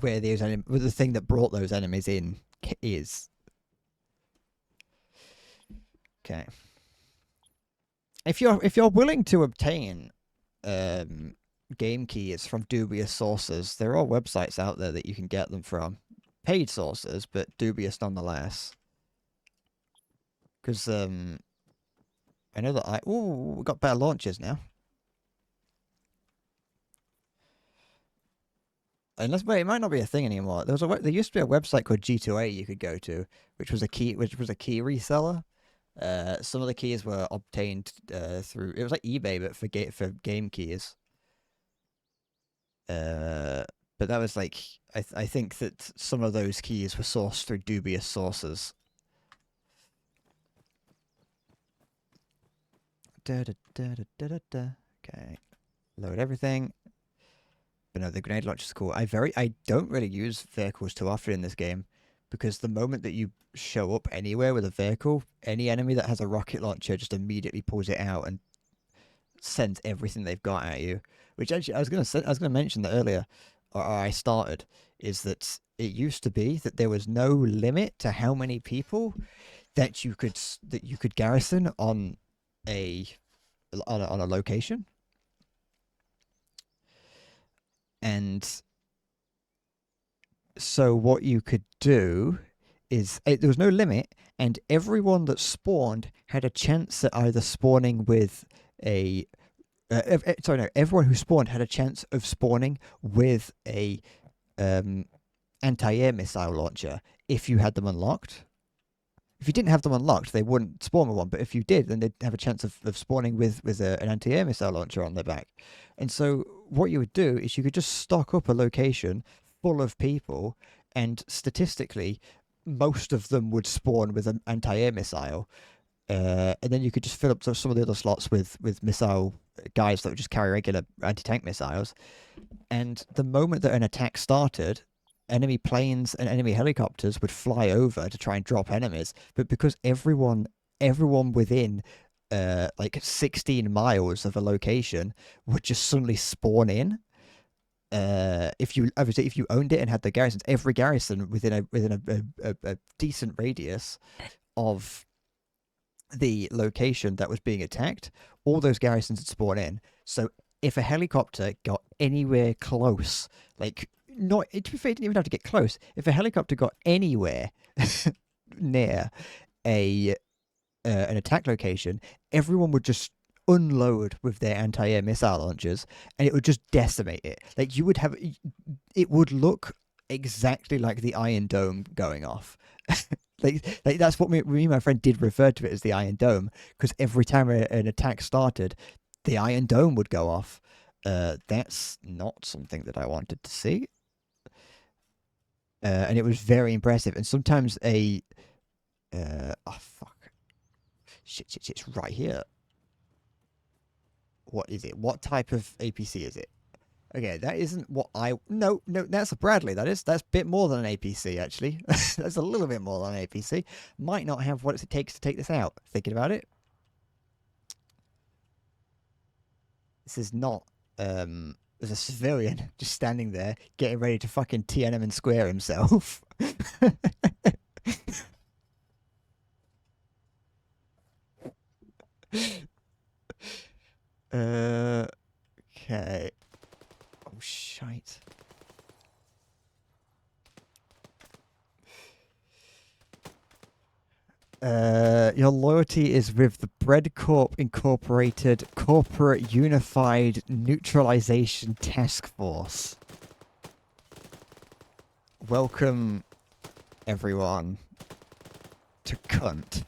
Speaker 1: where the thing that brought those enemies in is. Okay. If you're willing to obtain game keys from dubious sources, there are websites out there that you can get them from. Paid sources, but dubious nonetheless. Because I know that we got better launchers now. Wait, it might not be a thing anymore. There used to be a website called G2A you could go to, which was a key reseller. Some of the keys were obtained through... It was like eBay, but for game keys. But that was like... I think that some of those keys were sourced through dubious sources. Okay. Load everything. But no, the grenade launcher is cool. I don't really use vehicles too often in this game, because the moment that you show up anywhere with a vehicle, any enemy that has a rocket launcher just immediately pulls it out and sends everything they've got at you. Which actually, I was gonna mention that earlier, or I started, is that it used to be that there was no limit to how many people that you could garrison a on a location, and so what you could do is there was no limit, and everyone that spawned had a chance at either spawning with a sorry, no, everyone who spawned had a chance of spawning with a um, anti-air missile launcher if you had them unlocked. If you didn't have them unlocked, they wouldn't spawn with one. But if you did, then they'd have a chance of spawning with an anti-air missile launcher on their back. And so what you would do is you could just stock up a location full of people, and statistically, most of them would spawn with an anti-air missile. And then you could just fill up some of the other slots with missile guys that would just carry regular anti-tank missiles. And the moment that an attack started, enemy planes and enemy helicopters would fly over to try and drop enemies. But because everyone within like 16 miles of a location would just suddenly spawn in. If you obviously if you owned it and had the garrisons, every garrison within a decent radius of the location that was being attacked, all those garrisons would spawn in. So if a helicopter got anywhere close, like not to be fair, it didn't even have to get close. If a helicopter got anywhere near a an attack location, everyone would just unload with their anti-air missile launchers, and it would just decimate it. Like you would have, it would look exactly like the Iron Dome going off. Like that's what me and my friend did refer to it as the Iron Dome, because every time an attack started, the Iron Dome would go off. That's not something that I wanted to see. And it was very impressive. And sometimes oh fuck, shit, it's right here. What is it? What type of APC is it? Okay, that isn't what I. No, that's a Bradley. That's a bit more than an APC, actually. That's a little bit more than an APC. Might not have what it takes to take this out. Thinking about it. This is not. There's a civilian just standing there, getting ready to fucking Tiananmen Square himself. Okay. Oh, shite. Your loyalty is with the Bread Corp Incorporated Corporate Unified Neutralization Task Force. Welcome, everyone, to cunt.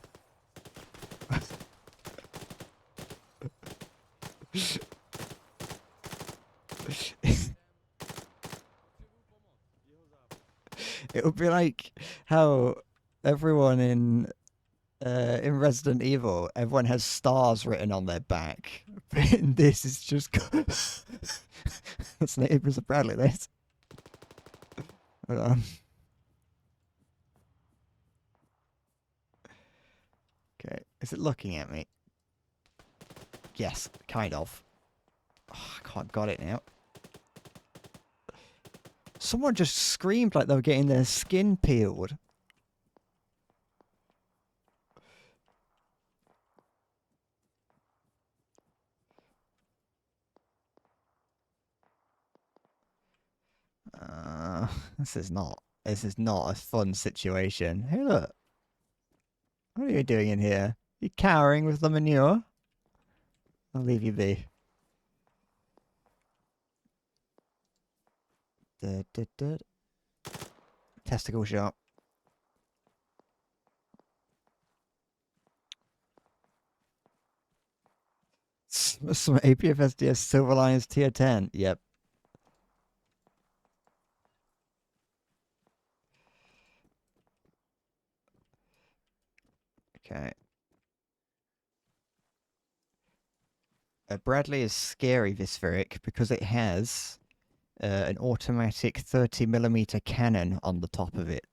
Speaker 1: It would be like how everyone in Resident Evil, everyone has stars written on their back. But in this, it's just that's neighbors of Bradley. This. Hold on. Okay, is it looking at me? Yes, kind of. Oh, I can't got it now. Someone just screamed like they were getting their skin peeled. This is not. This is not a fun situation. Hey, look. What are you doing in here? You cowering with the manure? I'll leave you be. Testicle shot. Some APFSDS Silver Lions tier 10. Yep. Okay. Bradley is scary Vispheric because it has an automatic 30mm cannon on the top of it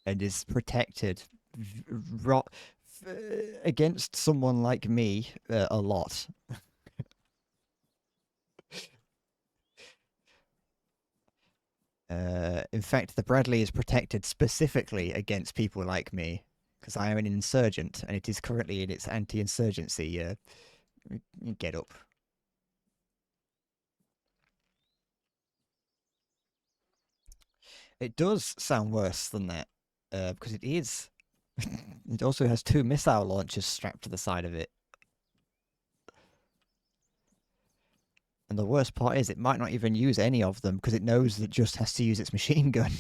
Speaker 1: and is protected against someone like me a lot. In fact, the Bradley is protected specifically against people like me because I am an insurgent, and it is currently in its anti-insurgency get up. It does sound worse than that, because it is. It also has 2 missile launchers strapped to the side of it. And the worst part is it might not even use any of them because it knows that it just has to use its machine gun.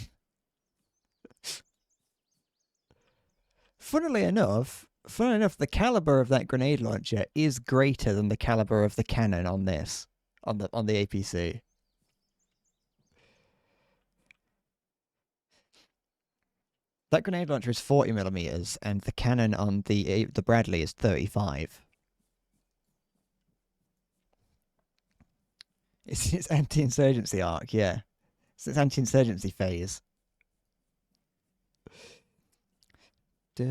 Speaker 1: Funnily enough, the caliber of that grenade launcher is greater than the caliber of the cannon on this, on the APC. That grenade launcher is 40 millimeters, and the cannon on the Bradley is 35. It's its anti-insurgency arc, yeah. It's its anti-insurgency phase. I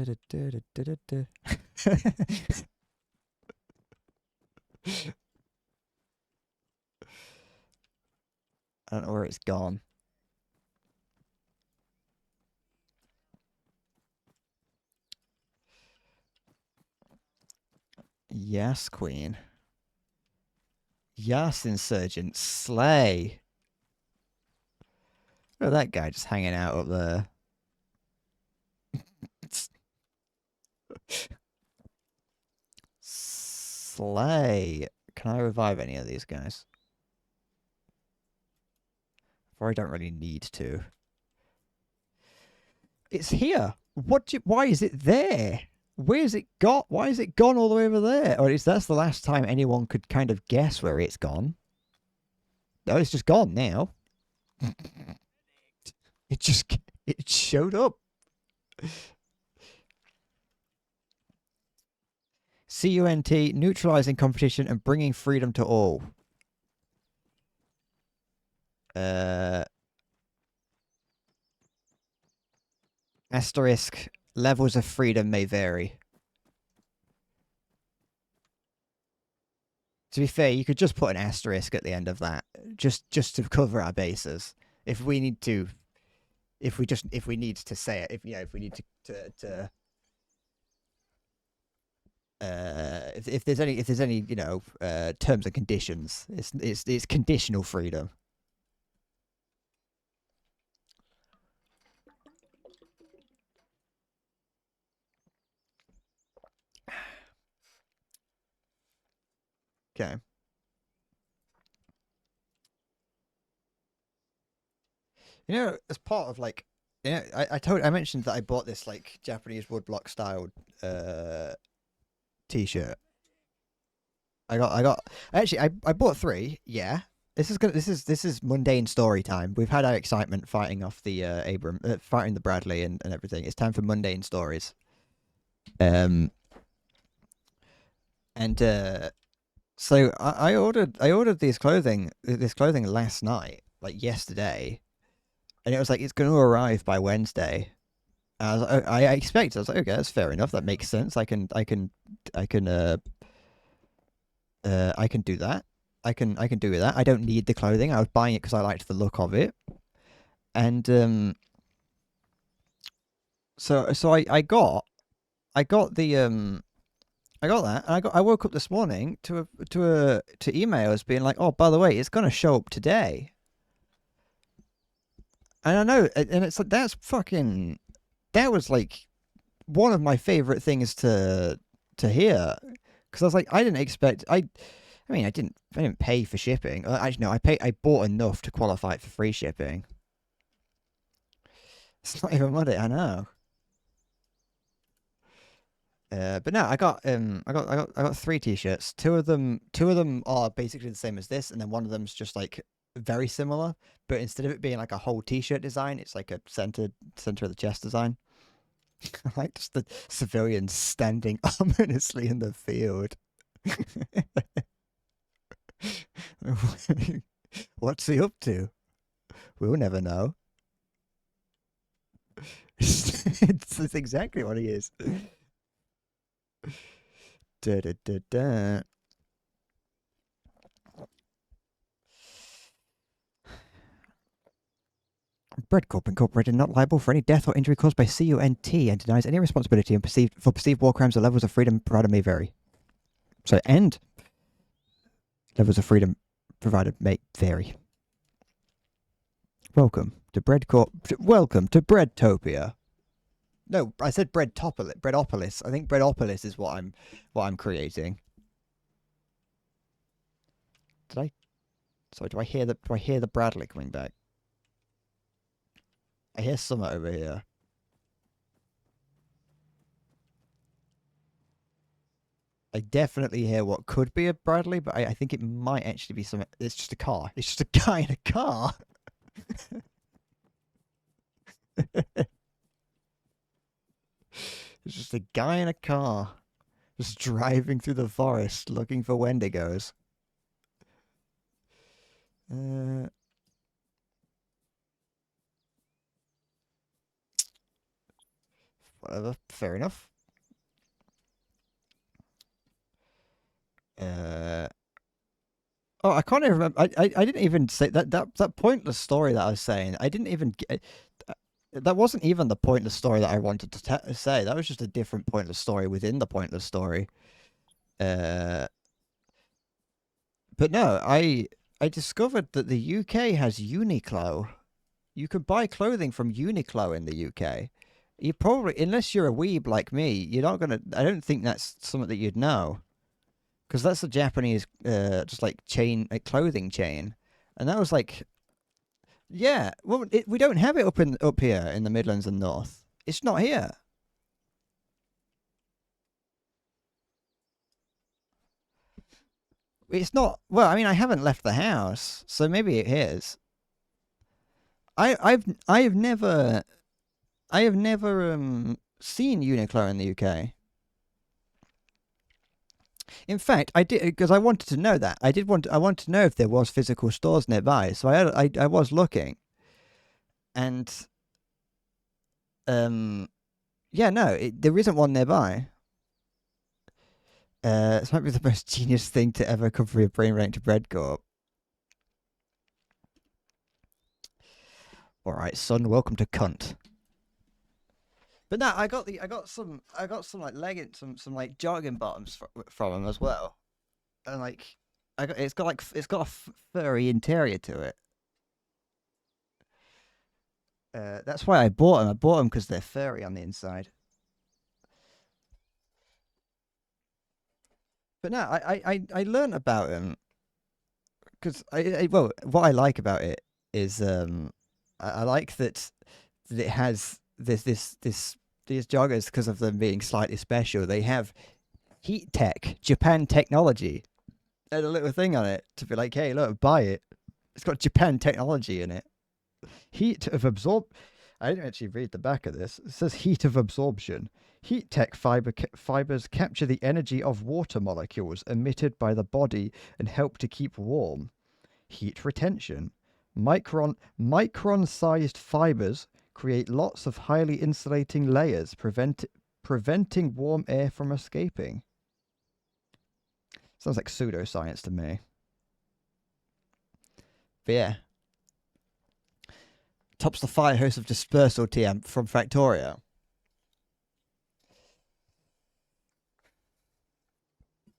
Speaker 1: don't know where it's gone. Yes, Queen. Yes, Insurgent. Slay. Look at that guy just hanging out up there. Slay. Can I revive any of these guys? Or I don't really need to. It's here. Why is it there? Where's it got? Why is it gone all the way over there? Or is that's the last time anyone could kind of guess where it's gone? No, it's just gone now. It showed up. CUNT, neutralizing competition and bringing freedom to all. Asterisk, levels of freedom may vary. To be fair, you could just put an asterisk at the end of that, just to cover our bases. If we need to, if we need to say it, if we need to if there's any terms and conditions, it's conditional freedom. Okay. As part of like, I mentioned that I bought this like Japanese woodblock styled t-shirt. I bought 3. Yeah, this is mundane story time. We've had our excitement fighting off the fighting the Bradley and everything. It's time for mundane stories. And so I ordered this clothing last night, like yesterday, and it was like it's going to arrive by Wednesday. I expected. I was like, okay, that's fair enough. That makes sense. I can do that. I can do that. I don't need the clothing. I was buying it because I liked the look of it, and so I got the I got that, and I woke up this morning to emails being like, oh, by the way, it's gonna show up today. And I know, and it's like that was like one of my favorite things to hear, because I was like, I didn't expect I mean, I didn't pay for shipping. Actually, no, I bought enough to qualify for free shipping. It's not even money, I know. But no, I got 3 t-shirts. Two of them are basically the same as this, and then one of them's just like very similar. But instead of it being like a whole t-shirt design, it's like a center of the chest design. I like just the civilians standing ominously in the field. What's he up to? We'll never know. It's exactly what he is. Da, da, da, da. Bread Corp Incorporated not liable for any death or injury caused by CUNT and denies any responsibility for perceived war crimes or levels of freedom provided may vary. So, and levels of freedom provided may vary. Welcome to Bread Corp. Welcome to Breadtopia. No, I said Breadopolis. I think Breadopolis is what I'm creating. Did I? Sorry, do I hear the Bradley coming back? I hear something over here. I definitely hear what could be a Bradley, but I think it might actually be something. It's just a car. It's just a guy in a car. It's just a guy in a car, just driving through the forest looking for Wendigos. Whatever, fair enough. Oh, I can't even remember. I didn't even say that pointless story that I was saying. I didn't even get. That wasn't even the pointless story that I wanted to say. That was just a different pointless story within the pointless story. But no, I discovered that the UK has Uniqlo. You can buy clothing from Uniqlo in the UK. You probably, unless you're a weeb like me, you're not gonna. I don't think that's something that you'd know, because that's a Japanese, just like chain, like clothing chain, and that was like, yeah. Well, we don't have it up here in the Midlands and North. It's not here. It's not. Well, I mean, I haven't left the house, so maybe it is. I have never seen Uniqlo in the UK. In fact, I did because I wanted to know that. I wanted to know if there was physical stores nearby. So I was looking, and yeah, no, there isn't one nearby. This might be the most genius thing to ever come from your brain rank to Breadcorp. All right, son, welcome to cunt. But no, I got some like leggings, some like jogging bottoms from them as well, and like it's got a furry interior to it. That's why I bought them. I bought them because they're furry on the inside. But no, I learned about them because well, what I like about it is I like that it has these joggers, because of them being slightly special. They have heat tech, Japan technology, and a little thing on it to be like, hey, look, buy it. It's got Japan technology in it. Heat of absorb. I didn't actually read the back of this. It says heat of absorption. Heat tech fibers capture the energy of water molecules emitted by the body and help to keep warm. Heat retention. Micron-sized fibers create lots of highly insulating layers, preventing warm air from escaping. Sounds like pseudoscience to me. But yeah. Tops the fire hose of dispersal TM from Factorio.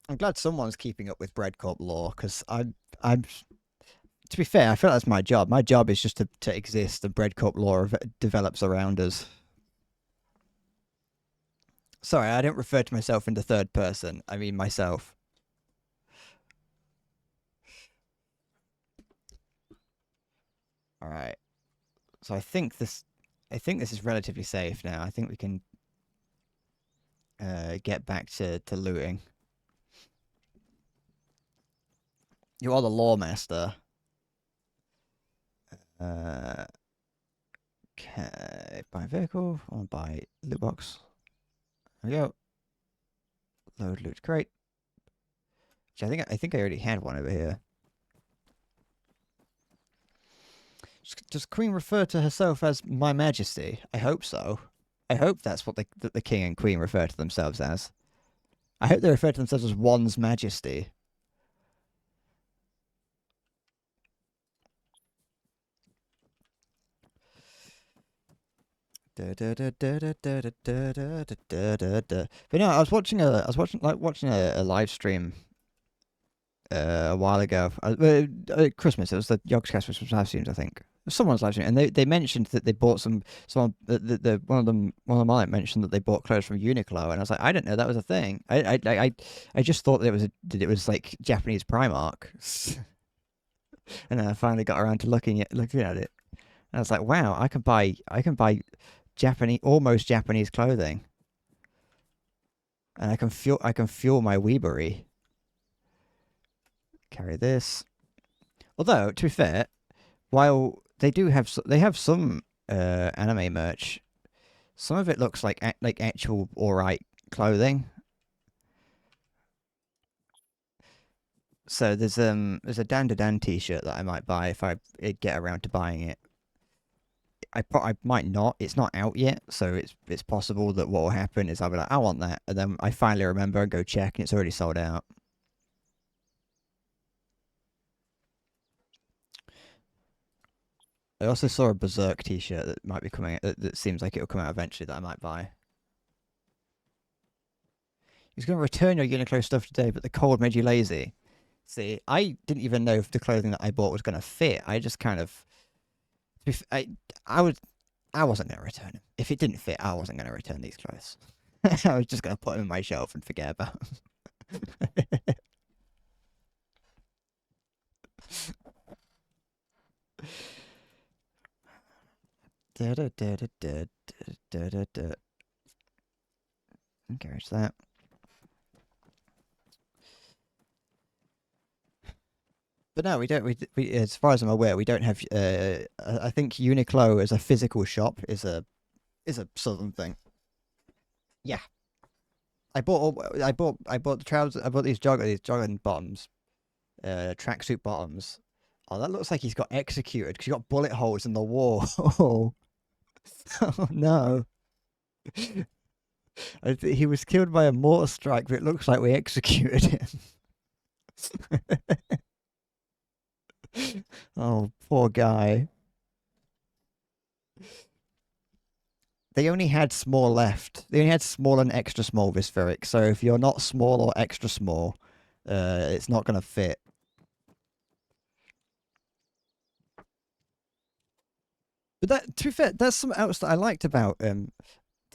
Speaker 1: I'm glad someone's keeping up with Breadcorp lore, because I'm to be fair, I feel like that's my job. My job is just to exist, and Breadcorp lore develops around us. Sorry, I don't refer to myself in the third person. I mean myself. All right. So I think this is relatively safe now. I think we can get back to looting. You are the lawmaster. Okay, buy vehicle. I want to buy loot box. There we go. Load loot crate. Which I think I already had one over here. Does Queen refer to herself as My Majesty? I hope so. I hope that's what the King and Queen refer to themselves as. I hope they refer to themselves as One's Majesty. But no, I was watching a live stream a while ago. Christmas. It was the Yogscast Christmas live streams, I think. Someone's live stream, and they mentioned that they bought some. Someone, one of mine mentioned that they bought clothes from Uniqlo, and I was like, I didn't know that was a thing. I just thought that it was like Japanese Primark, and then I finally got around to looking at it. And I was like, wow, I can buy Japanese, almost Japanese clothing, and I can fuel my weebery. Carry this. Although, to be fair, while they have some anime merch, some of it looks like actual alright clothing. So there's a Dan to Dan t-shirt that I might buy if I get around to buying it. I might not. It's not out yet, so it's possible that what will happen is I'll be like, I want that, and then I finally remember and go check, and it's already sold out. I also saw a Berserk t-shirt that might be coming. That seems like it'll come out eventually. That I might buy. He's going to return your Uniqlo stuff today, but the cold made you lazy. See, I didn't even know if the clothing that I bought was going to fit. I just kind of, I was, I wasn't going to return them. If it didn't fit, I wasn't going to return these clothes. I was just going to put them in my shelf and forget about them. Encourage that. But no, we don't. As far as I'm aware, we don't have. I think Uniqlo as a physical shop is a southern thing. Yeah, I bought the trousers. I bought these jogging bottoms, tracksuit bottoms. Oh, that looks like he's got executed because he got bullet holes in the wall. Oh no! He was killed by a mortar strike, but it looks like we executed him. Oh, poor guy. They only had small left. They only had small and extra small Vispheric. So if you're not small or extra small, it's not gonna fit. But that, to be fair, that's something else that I liked about the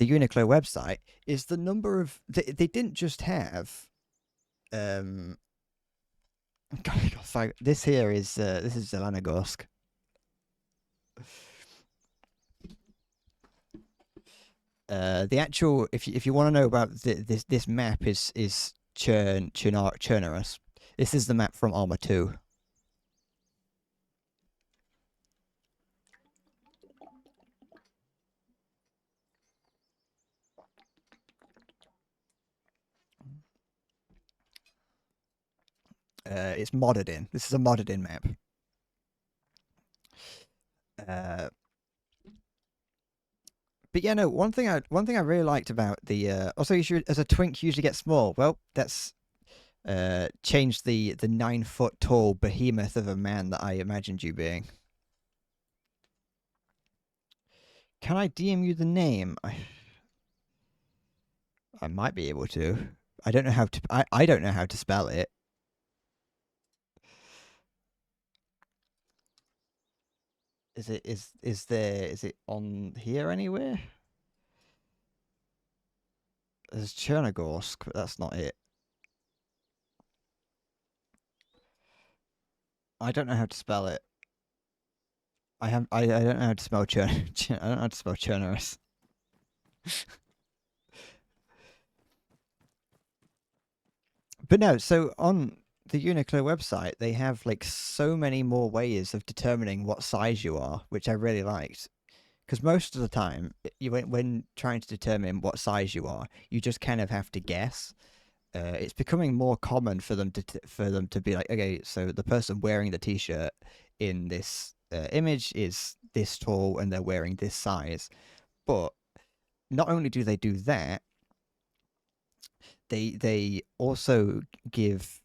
Speaker 1: Uniqlo website is the number of they didn't just have um. God, this here is this is Zelenogorsk. The actual if you want to know about this map is Chernerus. This is the map from Arma 2. It's modded in. This is a modded in map. But yeah, no. One thing I really liked about the also you should as a twink usually get small. Well, that's changed the 9 foot tall behemoth of a man that I imagined you being. Can I DM you the name? I might be able to. I don't know how to. I don't know how to spell it. Is it on here anywhere? There's Chernogorsk, but that's not it. I don't know how to spell it. I don't know how to spell Chern. I don't know how to spell Chernerus. But no, so on the Uniqlo website, they have like so many more ways of determining what size you are, which I really liked. Because most of the time, when trying to determine what size you are, you just kind of have to guess. It's becoming more common for them to be like, okay, so the person wearing the t-shirt in this image is this tall and they're wearing this size. But not only do they do that, they also give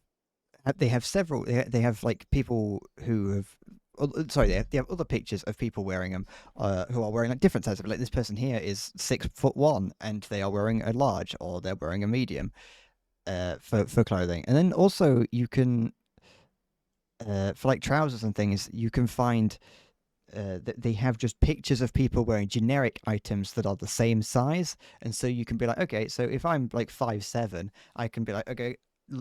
Speaker 1: they have several they have like people who have sorry, they have other pictures of people wearing them, who are wearing like different sizes. Like this person here is 6'1", and they are wearing a large, or they're wearing a medium, for clothing. And then also you can, for like trousers and things, you can find they have just pictures of people wearing generic items that are the same size, and so you can be like, okay, so if I'm like 5'7", I can be like, okay,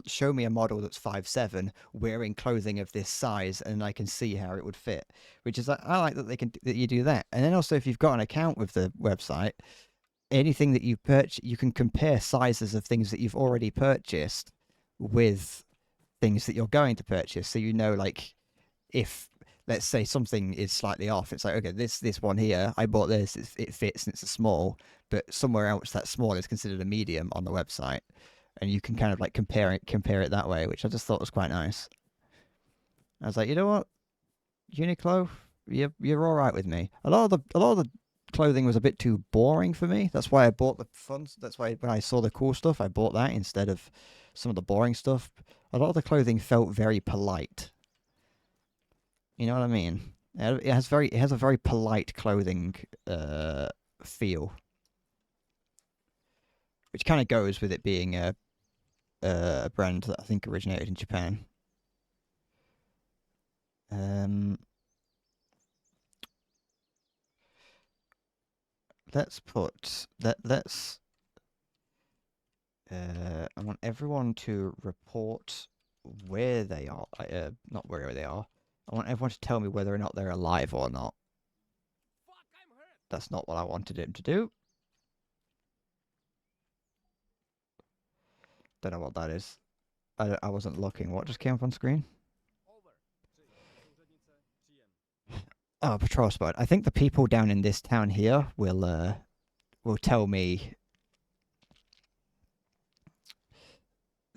Speaker 1: show me a model that's 5'7" wearing clothing of this size, and I can see how it would fit. Which is like, I like that that you do that. And then also, if you've got an account with the website, anything that you purchase, you can compare sizes of things that you've already purchased with things that you're going to purchase, so you know, like, if let's say something is slightly off, it's like, okay, this one here, I bought this, it fits and it's a small, but somewhere else that small is considered a medium on the website, and you can kind of like compare it that way, which I just thought was quite nice. I was like, you know what, Uniqlo, you're all right with me. A lot of the clothing was a bit too boring for me. That's why I bought the fun. That's why when I saw the cool stuff, I bought that instead of some of the boring stuff. A lot of the clothing felt very polite. You know what I mean? It has a very polite clothing feel, which kind of goes with it being a brand that I think originated in Japan. Um, let's put that. Let's. I want everyone to report where they are. Not where they are. I want everyone to tell me whether or not they're alive or not. That's not what I wanted him to do. Don't know what that is. I wasn't looking. What just came up on screen? Oh, patrol spot. I think the people down in this town here will tell me.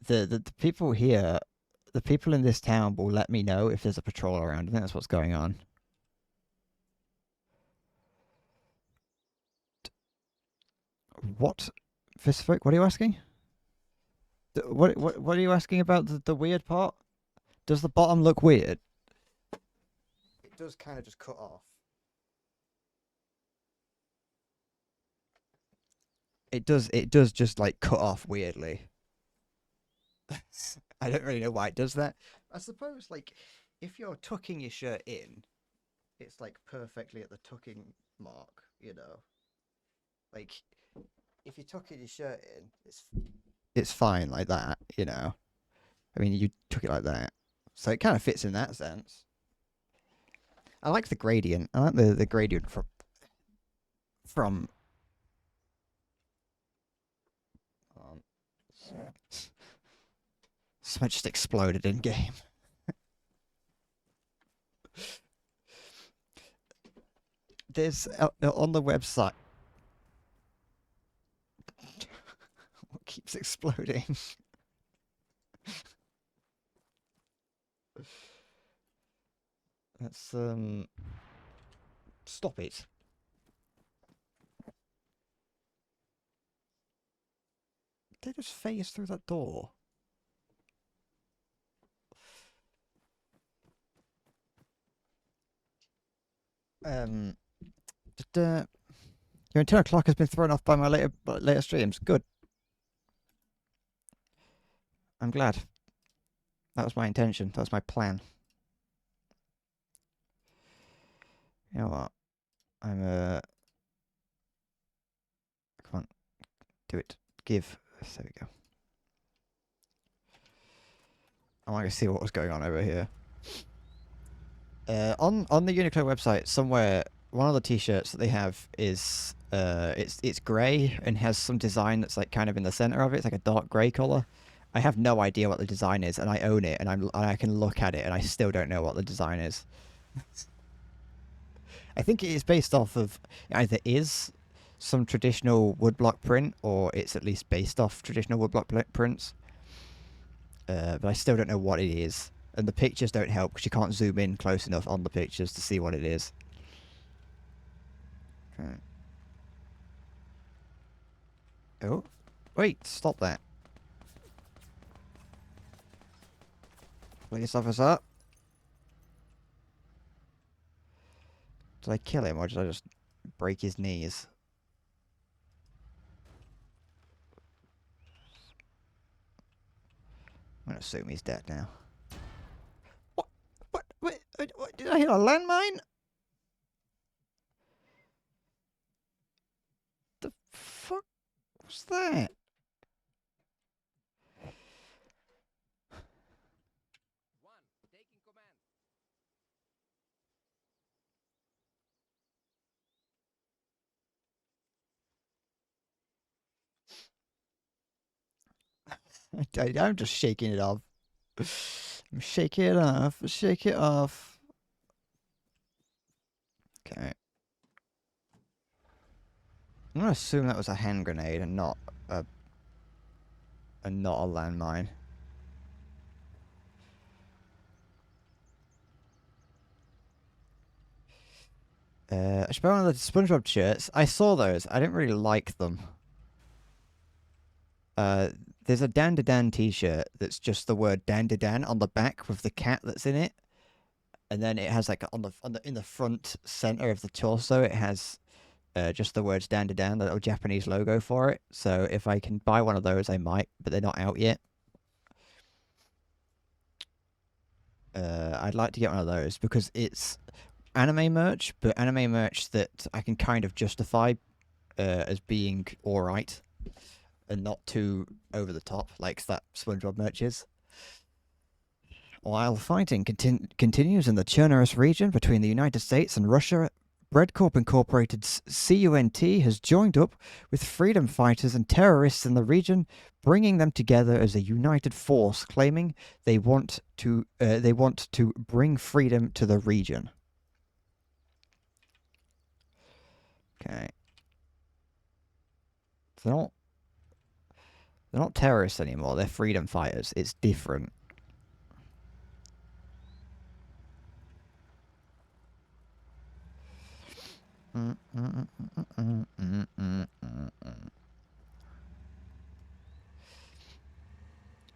Speaker 1: The people here, the people in this town will let me know if there's a patrol around. I think that's what's going on. What? Fistific? What are you asking? What are you asking about the weird part? Does the bottom look weird? It does kind of just cut off. It does just like cut off weirdly. I don't really know why it does that. I suppose like if you're tucking your shirt in, it's like perfectly at the tucking mark, you know. Like if you're tucking your shirt in, it's fine like that, you know. I mean, you took it like that, so it kind of fits in that sense. I like the gradient. I like the gradient from. Um, Someone just exploded in game. There's on the website. What keeps exploding? Let's stop it. They just phase through that door. Um, just, your internal clock has been thrown off by my later streams. Good. I'm glad. That was my intention. That was my plan. You know what? I'm come on, do it. Give. There we go. I want to see what was going on over here. On the Uniqlo website, somewhere, one of the t-shirts that they have is it's grey and has some design that's like kind of in the center of it. It's like a dark grey color. I have no idea what the design is, and I own it, and I can look at it, and I still don't know what the design is. I think it is based off of either is some traditional woodblock print, or it's at least based off traditional woodblock prints. But I still don't know what it is. And the pictures don't help because you can't zoom in close enough on the pictures to see what it is. Okay. Oh, wait, stop that. Police officer. Did I kill him or did I just break his knees? I'm gonna assume he's dead now. What? What? Did I hit a landmine? The fuck was that? I'm just shaking it off. I'm shaking it off. Shake it off. Okay. I'm gonna assume that was a hand grenade and not a landmine. I should buy one of the SpongeBob shirts. I saw those. I didn't really like them. There's a Dan Dan t-shirt that's just the word Dan Dan on the back with the cat that's in it, and then it has like in the front center of the torso it has just the words Dan Dan, the little Japanese logo for it. So if I can buy one of those, I might, but they're not out yet. I'd like to get one of those because it's anime merch, but anime merch that I can kind of justify as being alright and not too over the top like that SpongeBob merch is. While fighting continues in the Chernobyl region between the United States and Russia, Breadcorp Incorporated's CUNT has joined up with freedom fighters and terrorists in the region, bringing them together as a united force, claiming they want to bring freedom to the region. Okay. They're not terrorists anymore. They're freedom fighters. It's different. I'm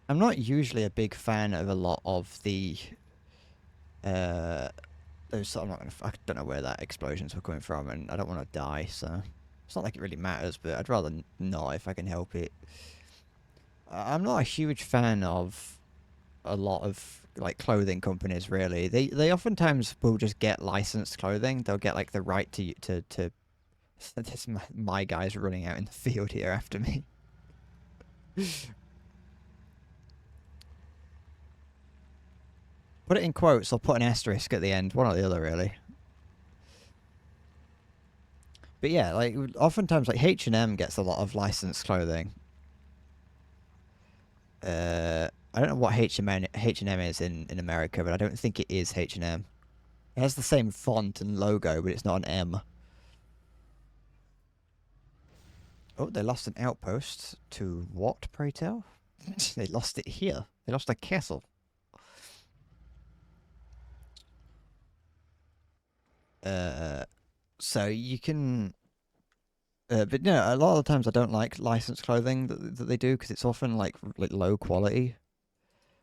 Speaker 1: not usually a big fan of a lot of the those. I don't know where that explosions were coming from, and I don't want to die, so it's not like it really matters. But I'd rather not if I can help it. I'm not a huge fan of a lot of like clothing companies. Really, they oftentimes will just get licensed clothing. They'll get like the right to. This my guy's running out in the field here after me. Put it in quotes or put an asterisk at the end. One or the other, really. But yeah, like oftentimes, like H&M gets a lot of licensed clothing. I don't know what H&M is in America, but I don't think it is H&M. It has the same font and logo, but it's not an M. Oh, they lost an outpost to what, pray tell? They lost it here. They lost a castle. So you can... but no, a lot of the times I don't like licensed clothing that they do because it's often like low quality.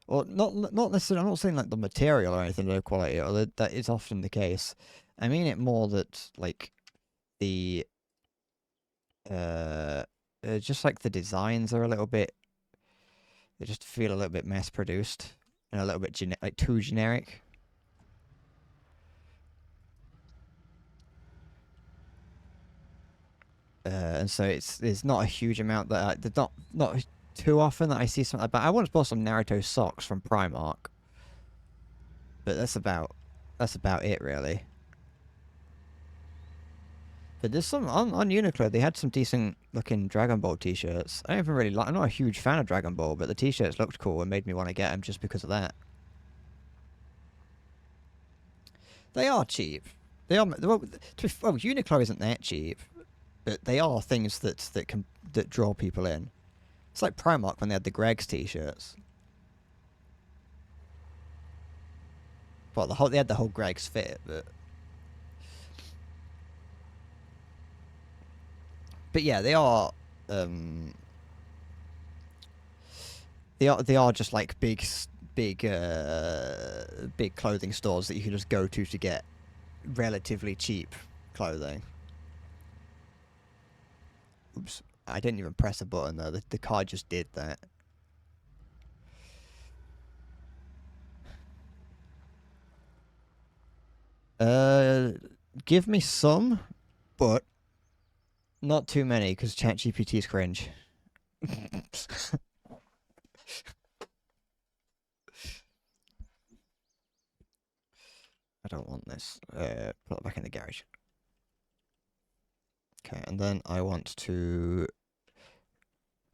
Speaker 1: Or not necessarily. I'm not saying like the material or anything low quality, or that is often the case. I mean it more that like the just like the designs are a little bit. They just feel a little bit mass produced and a little bit like too generic. And so it's not a huge amount that there's not too often that I see something like that. I once bought some Naruto socks from Primark, but that's about it really. But there's some on Uniqlo. They had some decent looking Dragon Ball t-shirts. I don't even really like. I'm not a huge fan of Dragon Ball, but the t-shirts looked cool and made me want to get them just because of that. They are cheap. They are. Well, Uniqlo isn't that cheap, but they are things that draw people in. It's like Primark when they had the Greg's t-shirts. Well, they had the whole Greg's fit, but yeah, they are. They are just like big clothing stores that you can just go to get relatively cheap clothing. Oops, I didn't even press a button though. The car just did that. Uh, give me some, but not too many, because ChatGPT is cringe. I don't want this. Put it back in the garage. Okay, and then I want to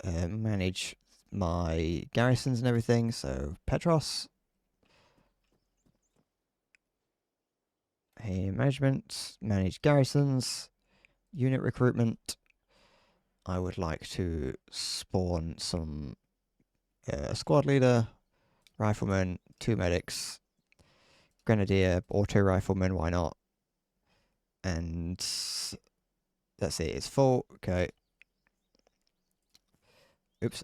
Speaker 1: manage my garrisons and everything. So Petros, hey, management, manage garrisons, unit recruitment. I would like to spawn some squad leader, rifleman, 2 medics, grenadier, auto rifleman. Why not? And that's it. It's full. Okay. Oops.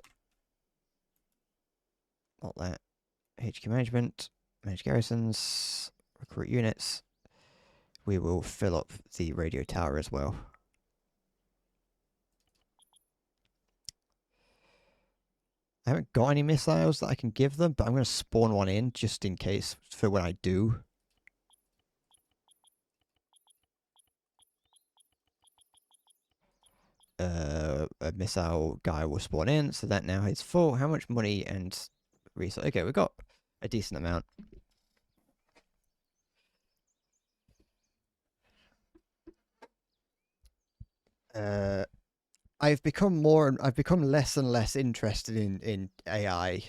Speaker 1: Not that. HQ management, manage garrisons, recruit units. We will fill up the radio tower as well. I haven't got any missiles that I can give them, but I'm going to spawn one in just in case for when I do. A missile guy will spawn in, so that now is full. How much money and resource? Okay, we got a decent amount. I've become less and less interested in AI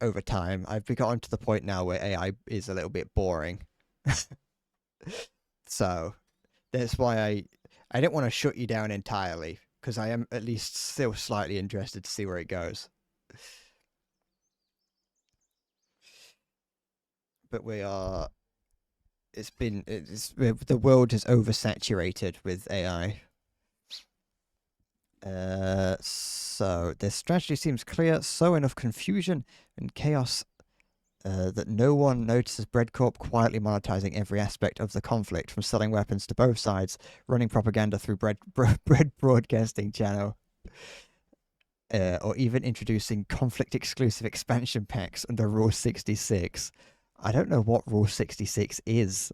Speaker 1: over time. I've gotten to the point now where AI is a little bit boring. So that's why I don't want to shut you down entirely, because I am at least still slightly interested to see where it goes. But the world is oversaturated with AI. So their strategy seems clear. Sow enough confusion and chaos that no one notices Breadcorp quietly monetizing every aspect of the conflict, from selling weapons to both sides, running propaganda through Bread broadcasting channel, or even introducing conflict-exclusive expansion packs under Rule 66. I don't know what Rule 66 is.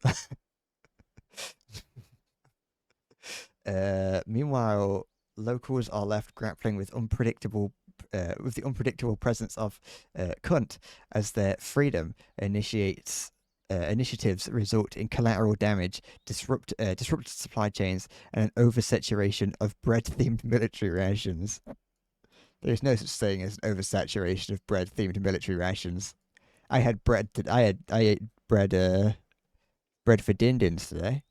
Speaker 1: Meanwhile, locals are left grappling with the unpredictable presence of cunt, as their freedom initiatives result in collateral damage, disrupted supply chains, and an oversaturation of bread-themed military rations. There's no such thing as an oversaturation of bread-themed military rations. I had bread. I ate bread for din-dins today.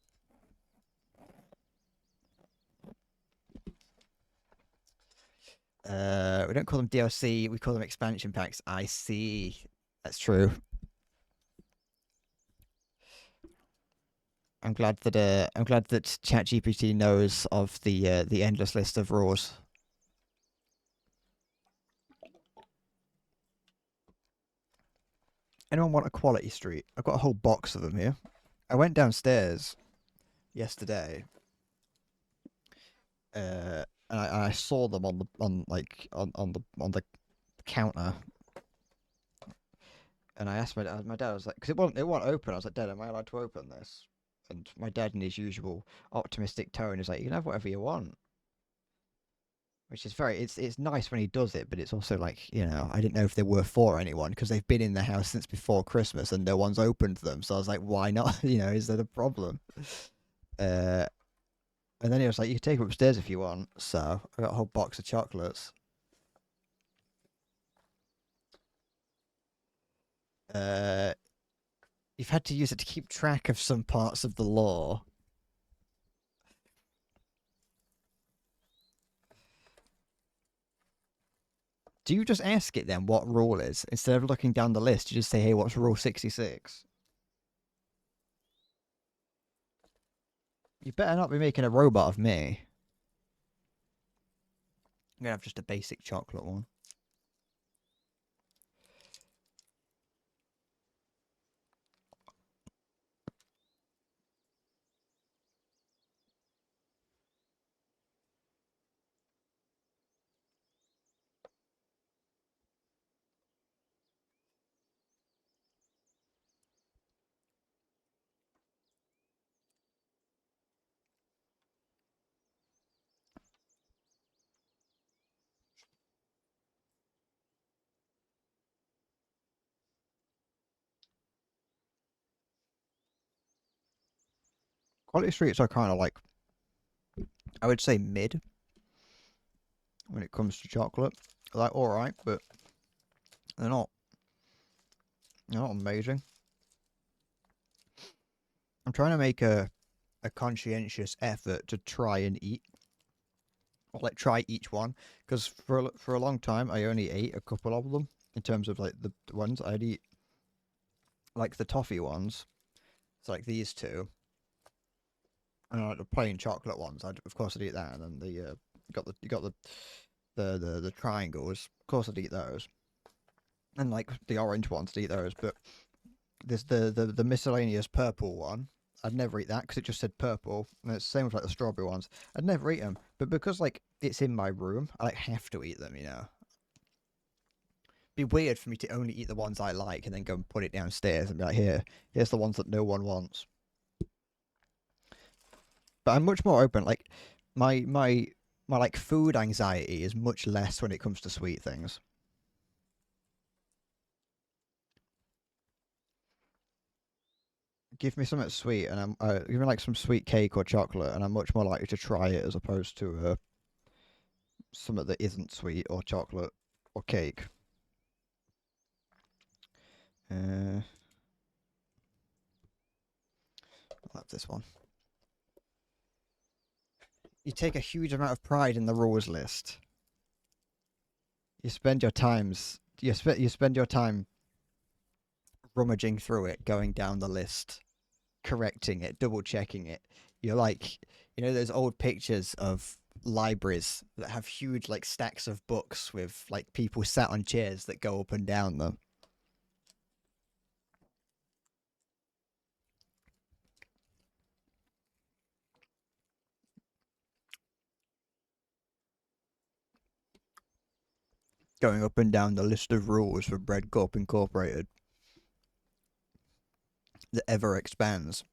Speaker 1: We don't call them DLC. We call them expansion packs. I see. That's true. I'm glad that ChatGPT knows of the endless list of rules. Anyone want a quality street? I've got a whole box of them here. I went downstairs yesterday, and I saw them on the counter, and I asked my dad. I was like, because it won't open. I was like, Dad, am I allowed to open this? And my dad, in his usual optimistic tone, is like, you can have whatever you want. Which is it's nice when he does it, but it's also like, I didn't know if they were for anyone, because they've been in the house since before Christmas and no one's opened them. So I was like, why not? Is that a problem? Uh, and then he was like, you can take them upstairs if you want. So I got a whole box of chocolates. Uh, you've had to use it to keep track of some parts of the law. Do you just ask it then what rule is? Instead of looking down the list, you just say, hey, what's rule 66? You better not be making a robot of me. I'm going to have just a basic chocolate one. Quality Streets are kind of like, I would say mid when it comes to chocolate. They're like alright, but they're not amazing. I'm trying to make a conscientious effort to try and eat, or like try each one, because for a long time I only ate a couple of them in terms of like the ones I'd eat, like the toffee ones, so like these two, and like the plain chocolate ones. Of course I'd eat that, and then the you got the triangles. Of course I'd eat those, and like the orange ones I'd eat those, but there's the miscellaneous purple one. I'd never eat that because it just said purple, and it's the same with like the strawberry ones. I'd never eat them, but because like it's in my room, I like have to eat them. You know, be weird for me to only eat the ones I like and then go and put it downstairs and be like, here's the ones that no one wants. But I'm much more open. Like my like food anxiety is much less when it comes to sweet things. Give me something sweet, and I'm give me like some sweet cake or chocolate, and I'm much more likely to try it as opposed to something that isn't sweet or chocolate or cake. I love this one. You take a huge amount of pride in the rules list. You spend your times you spend your time rummaging through it, going down the list, correcting it, double checking it. You're like, you know, those old pictures of libraries that have huge like stacks of books with like people sat on chairs that go up and down them. Going up and down the list of rules for Bread Corp Incorporated that ever expands.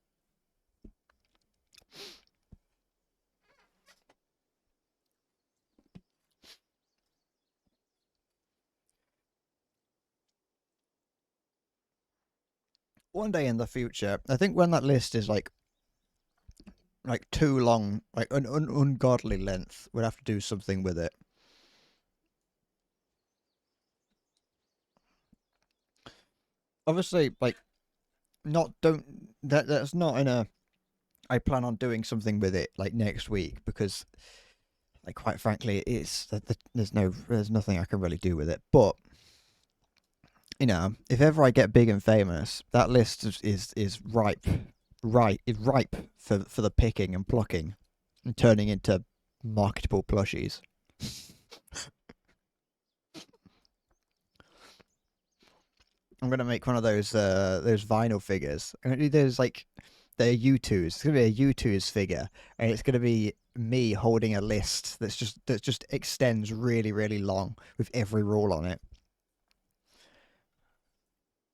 Speaker 1: One day in the future, I think when that list is like too long, like an ungodly length, we'd have to do something with it. Obviously, like not don't that's not in a. I plan on doing something with it like next week because, like, quite frankly, there's nothing I can really do with it. But you know, if ever I get big and famous, that list is ripe for the picking and plucking and turning into marketable plushies. I'm gonna make one of those vinyl figures. I'm gonna do those like they're U2s. It's gonna be a U2's figure, and it's gonna be me holding a list that just extends really long with every rule on it.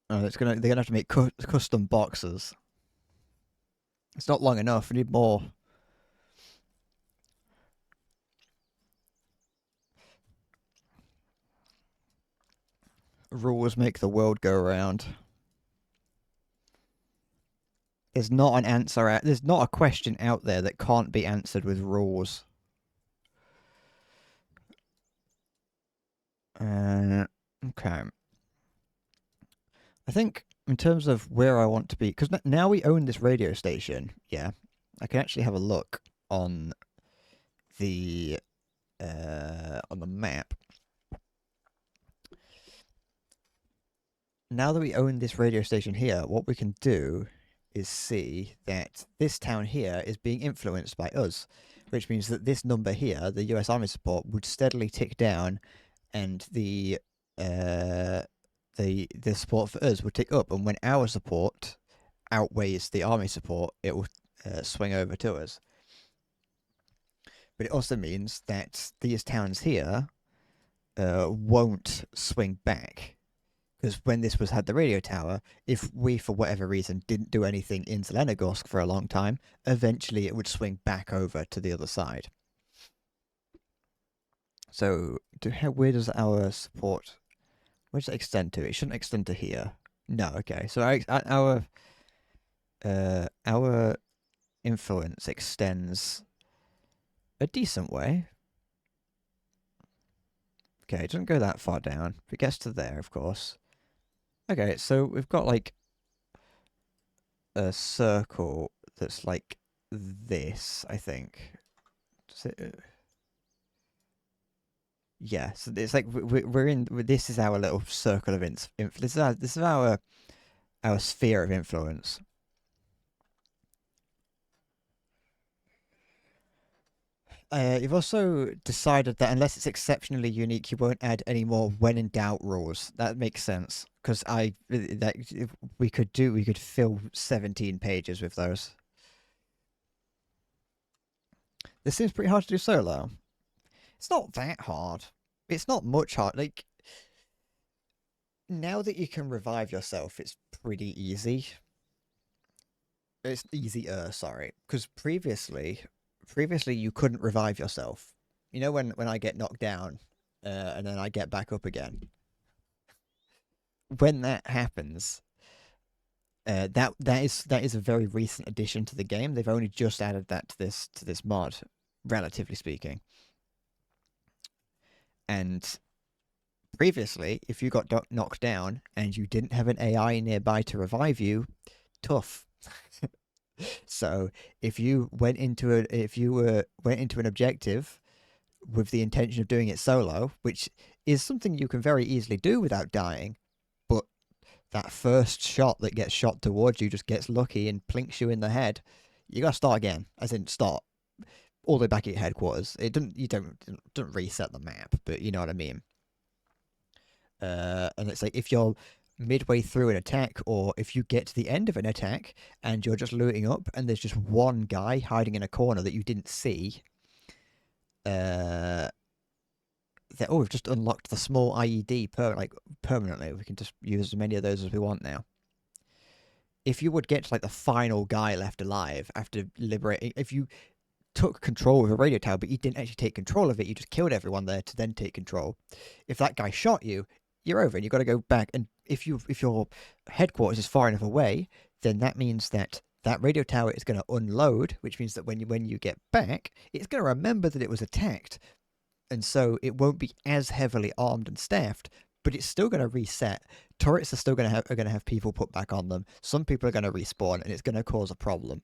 Speaker 1: They're gonna have to make custom boxes. It's not long enough. We need more. Rules make the world go round. There's not an answer out. There's not a question out there that can't be answered with rules. Okay. I think in terms of where I want to be, because now we own this radio station. Yeah, I can actually have a look on the map. Now that we own this radio station here, what we can do is see that this town here is being influenced by us, which means that this number here, the US Army support, would steadily tick down, and the support for us would tick up. And when our support outweighs the Army support, it will swing over to us. But it also means that these towns here won't swing back. Because when this had the radio tower, if we, for whatever reason, didn't do anything in Zelenogorsk for a long time, eventually it would swing back over to the other side. So, where does our support... Where does it extend to? It shouldn't extend to here. No, okay. So our influence extends a decent way. Okay, it doesn't go that far down. It gets to there, of course. Okay, so we've got like a circle that's like this, I think. Yeah, so it's like we're in. This is our little circle of influence. This is our sphere of influence. You've also decided that unless it's exceptionally unique, you won't add any more when in doubt rules. That makes sense because we could fill 17 pages with those. This seems pretty hard to do solo. It's not that hard. It's not much hard. Like now that you can revive yourself, it's pretty easy. It's easier, sorry, because previously you couldn't revive yourself. You know when I get knocked down, and then I get back up again. When that happens, that is a very recent addition to the game. They've only just added that to this mod, relatively speaking. And previously, if you got knocked down and you didn't have an AI nearby to revive you, tough. So if you went into an objective with the intention of doing it solo, which is something you can very easily do without dying, but that first shot that gets shot towards you just gets lucky and plinks you in the head, you gotta start again, as in start all the way back at your headquarters. It doesn't you don't reset the map, but you know what I mean. And it's like if you're midway through an attack, or if you get to the end of an attack and you're just looting up, and there's just one guy hiding in a corner that you didn't see. We've just unlocked the small IED permanently. We can just use as many of those as we want now. If you would get to like the final guy left alive after liberating, if you took control of a radio tower, but you didn't actually take control of it, you just killed everyone there to then take control. If that guy shot you, you're over, and you've got to go back. And if your headquarters is far enough away, then that means that radio tower is going to unload, which means that when you get back, it's going to remember that it was attacked, and so it won't be as heavily armed and staffed. But it's still going to reset. Turrets are still going to have people put back on them. Some people are going to respawn, and it's going to cause a problem.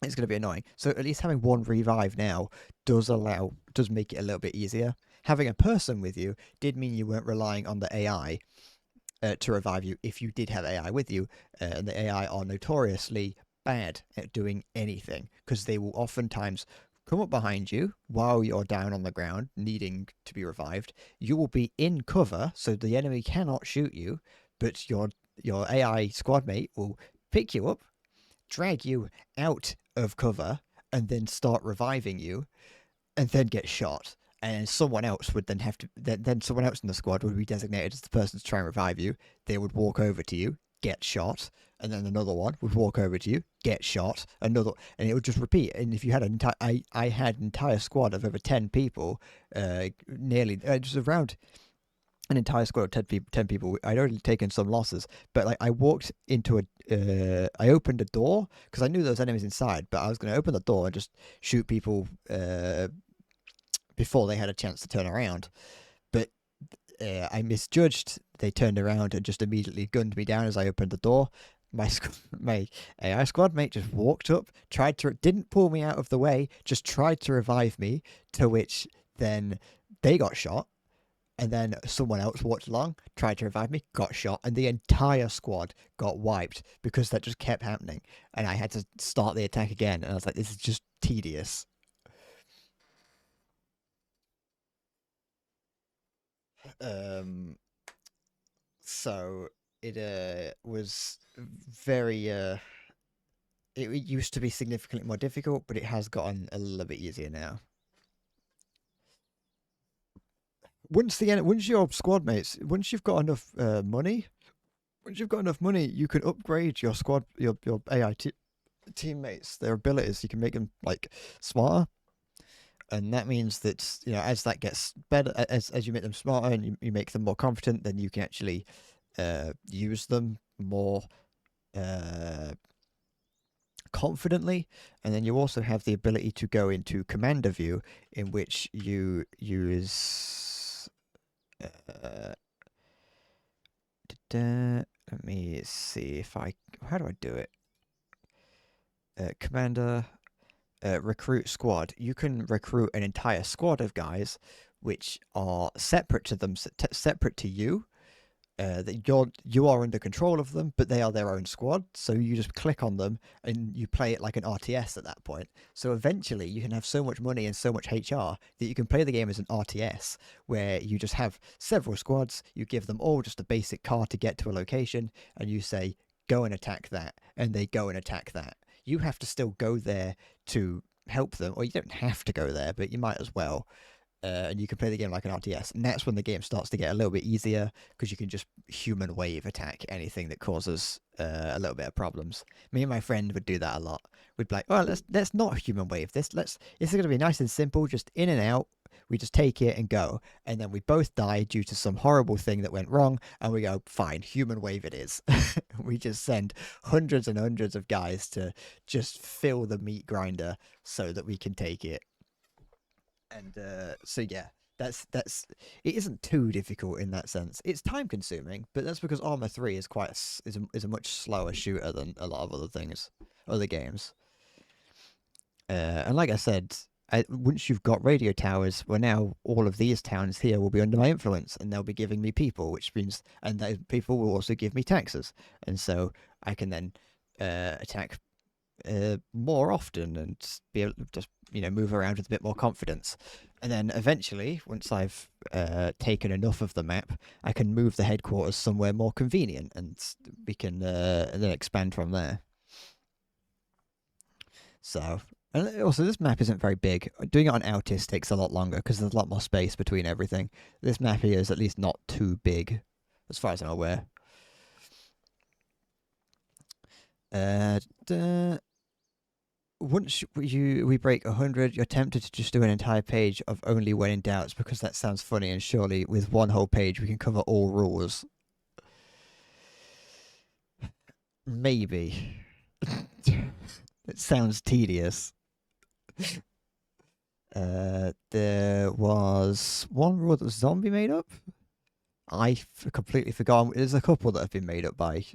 Speaker 1: It's going to be annoying. So at least having one revive now does make it a little bit easier. Having a person with you did mean you weren't relying on the AI to revive you if you did have AI with you. And the AI are notoriously bad at doing anything because they will oftentimes come up behind you while you're down on the ground needing to be revived. You will be in cover, so the enemy cannot shoot you, but your AI squad mate will pick you up, drag you out of cover, and then start reviving you, and then get shot. And someone else would then have to. Then someone else in the squad would be designated as the person to try and revive you. They would walk over to you, get shot, and then another one would walk over to you, get shot, and it would just repeat. And if you had I had an entire squad of over 10 people, nearly just around an entire squad of 10 people. I'd already taken some losses, but like I walked into I opened a door because I knew there was enemies inside, but I was going to open the door and just shoot people before they had a chance to turn around. But I misjudged. They turned around and just immediately gunned me down as I opened the door. My AI squad mate just walked up, didn't pull me out of the way, just tried to revive me, to which then they got shot. And then someone else walked along, tried to revive me, got shot, and the entire squad got wiped because that just kept happening. And I had to start the attack again, and I was like, this is just tedious. Um, so it was very it used to be significantly more difficult, but it has gotten a little bit easier now. Once your squad mates, once you've got enough money, you can upgrade your squad, your AI teammates, their abilities. You can make them like smarter, and that means that as that gets better, as you make them smarter and you make them more confident, then you can actually use them more confidently, and then you also have the ability to go into commander view, in which you use. Uh, Let me see if I. How do I do it? Commander, recruit squad. You can recruit an entire squad of guys, which are separate to them, separate to you, that you are under control of them, but they are their own squad. So you just click on them and you play it like an RTS at that point. So eventually you can have so much money and so much HR that you can play the game as an RTS, where you just have several squads. You give them all just a basic car to get to a location, and you say go and attack that, and they go and attack that. You have to still go there to help them, or you don't have to go there, but you might as well, and you can play the game like an RTS. And that's when the game starts to get a little bit easier, because you can just human wave attack anything that causes a little bit of problems. Me and my friend would do that a lot. We'd be like, "Oh, let's not human wave this. It's going to be nice and simple, just in and out. We just take it and go." And then we both die due to some horrible thing that went wrong, and we go, "Fine, human wave it is." We just send hundreds and hundreds of guys to just fill the meat grinder so that we can take it. And so yeah, that's it isn't too difficult in that sense. It's time consuming, but that's because Arma 3 is quite is a much slower shooter than a lot of other games. And like I said, once you've got radio towers, well, now all of these towns here will be under my influence, and they'll be giving me people, which means, and those people will also give me taxes, and so I can then attack more often and be able to just move around with a bit more confidence. And then eventually, once I've taken enough of the map, I can move the headquarters somewhere more convenient, and we can and then expand from there. So, and also this map isn't very big. Doing it on Altis takes a lot longer because there's a lot more space between everything. This map here is at least not too big, as far as I'm aware. Uh, Once we break 100, you're tempted to just do an entire page of only when in doubts, because that sounds funny, and surely with one whole page we can cover all rules. Maybe. It sounds tedious. There was one rule that was zombie made up. I completely forgot. There's a couple that have been made up by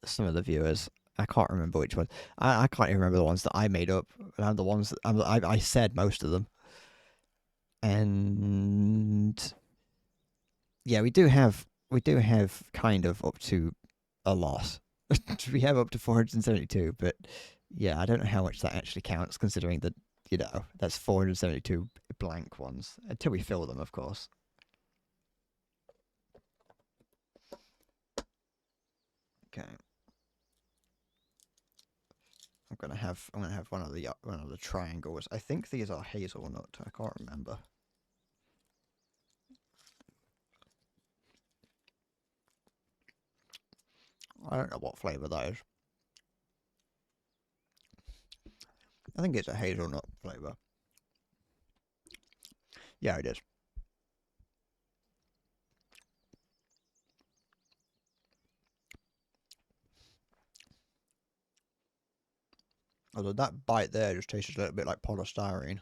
Speaker 1: some of the viewers. I can't remember which one. I can't even remember the ones that I made up. And the ones that I said most of them. And yeah, we do have kind of up to a lot. We have up to 472, but yeah, I don't know how much that actually counts, considering that that's 472 blank ones until we fill them, of course. Okay. I'm gonna have one of the triangles. I think these are hazelnut. I can't remember. I don't know what flavor that is. I think it's a hazelnut flavor. Yeah, it is. Although that bite there just tastes a little bit like polystyrene.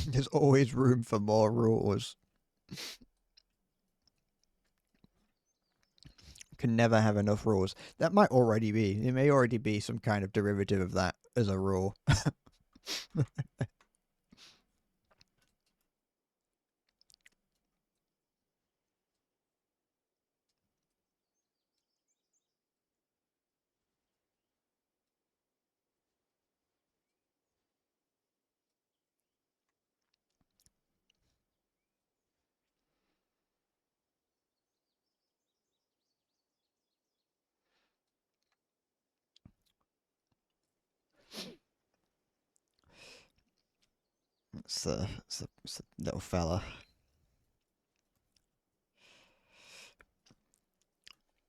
Speaker 1: There's always room for more rules. Can never have enough rules. That might already be. It may already be some kind of derivative of that as a rule. It's a little fella.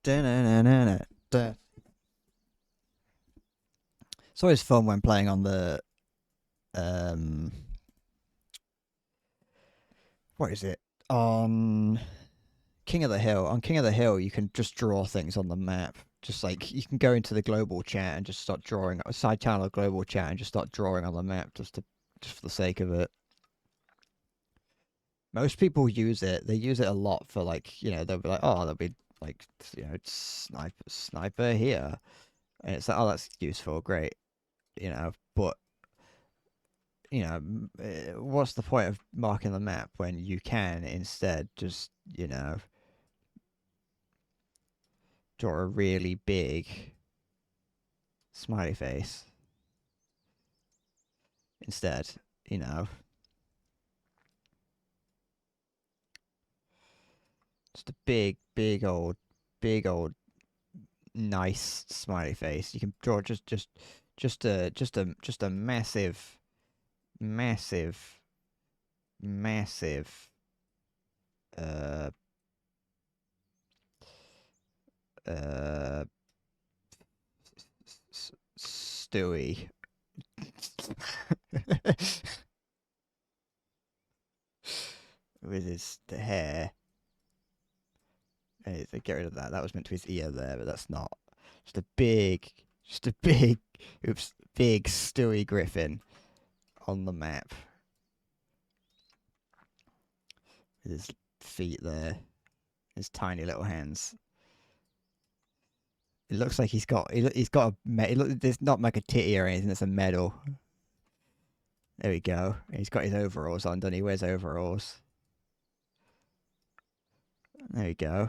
Speaker 1: It's always fun when playing on the what is it? On King of the Hill. On King of the Hill, you can just draw things on the map, Just like you can go into the global chat and just start drawing a side channel of global chat and just start drawing on the map just for the sake of it. Most people use it. They use it a lot for like, they'll be like, oh, they'll be like, sniper here, and it's like, oh, that's useful, great, but what's the point of marking the map when you can instead just, draw a really big smiley face instead, you know, just a big old, nice smiley face. You can draw just a massive, massive, massive, uh, uh, Stewie. With the hair. Get rid of that. That was meant to be his ear there, but that's not. Just a big, big Stewie Griffin on the map. With his feet there, his tiny little hands. It looks like he's got there's not like a titty or anything. It's a medal. There we go. He's got his overalls on, doesn't he? Wears overalls. There we go.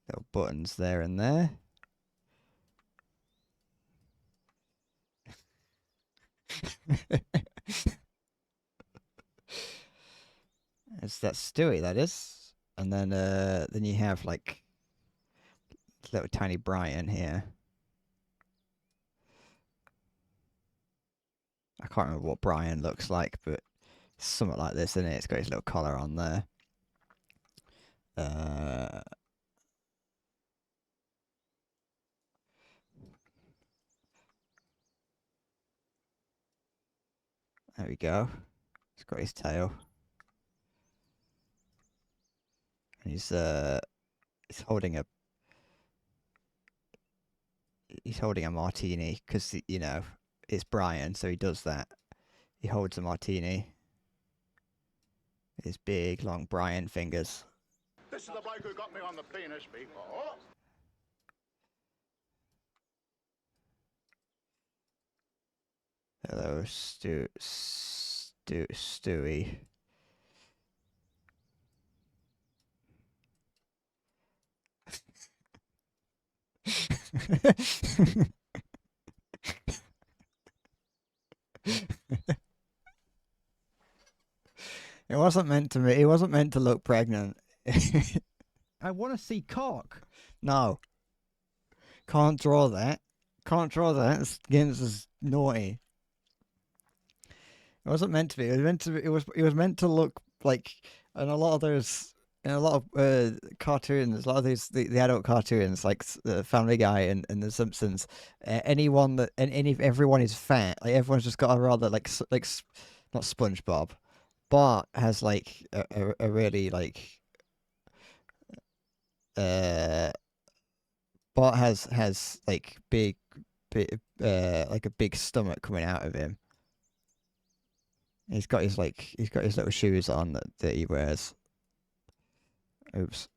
Speaker 1: Little buttons there and there. That's Stewie, that is. And then you have like little tiny Brian here. I can't remember what Brian looks like, but it's something like this, isn't it? It's got his little collar on there. There we go. He's got his tail. And he's holding a martini because it's Brian, so he does that. He holds a martini. His big long Brian fingers.
Speaker 3: This is the bloke who got me on the penis before.
Speaker 1: Hello, Stewie. It wasn't meant to be. It wasn't meant to look pregnant.
Speaker 2: I want to see cock.
Speaker 1: No. Can't draw that. Can't draw that. Skins is naughty. It wasn't meant to be. It was meant to be. It was meant to look like in a lot of cartoons, a lot of the adult cartoons like Family Guy and The Simpsons. Anyone that everyone is fat. Like everyone's just got a rather like not SpongeBob. Bart has like a really like Bart has like big like a big stomach coming out of him. He's got his little shoes on that he wears. Oops.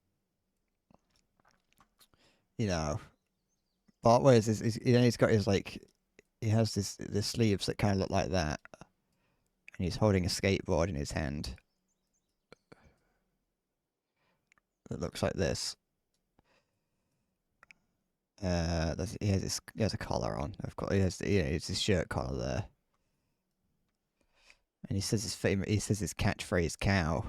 Speaker 1: Bart wears he's got his like he has the sleeves that kind of look like that, and he's holding a skateboard in his hand that looks like this. He has a collar on. Of course, he has his shirt collar there, and he says his catchphrase "cow."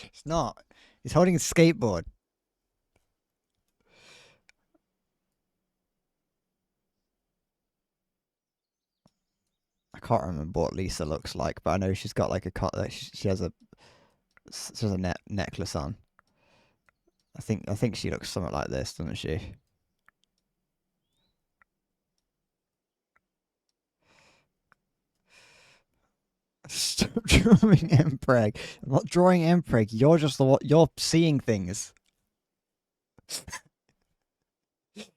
Speaker 1: It's not. He's holding a skateboard. I can't remember what Lisa looks like, but I know she's got like she has a necklace on. I think she looks something like this, doesn't she? Stop drawing Mpreg. I'm not drawing Mpreg. You're just the one. You're seeing things.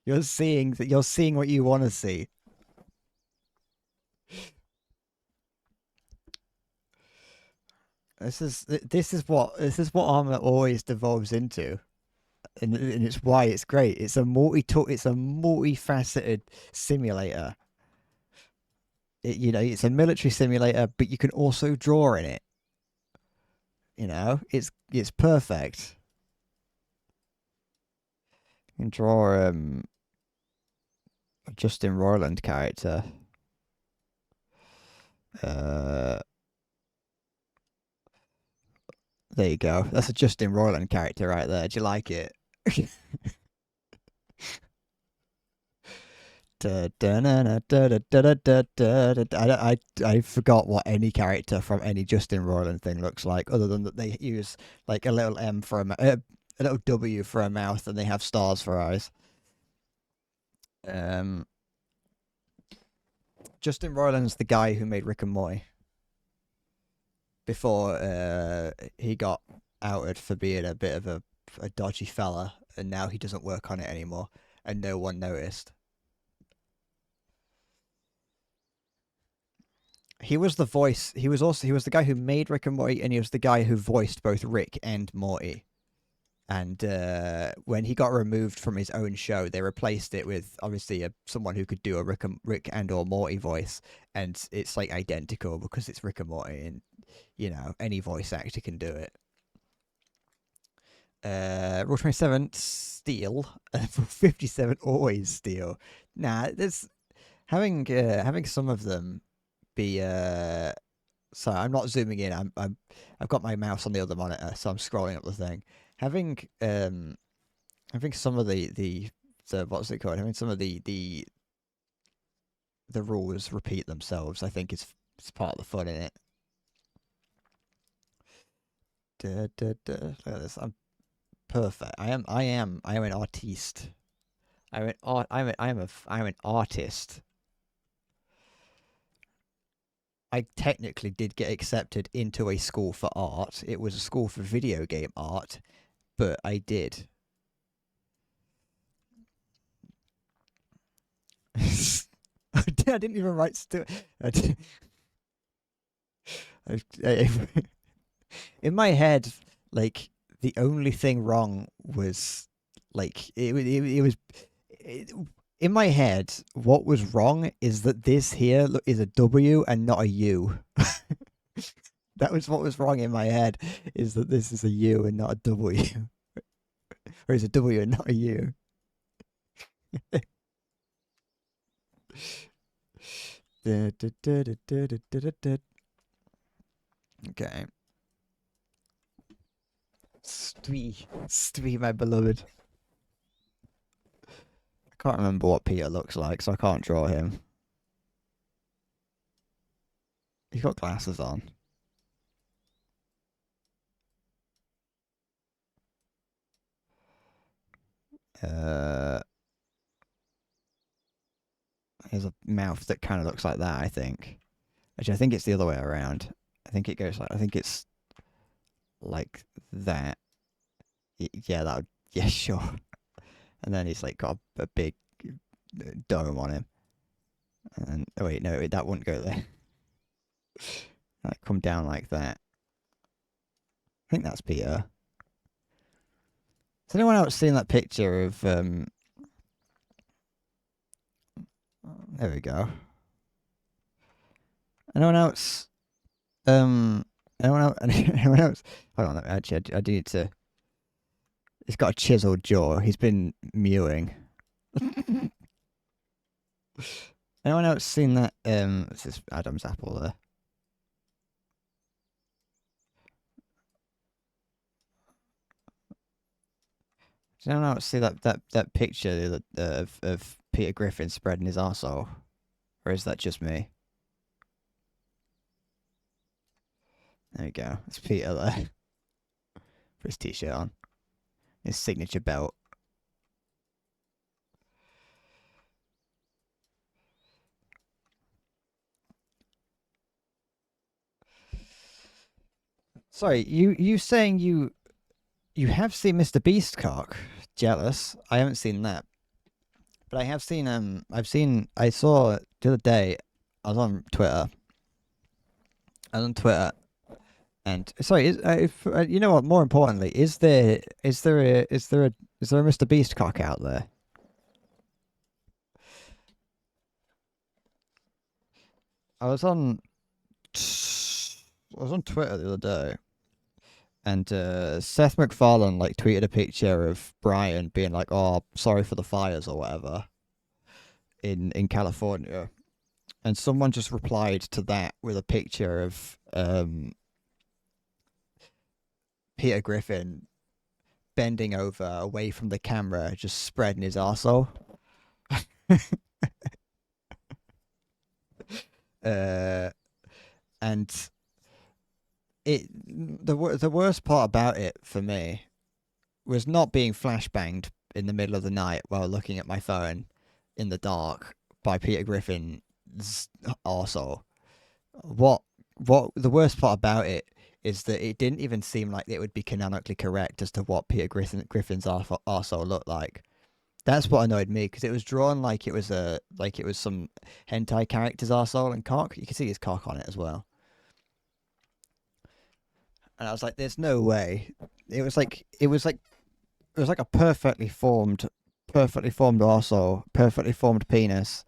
Speaker 1: You're seeing that. You're seeing what you want to see. This is what armor always devolves into, and it's why it's great. It's a multifaceted simulator. It's a military simulator, but you can also draw in it. It's perfect. You can draw a Justin Roiland character. There you go. That's a Justin Roiland character right there. Do you like it? I forgot what any character from any Justin Roiland thing looks like, other than that they use like a little M for a little W for a mouth, and they have stars for eyes. Justin Roiland's the guy who made Rick and Morty before he got outed for being a bit of a dodgy fella, and now he doesn't work on it anymore, and no one noticed. He was the voice. He was the guy who made Rick and Morty, and he was the guy who voiced both Rick and Morty. And when he got removed from his own show, they replaced it with obviously someone who could do a Rick and or Morty voice, and it's like identical because it's Rick and Morty, and any voice actor can do it. Rule 27, steal. Rule 57, always steal. Nah, there's having some of them be sorry, I'm not zooming in. I've got my mouse on the other monitor, so I'm scrolling up the thing. Having some of the what's it called? Having some of the rules repeat themselves, I think it's part of the fun in it. Look at this. I'm perfect. I am an artiste. I'm an artist. I technically did get accepted into a school for art. It was a school for video game art, but I did. I didn't even write in my head, like the only thing wrong was like it was in my head. What was wrong is that this here is a W and not a U. That was what was wrong in my head, is that this is a U and not a W. Or is a W and not a U. Okay. Stwee, my beloved. I can't remember what Peter looks like, so I can't draw him. He's got glasses on. He has a mouth that kind of looks like that, I think. Actually, I think it's the other way around. I think it's like that. Yeah, that would, yeah, sure. And then he's like got a big dome on him. And oh wait, no, that wouldn't go there. Like come down like that. I think that's Peter. Has anyone else seen that picture of there we go. Anyone else? Anyone else? Anyone else? Hold on, actually, I do need to. He's got a chiseled jaw. He's been mewing. Anyone else seen that? This is Adam's apple there. Does anyone else see that picture of Peter Griffin spreading his arsehole? Or is that just me? There we go. It's Peter there. Put his t-shirt on. His signature belt. Sorry, you saying you have seen Mr. Beast cock? Jealous. I haven't seen that, but I have seen I saw the other day. I was on Twitter. I was on Twitter, and sorry, if, you know what? More importantly, is there a Mr. Beast cock out there? I was on I was on Twitter the other day, and Seth MacFarlane like tweeted a picture of Brian being like, "Oh, sorry for the fires" or whatever in California, and someone just replied to that with a picture of Peter Griffin bending over away from the camera, just spreading his arsehole. uh, and the worst part about it for me was not being flashbanged in the middle of the night while looking at my phone in the dark by Peter Griffin's arsehole. What the worst part about it is that it didn't even seem like it would be canonically correct as to what Griffin's arsehole looked like. That's what annoyed me because it was drawn like it was some hentai character's arsehole and cock. You can see his cock on it as well. And I was like, "There's no way." It was like a perfectly formed arsehole, perfectly formed penis,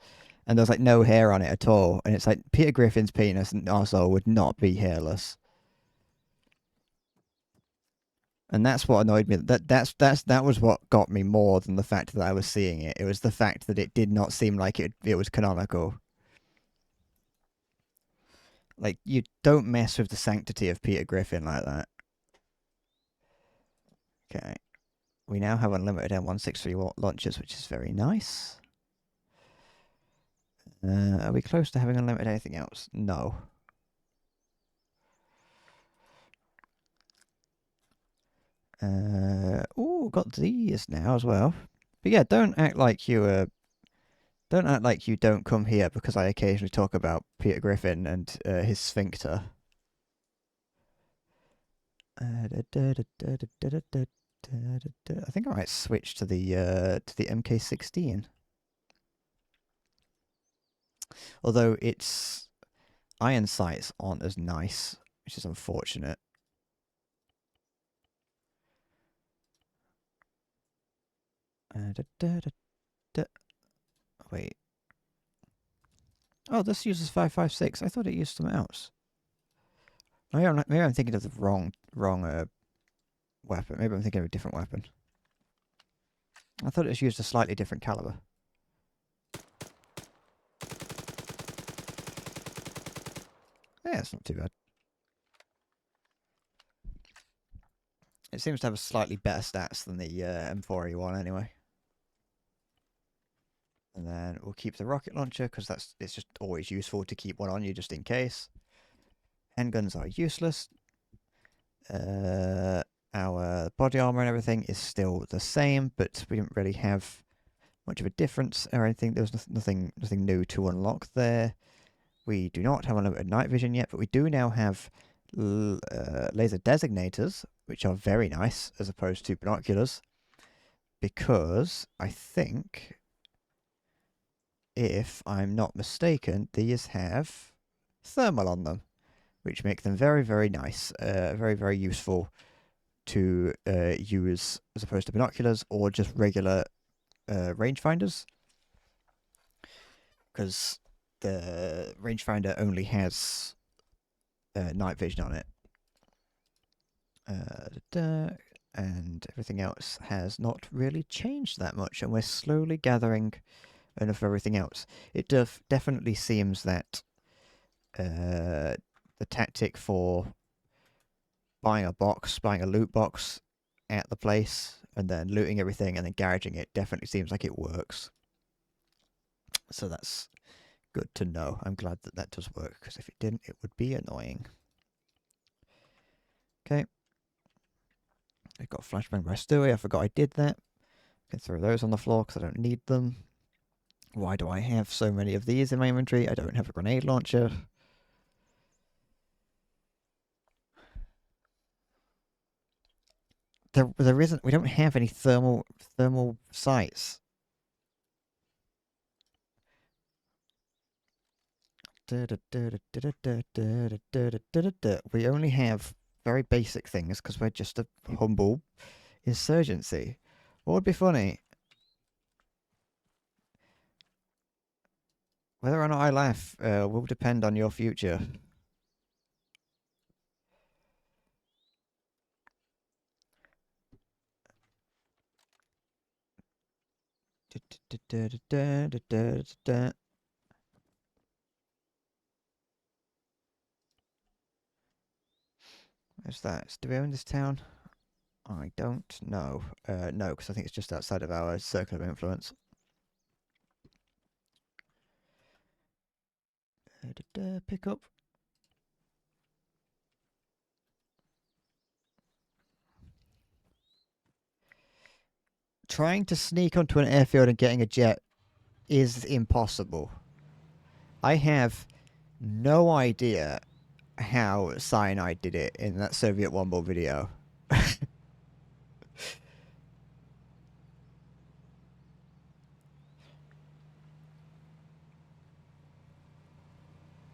Speaker 1: and there was like no hair on it at all. And it's like Peter Griffin's penis and arsehole would not be hairless. And that's what annoyed me. That was what got me more than the fact that I was seeing it. It was the fact that it did not seem like it was canonical. Like you don't mess with the sanctity of Peter Griffin like that. Okay, we now have unlimited M163 launchers, which is very nice. Are we close to having unlimited anything else? No. Oh, got these now as well. But yeah, don't act like you don't come here because I occasionally talk about Peter Griffin and his sphincter. I think I might switch to the MK16. Although its iron sights aren't as nice, which is unfortunate. Wait. Oh, this uses 5.56. I thought it used something else. Maybe I'm thinking of the wrong weapon. Maybe I'm thinking of a different weapon. I thought it was used a slightly different caliber. Yeah, it's not too bad. It seems to have a slightly better stats than the M4A1 anyway. And then we'll keep the rocket launcher because it's just always useful to keep one on you just in case. Handguns are useless. Our body armor and everything is still the same, but we didn't really have much of a difference or anything. There was nothing new to unlock there. We do not have unlimited night vision yet, but we do now have laser designators, which are very nice as opposed to binoculars, because I think, if I'm not mistaken, these have thermal on them, which make them very, very nice, very, very useful to use as opposed to binoculars or just regular rangefinders, because the rangefinder only has night vision on it. And everything else has not really changed that much, and we're slowly gathering enough of everything else. It definitely seems that the tactic for buying a loot box at the place, and then looting everything and then garaging it definitely seems like it works. So that's good to know. I'm glad that that does work, because if it didn't, it would be annoying. Okay. I got flashbang by Stewie. I forgot I did that. Can throw those on the floor because I don't need them. Why do I have so many of these in my inventory? I don't have a grenade launcher. there isn't. We don't have any thermal sights. We only have very basic things because we're just a humble insurgency. What would be funny? Whether or not I laugh will depend on your future. Where's that? Do we own this town? I don't know. No, because I think it's just outside of our circle of influence. Pick up. Trying to sneak onto an airfield and getting a jet is impossible. I have no idea how Cyanide did it in that Soviet Womble video.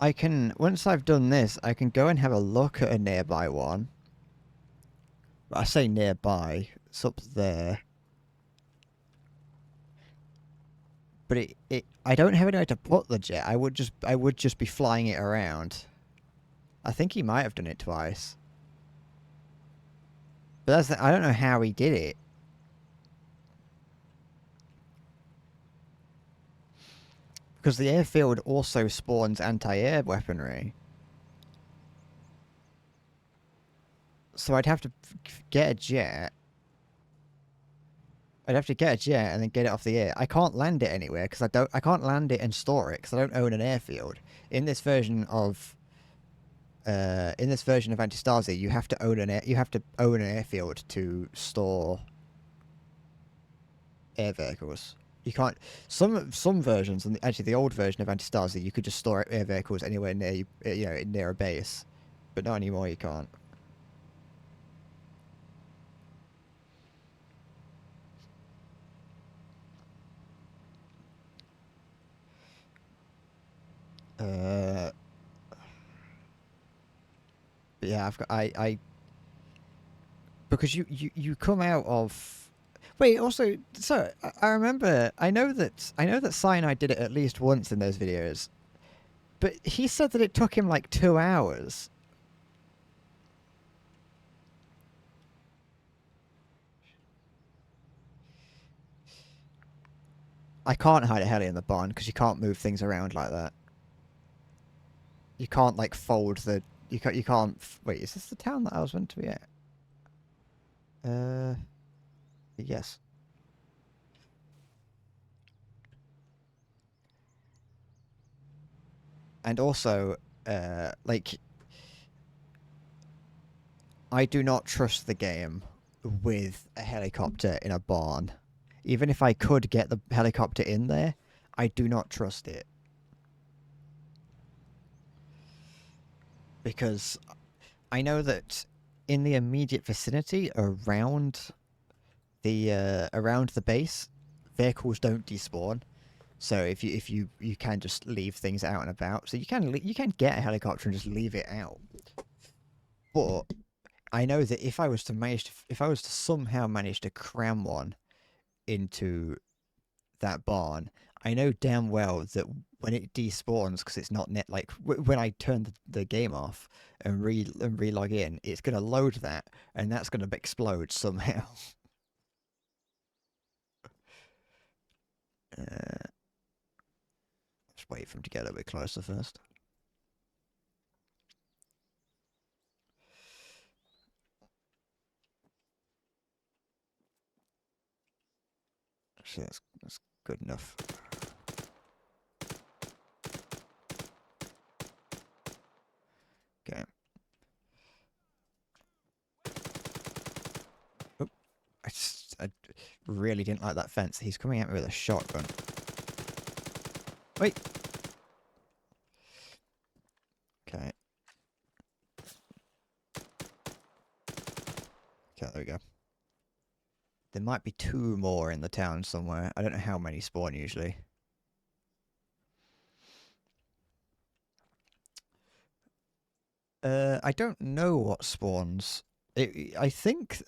Speaker 1: I can, once I've done this, I can go and have a look at a nearby one. I say nearby, it's up there. But I don't have anywhere to put the jet. I would just be flying it around. I think he might have done it twice. But I don't know how he did it. Because the airfield also spawns anti-air weaponry. So I'd have to get a jet. I'd have to get a jet and then get it off the air. I can't land it anywhere because I can't land it and store it because I don't own an airfield. In this version of Antistasi, you have to own an airfield to store air vehicles. You can't. Some versions, and actually the old version of Antistasi, you could just store air vehicles anywhere near near a base, but not anymore. You can't. But yeah, because you come out of. Wait, also, so I remember, I know that Cyanide did it at least once in those videos, but he said that it took him like 2 hours. I can't hide a heli in the barn because you can't move things around like that. You can't like fold the. You can't. Wait, is this the town that I was meant to be at? Yes. And also, like, I do not trust the game with a helicopter in a barn. Even if I could get the helicopter in there, I do not trust it. Because I know that in the immediate vicinity around the base, vehicles don't despawn. So if you can just leave things out and about, so you can get a helicopter and just leave it out. But I know that if I was to somehow manage to cram one into that barn, I know damn well that when it despawns, because it's not net like when I turn the game off and re-log in, it's gonna load that, and that's gonna explode somehow. Just wait for him to get a bit closer first. Actually, that's good enough. Okay. Oh, I really didn't like that fence. He's coming at me with a shotgun. Wait. Okay. Okay, there we go. There might be 2 more in the town somewhere. I don't know how many spawn usually. I don't know what spawns. I think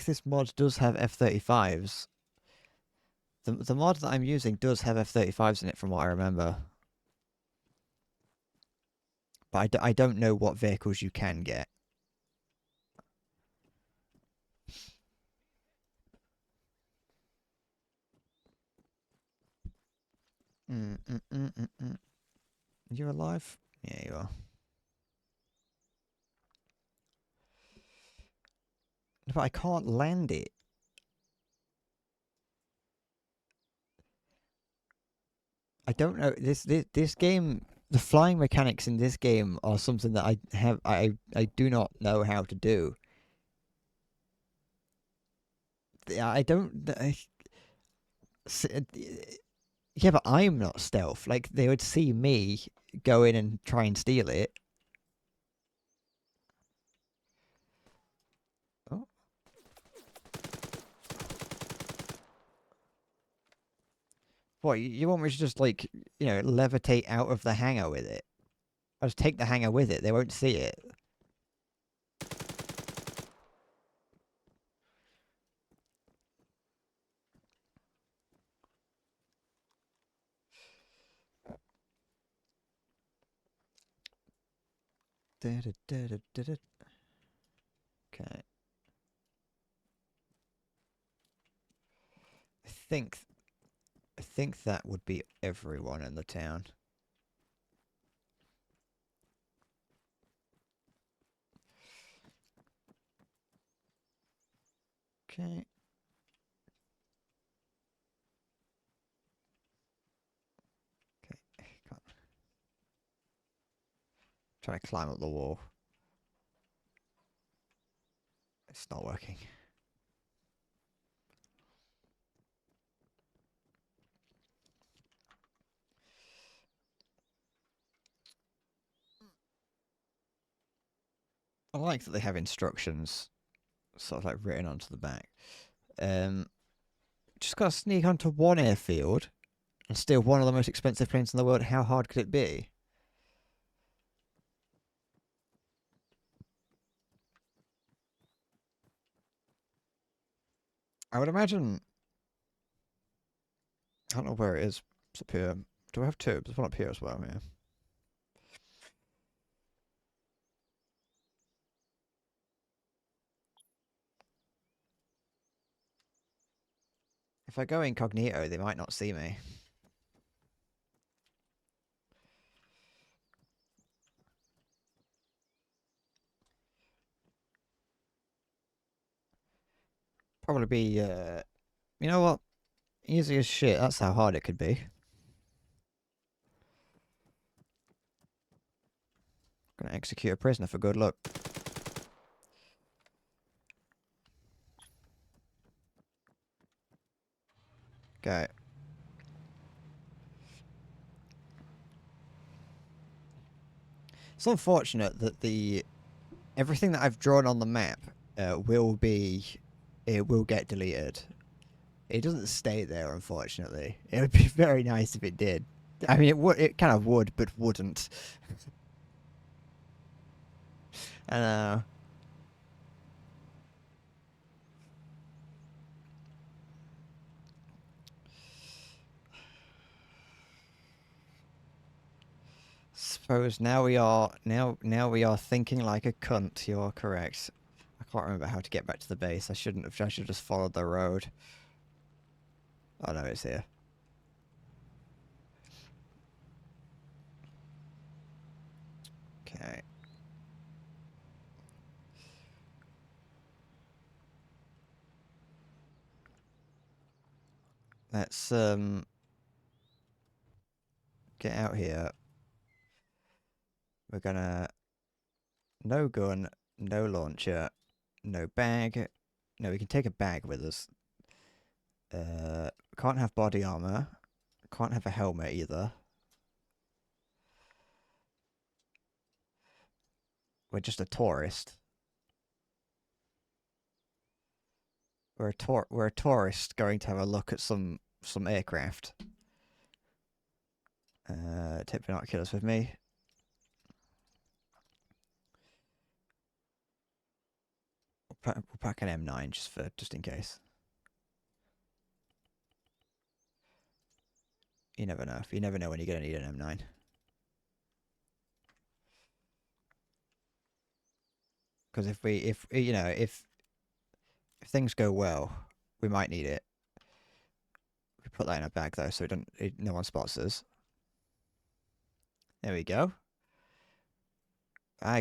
Speaker 1: this mod does have F-35s. The mod that I'm using does have F-35s in it, from what I remember. But I don't know what vehicles you can get. Mm, mm, mm, mm, mm. You alive? Yeah, you are. But I can't land it. I don't know. This game, the flying mechanics in this game are something that I do not know how to do. I don't. Yeah, but I'm not stealth. Like, they would see me go in and try and steal it. Oh. What, you want me to just, like, levitate out of the hangar with it? I'll just take the hangar with it. They won't see it. Okay. I think I think that would be everyone in the town. Okay. Okay. Can't. Trying to climb up the wall. It's not working. I like that they have instructions sort of like written onto the back. Just gotta sneak onto one airfield and steal one of the most expensive planes in the world. How hard could it be? I would imagine. I don't know where it is. It's up here. Do I have two? There's one up here as well. Yeah. If I go incognito, they might not see me. Probably be. You know what? Easy as shit. That's how hard it could be. Gonna execute a prisoner for good luck. Okay. It's unfortunate that the everything that I've drawn on the map will get deleted. It doesn't stay there, unfortunately. It would be very nice if it did. I mean, it kind of would, but wouldn't. I know. Suppose now we are thinking like a cunt. You are correct. I can't remember how to get back to the base. I shouldn't have. I should have just followed the road. Oh no, it's here. Okay. Let's get out here. We're gonna no gun, no launcher, no bag. No, we can take a bag with us. Can't have body armor. Can't have a helmet either. We're just a tourist. we're a tourist going to have a look at some aircraft. Take binoculars with me. We'll pack an M9 just in case. You never know. You never know when you're gonna need an M9. Because if you know, if things go well, we might need it. We put that in our bag though, so no one spots us. There we go.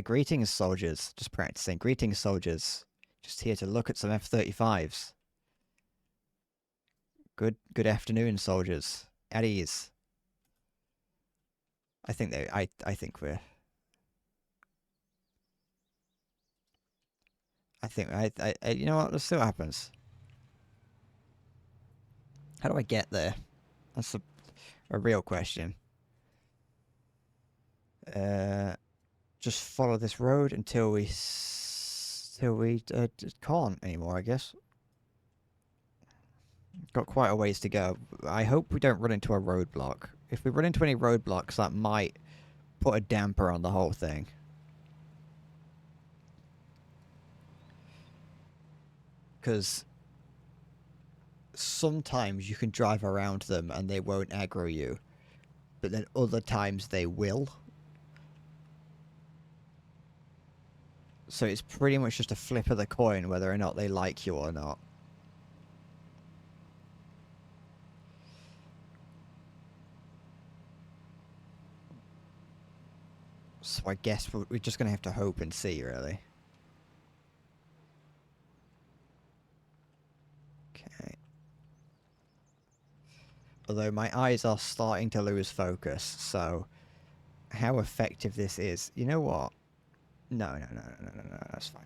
Speaker 1: Greetings, soldiers. Just practicing. Greetings, soldiers. Just here to look at some F-35s. Good afternoon, soldiers. At ease. I think I think we're. You know what? Let's see what happens. How do I get there? That's a real question. Just follow this road until we can't anymore, I guess. Got quite a ways to go. I hope we don't run into a roadblock. If we run into any roadblocks, that might put a damper on the whole thing. Because sometimes you can drive around them and they won't aggro you. But then other times they will. So it's pretty much just a flip of the coin whether or not they like you or not. So I guess we're just going to have to hope and see, really. Okay. Although my eyes are starting to lose focus, so how effective this is... You know what? No, that's fine.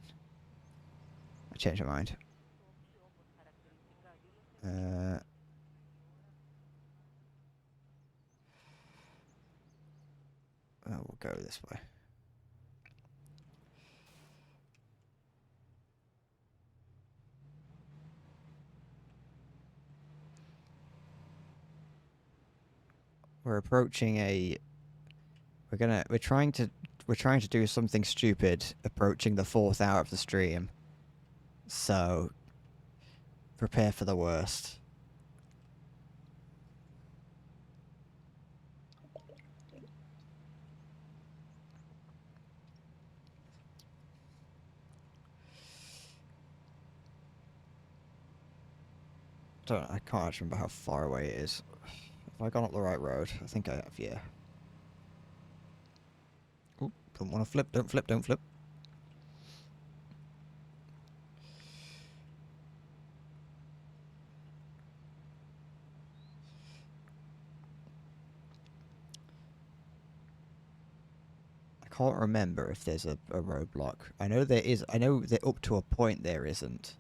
Speaker 1: I changed my mind. We'll go this way. We're approaching a... We're trying to do something stupid, approaching the 4th hour of the stream. So, prepare for the worst. I can't actually remember how far away it is. Have I gone up the right road? I think I have, yeah. Oop, don't want to flip, don't flip, don't flip. I can't remember if there's a roadblock. I know there is. I know that up to a point there isn't.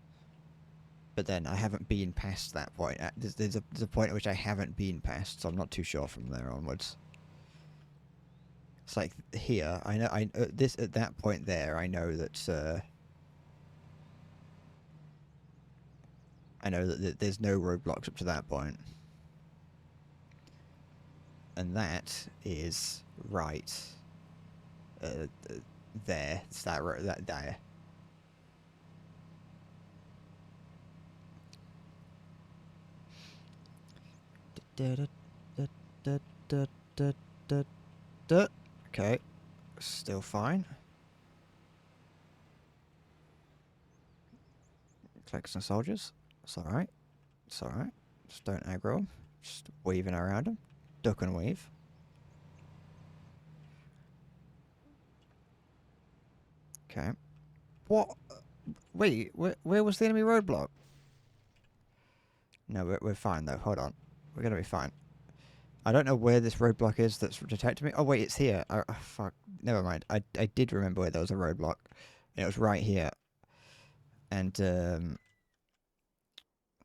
Speaker 1: But then I haven't been past that point. There's a point at which I haven't been past, so I'm not too sure from there onwards. It's like here, I know. This at that point there, I know that. I know that there's no roadblocks up to that point, and that is right. There, it's that there. Okay, still fine. Collect some soldiers. It's alright. It's alright. Just don't aggro them. Just weaving around them. Duck and weave. Okay. What? Wait, where was the enemy roadblock? No, we're fine though. Hold on. We're gonna be fine. I don't know where this roadblock is that's detected me. Oh wait, it's here. Oh, fuck. Never mind. I did remember where there was a roadblock. And it was right here. And no,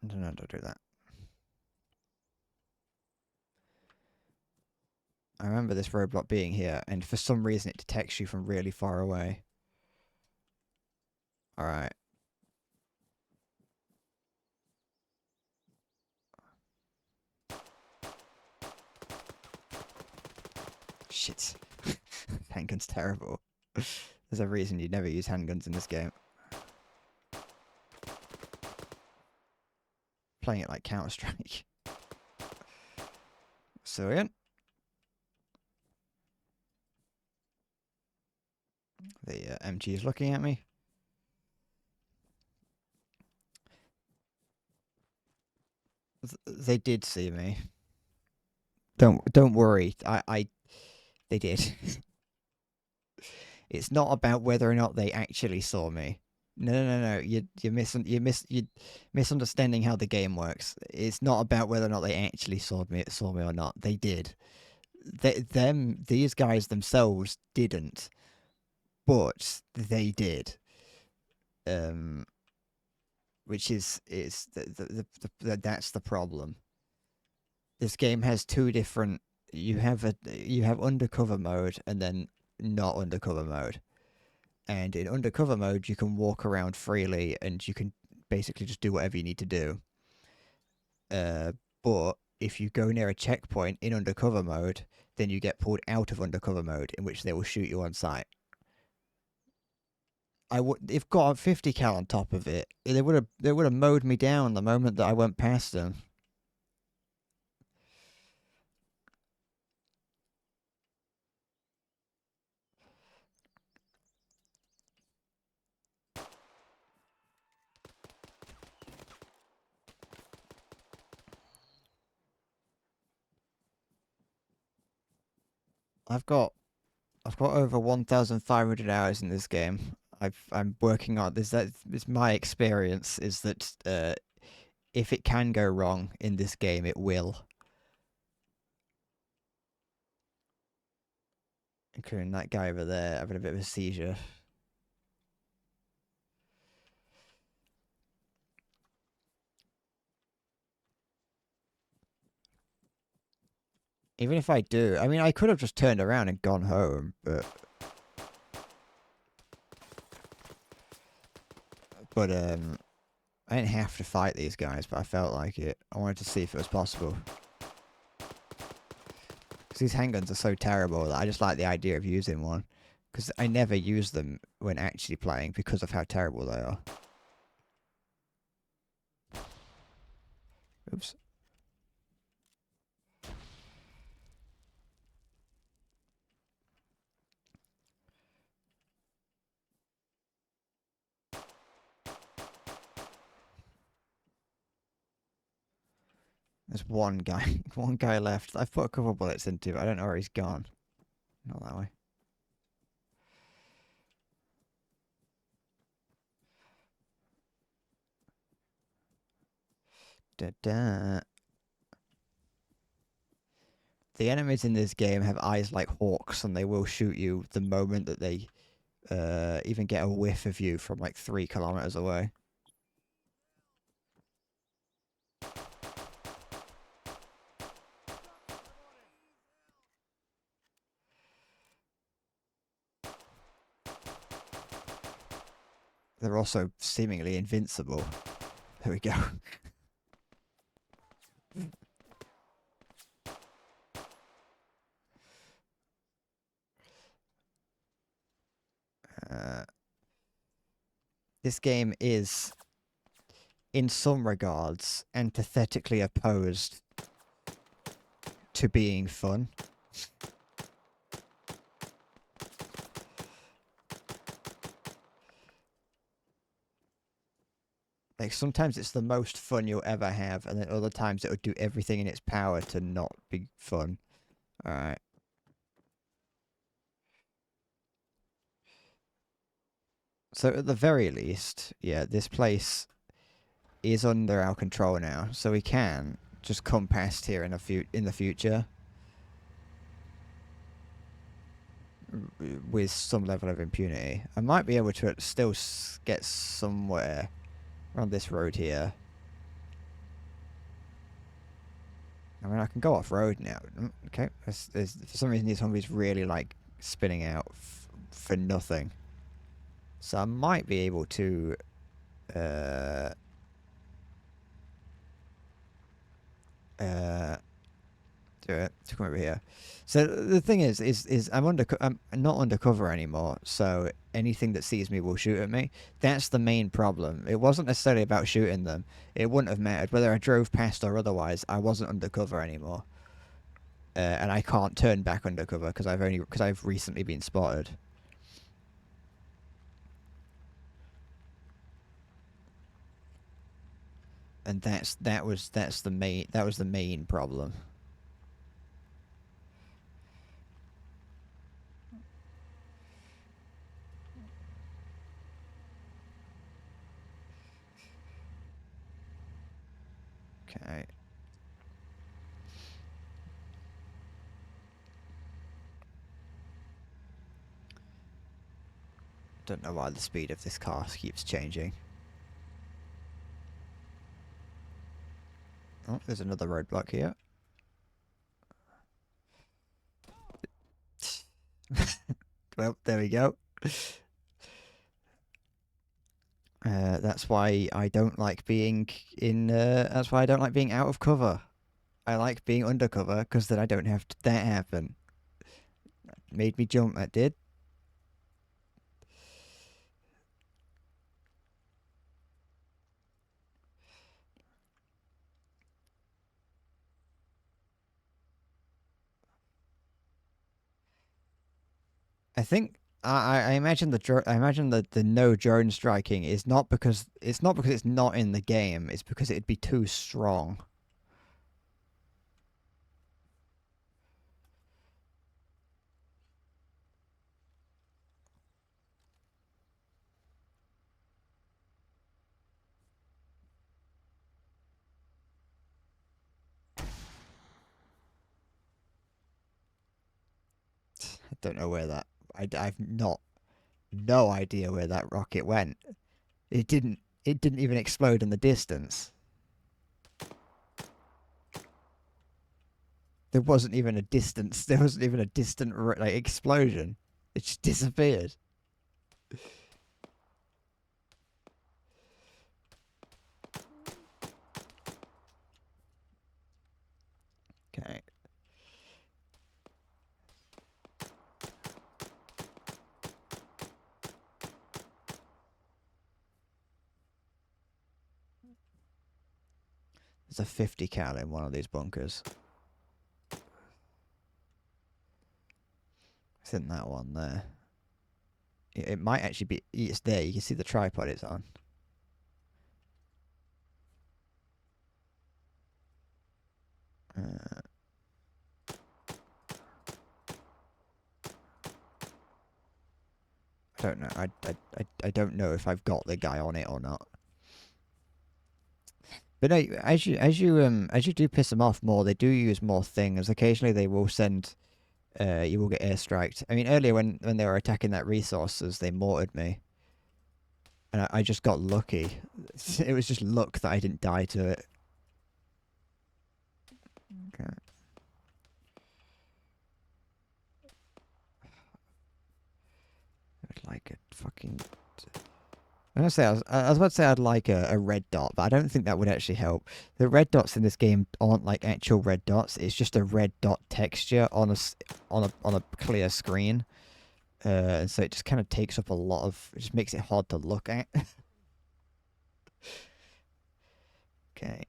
Speaker 1: don't do that. I remember this roadblock being here, and for some reason it detects you from really far away. Alright. Shit. Handgun's terrible. There's a reason you never use handguns in this game. Playing it like Counter-Strike. Civilian. The MG is looking at me. They did see me. Don't worry. They did. It's not about whether or not they actually saw me. No. You're misunderstanding how the game works. It's not about whether or not they actually saw me or not. They did. These guys themselves didn't, but they did. Which is that's the problem. This game has two different. You have undercover mode and then not undercover mode. And in undercover mode, you can walk around freely and you can basically just do whatever you need to do. But if you go near a checkpoint in undercover mode, then you get pulled out of undercover mode, in which they will shoot you on sight. They've got a 50 cal on top of it. They would have mowed me down the moment that I went past them. I've got over 1,500 hours in this game. I'm working on this. It's my experience is that if it can go wrong in this game, it will. Including that guy over there having a bit of a seizure. Even if I do, I mean, I could have just turned around and gone home, but I didn't have to fight these guys, but I felt like it. I wanted to see if it was possible. Because these handguns are so terrible that I just like the idea of using one. Because I never use them when actually playing because of how terrible they are. Oops. There's one guy, one guy left. I've put a couple bullets into it. I don't know where he's gone. Not that way. Da-da. The enemies in this game have eyes like hawks, and they will shoot you the moment that they even get a whiff of you from like 3 kilometers away. They're also seemingly invincible. There we go. This game is, in some regards, antithetically opposed to being fun. Like, sometimes it's the most fun you'll ever have, and then other times it would do everything in its power to not be fun. Alright. So at the very least, yeah, this place is under our control now, so we can just come past here in the future with some level of impunity. I might be able to still get somewhere around this road here. I mean, I can go off road now. Okay, for some reason these zombies really like spinning out for nothing. So I might be able to do it. To come over here. So the thing is I'm not undercover anymore. So anything that sees me will shoot at me. That's the main problem. It wasn't necessarily about shooting them. It wouldn't have mattered whether I drove past or otherwise. I wasn't undercover anymore, and I can't turn back undercover because I've recently been spotted. And that was the main problem. Okay. Don't know why the speed of this car keeps changing. Oh, there's another roadblock here. Well, there we go. That's why I don't like being in. That's why I don't like being out of cover. I like being undercover because then I don't have that happen. Made me jump. That did. I think I imagine the no drone striking is not because it's not in the game. It's because it'd be too strong. I don't know where that. I've not no idea where that rocket went. It didn't. It didn't even explode in the distance. There wasn't even a distance. There wasn't even a distant like explosion. It just disappeared. Okay. There's a 50 cal in one of these bunkers. It's in that one there. It might actually be. It's there. You can see the tripod it's on. Uh, I don't know. I don't know if I've got the guy on it or not. But no, as you do piss them off more, they do use more things. Occasionally, they will send. You will get airstriked. I mean, earlier when they were attacking that resources, they mortared me, and I just got lucky. It was just luck that I didn't die to it. Okay. I would like a fucking. I was about to say I'd like a red dot, but I don't think that would actually help. The red dots in this game aren't like actual red dots. It's just a red dot texture on a clear screen, and so it just kind of takes up a lot of. It just makes it hard to look at. Okay.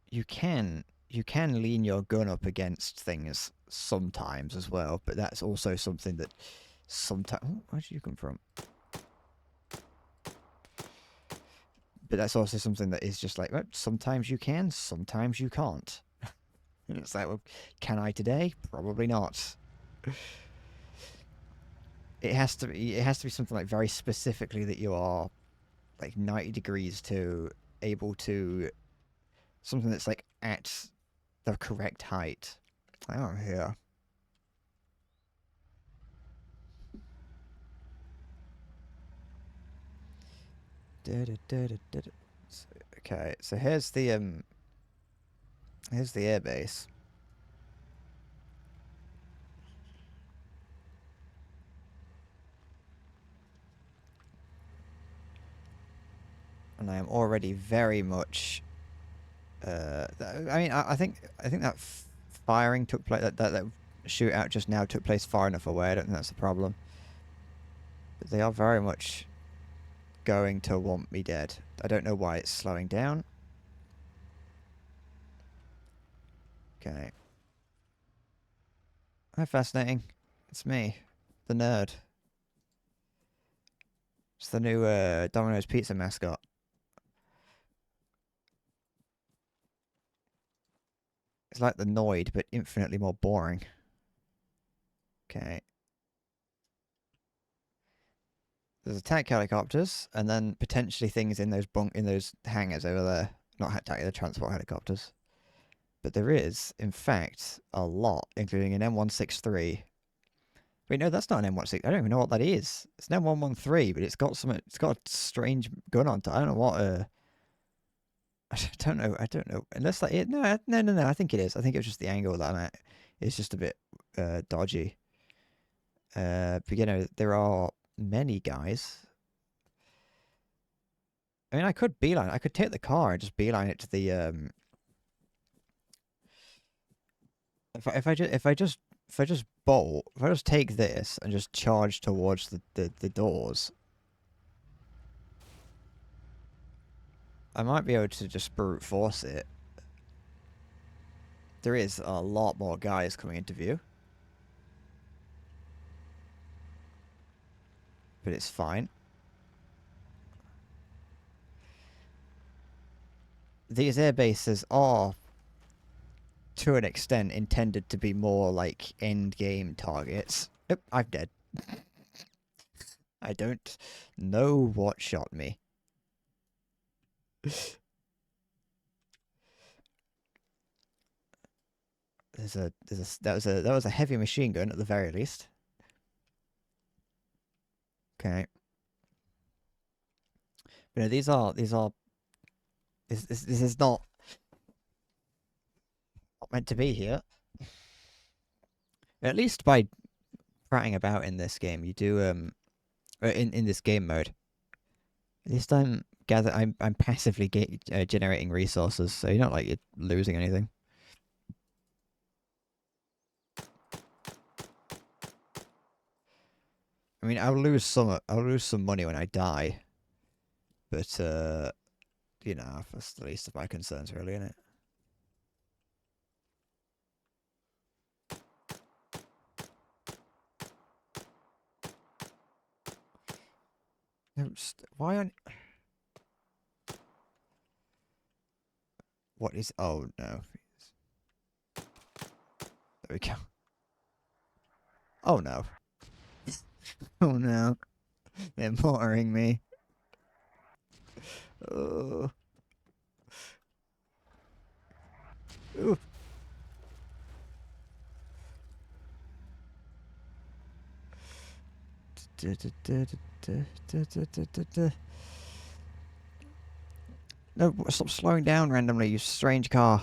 Speaker 1: You can lean your gun up against things sometimes as well, but that's also something that sometimes. Oh, where did you come from? But that's also something that is just like, well, sometimes you can, sometimes you can't. And it's like, well, can I today? Probably not. It has to be something like very specifically that you are like 90 degrees to able to something that's like at the correct height. Oh, here. Okay, so here's the airbase. And I am already very much I mean, I think that firing took place. That shootout just now took place far enough away. I don't think that's a problem. But they are very much going to want me dead. I don't know why it's slowing down. Okay. Hi, fascinating. It's me, the nerd. It's the new Domino's Pizza mascot. It's like the Noid, but infinitely more boring. Okay. There's attack helicopters, and then potentially things in those hangars over there. Not attack the transport helicopters. But there is, in fact, a lot, including an M163. Wait, no, that's not an M16. I don't even know what that is. It's an M113, but it's got a strange gun on top. I don't know what. I don't know. I don't know. Unless that is. No. I think it is. I think it's just the angle that I'm at. It's just a bit dodgy. But you know, there are many guys. I mean, I could beeline. I could take the car and just beeline it to the If I just bolt, if I just take this and just charge towards the doors, I might be able to just brute force it. There is a lot more guys coming into view, but it's fine. These air bases are, to an extent, intended to be more like end game targets. Nope, I'm dead. I don't know what shot me. That was a heavy machine gun at the very least. Okay. But no, this is not meant to be here. At least by prattling about in this game, you do in this game mode. At least I'm passively generating resources, so you're not like you're losing anything. I mean, I'll lose some money when I die, but you know, that's the least of my concerns, really, isn't it? No, why on? What is? Oh no! There we go. Oh no! Oh no! They're mortaring me. Oh. Ooh. No, stop slowing down randomly, you strange car.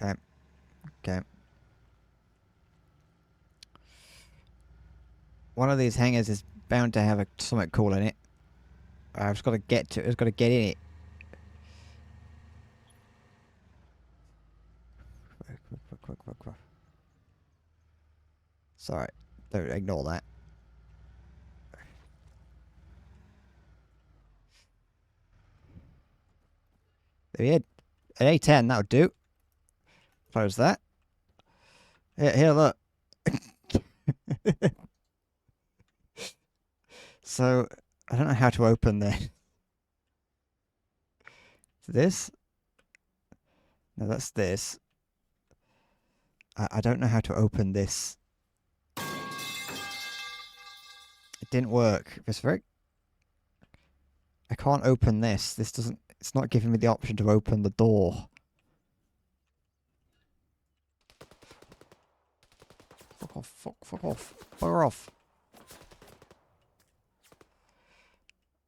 Speaker 1: Okay. Okay. One of these hangars is bound to have something cool in it. I've just got to get to it. I've just got to get in it. Quick. Sorry. Don't ignore that. There we go. An A10, that'll do. Close that. Here, look. So, I don't know how to open this. This? No, that's this. I don't know how to open this. It didn't work. I can't open this. It's not giving me the option to open the door. Fuck off. Bugger off.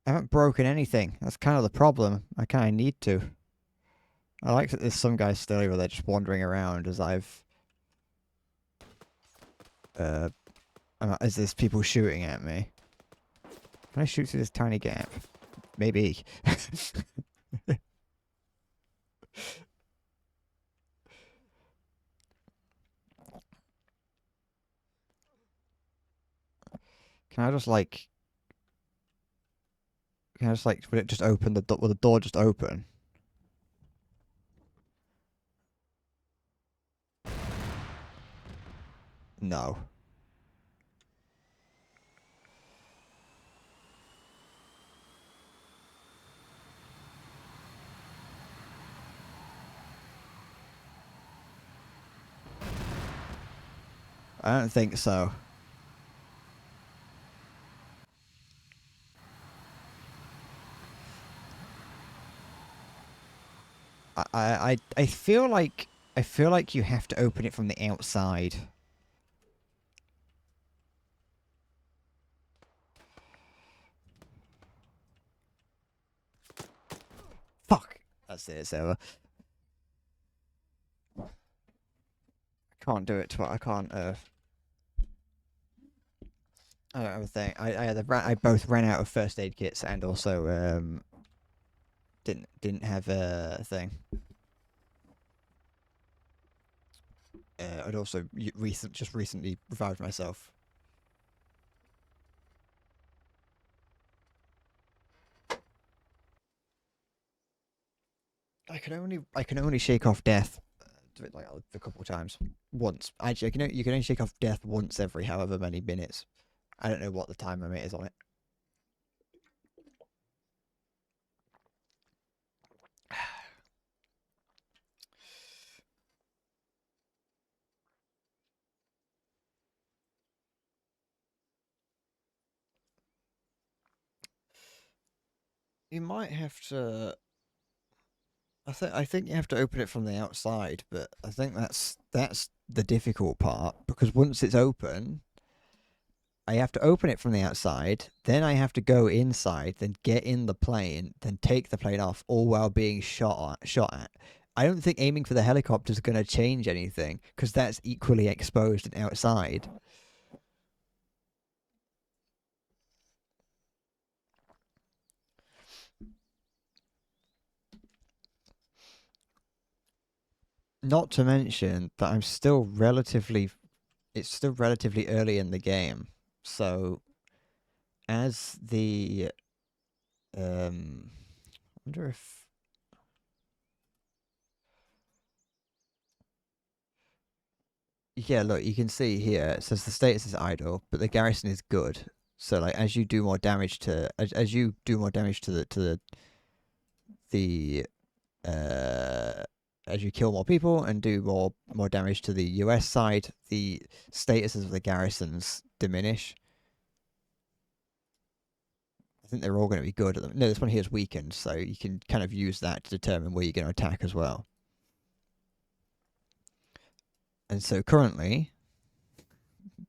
Speaker 1: I haven't broken anything. That's kind of the problem. I kind of need to. I like that there's some guys still over there just wandering around as as there's people shooting at me. Can I shoot through this tiny gap? Maybe. Can I just like? Can I just like? Will it just open the door? Will the door just open? No. I don't think so. I feel like you have to open it from the outside. Fuck. That's it. It's over. I can't do it. I can't. I don't have a thing. I both ran out of first aid kits and also didn't have a thing. I'd also just recently revived myself. I can only shake off death. Do it like a couple of times. Once. Actually, you can only shake off death once every however many minutes. I don't know what the time limit is on it. You might have to. I think you have to open it from the outside, but I think that's the difficult part because once it's open, I have to open it from the outside, then I have to go inside, then get in the plane, then take the plane off, all while being shot at. I don't think aiming for the helicopter is going to change anything because that's equally exposed and outside. Not to mention that it's still relatively early in the game. So as the I wonder if yeah, look, you can see here it says the status is idle, but the garrison is good. So like as you do more damage to as you do more damage to the uh as you kill more people and do more damage to the US side, the statuses of the garrisons diminish. I think they're all going to be good. No, this one here is weakened, so you can kind of use that to determine where you're going to attack as well. And so currently,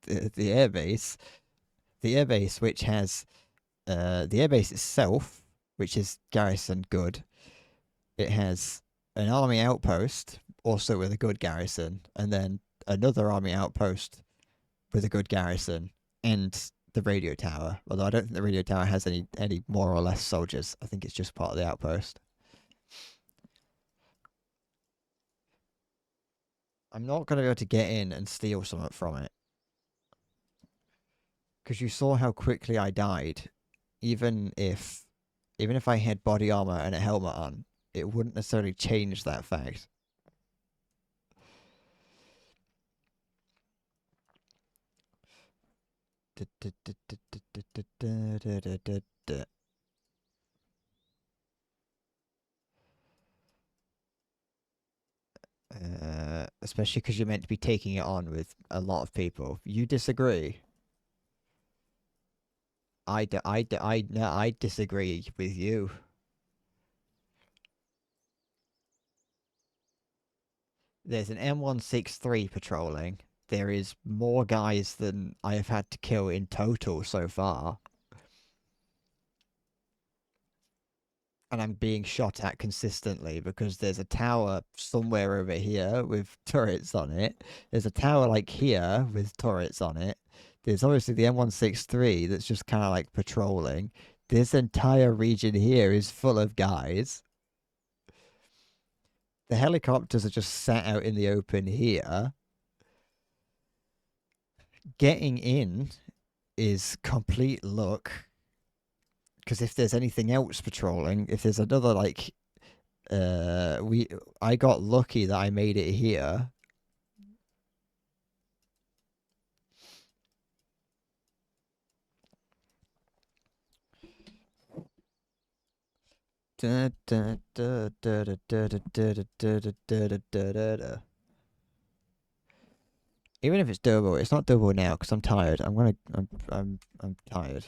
Speaker 1: the airbase, which has the airbase itself, which is garrison good, it has an army outpost also with a good garrison, and then another army outpost with a good garrison, and the radio tower. Although I don't think the radio tower has any more or less soldiers. I think it's just part of the outpost. I'm not going to be able to get in and steal something from it. Because you saw how quickly I died. Even if I had body armor and a helmet on, it wouldn't necessarily change that fact. Especially because you're meant to be taking it on with a lot of people. You disagree? No, I disagree with you. There's an M163 patrolling. There is more guys than I have had to kill in total so far. And I'm being shot at consistently because there's a tower somewhere over here with turrets on it. There's a tower like here with turrets on it. There's obviously the M163 that's just kind of like patrolling. This entire region here is full of guys. The helicopters are just sat out in the open here. Getting in is complete luck. Because if there's anything else patrolling, if there's another like, I got lucky that I made it here. Da, da, da, da, da, da, da, da, da, da, da, da, da, da. Even if it's doable, it's not doable now because I'm tired. I'm tired.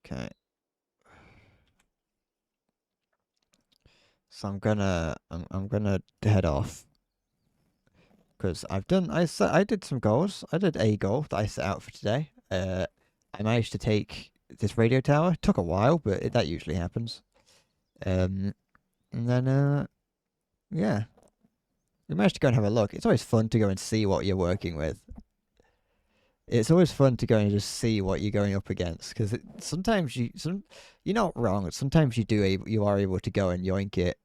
Speaker 1: Okay. So I'm gonna head off because I did some goals. I did a goal that I set out for today. I managed to take this radio tower. It took a while, but that usually happens. And then yeah, we managed to go and have a look. It's always fun to go and see what you're working with. It's always fun to go and just see what you're going up against because sometimes you're not wrong. Sometimes you are able to go and yoink it.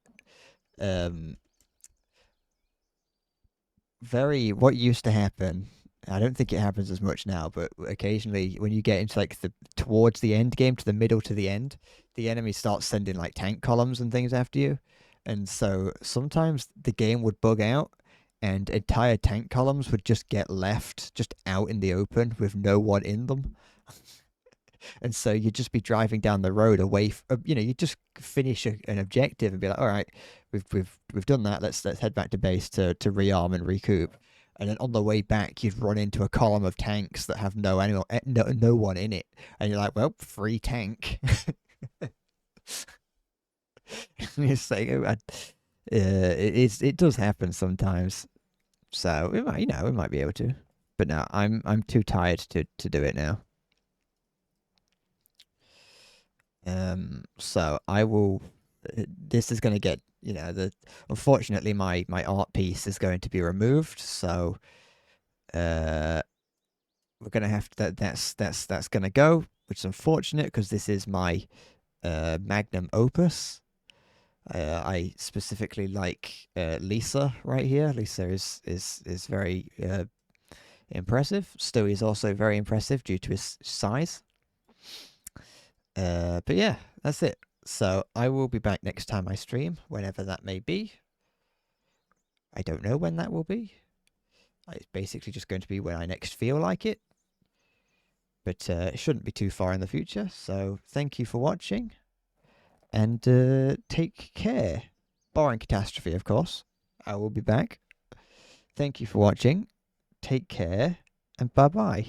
Speaker 1: What used to happen. I don't think it happens as much now, but occasionally when you get into like towards the end game, to the middle to the end, the enemy starts sending like tank columns and things after you, and so sometimes the game would bug out, and entire tank columns would just get left just out in the open with no one in them. And so you'd just be driving down the road away. You just finish an objective and be like, all right, we've done that. Let's head back to base to rearm and recoup. And then on the way back, you'd run into a column of tanks that have no one in it, and you're like, well, free tank. It's like, it does happen sometimes. So we might be able to, but no, I'm too tired to do it now. So I will. This is going to get unfortunately my art piece is going to be removed. So we're going to have that's going to go, which is unfortunate because this is my magnum opus. I specifically like Lisa right here. Lisa is very impressive. Stewie is also very impressive due to his size. But yeah, that's it. So I will be back next time I stream, whenever that may be. I don't know when that will be. It's basically just going to be when I next feel like it. But it shouldn't be too far in the future. So thank you for watching. And take care. Barring catastrophe, of course. I will be back. Thank you for watching. Take care. And bye-bye.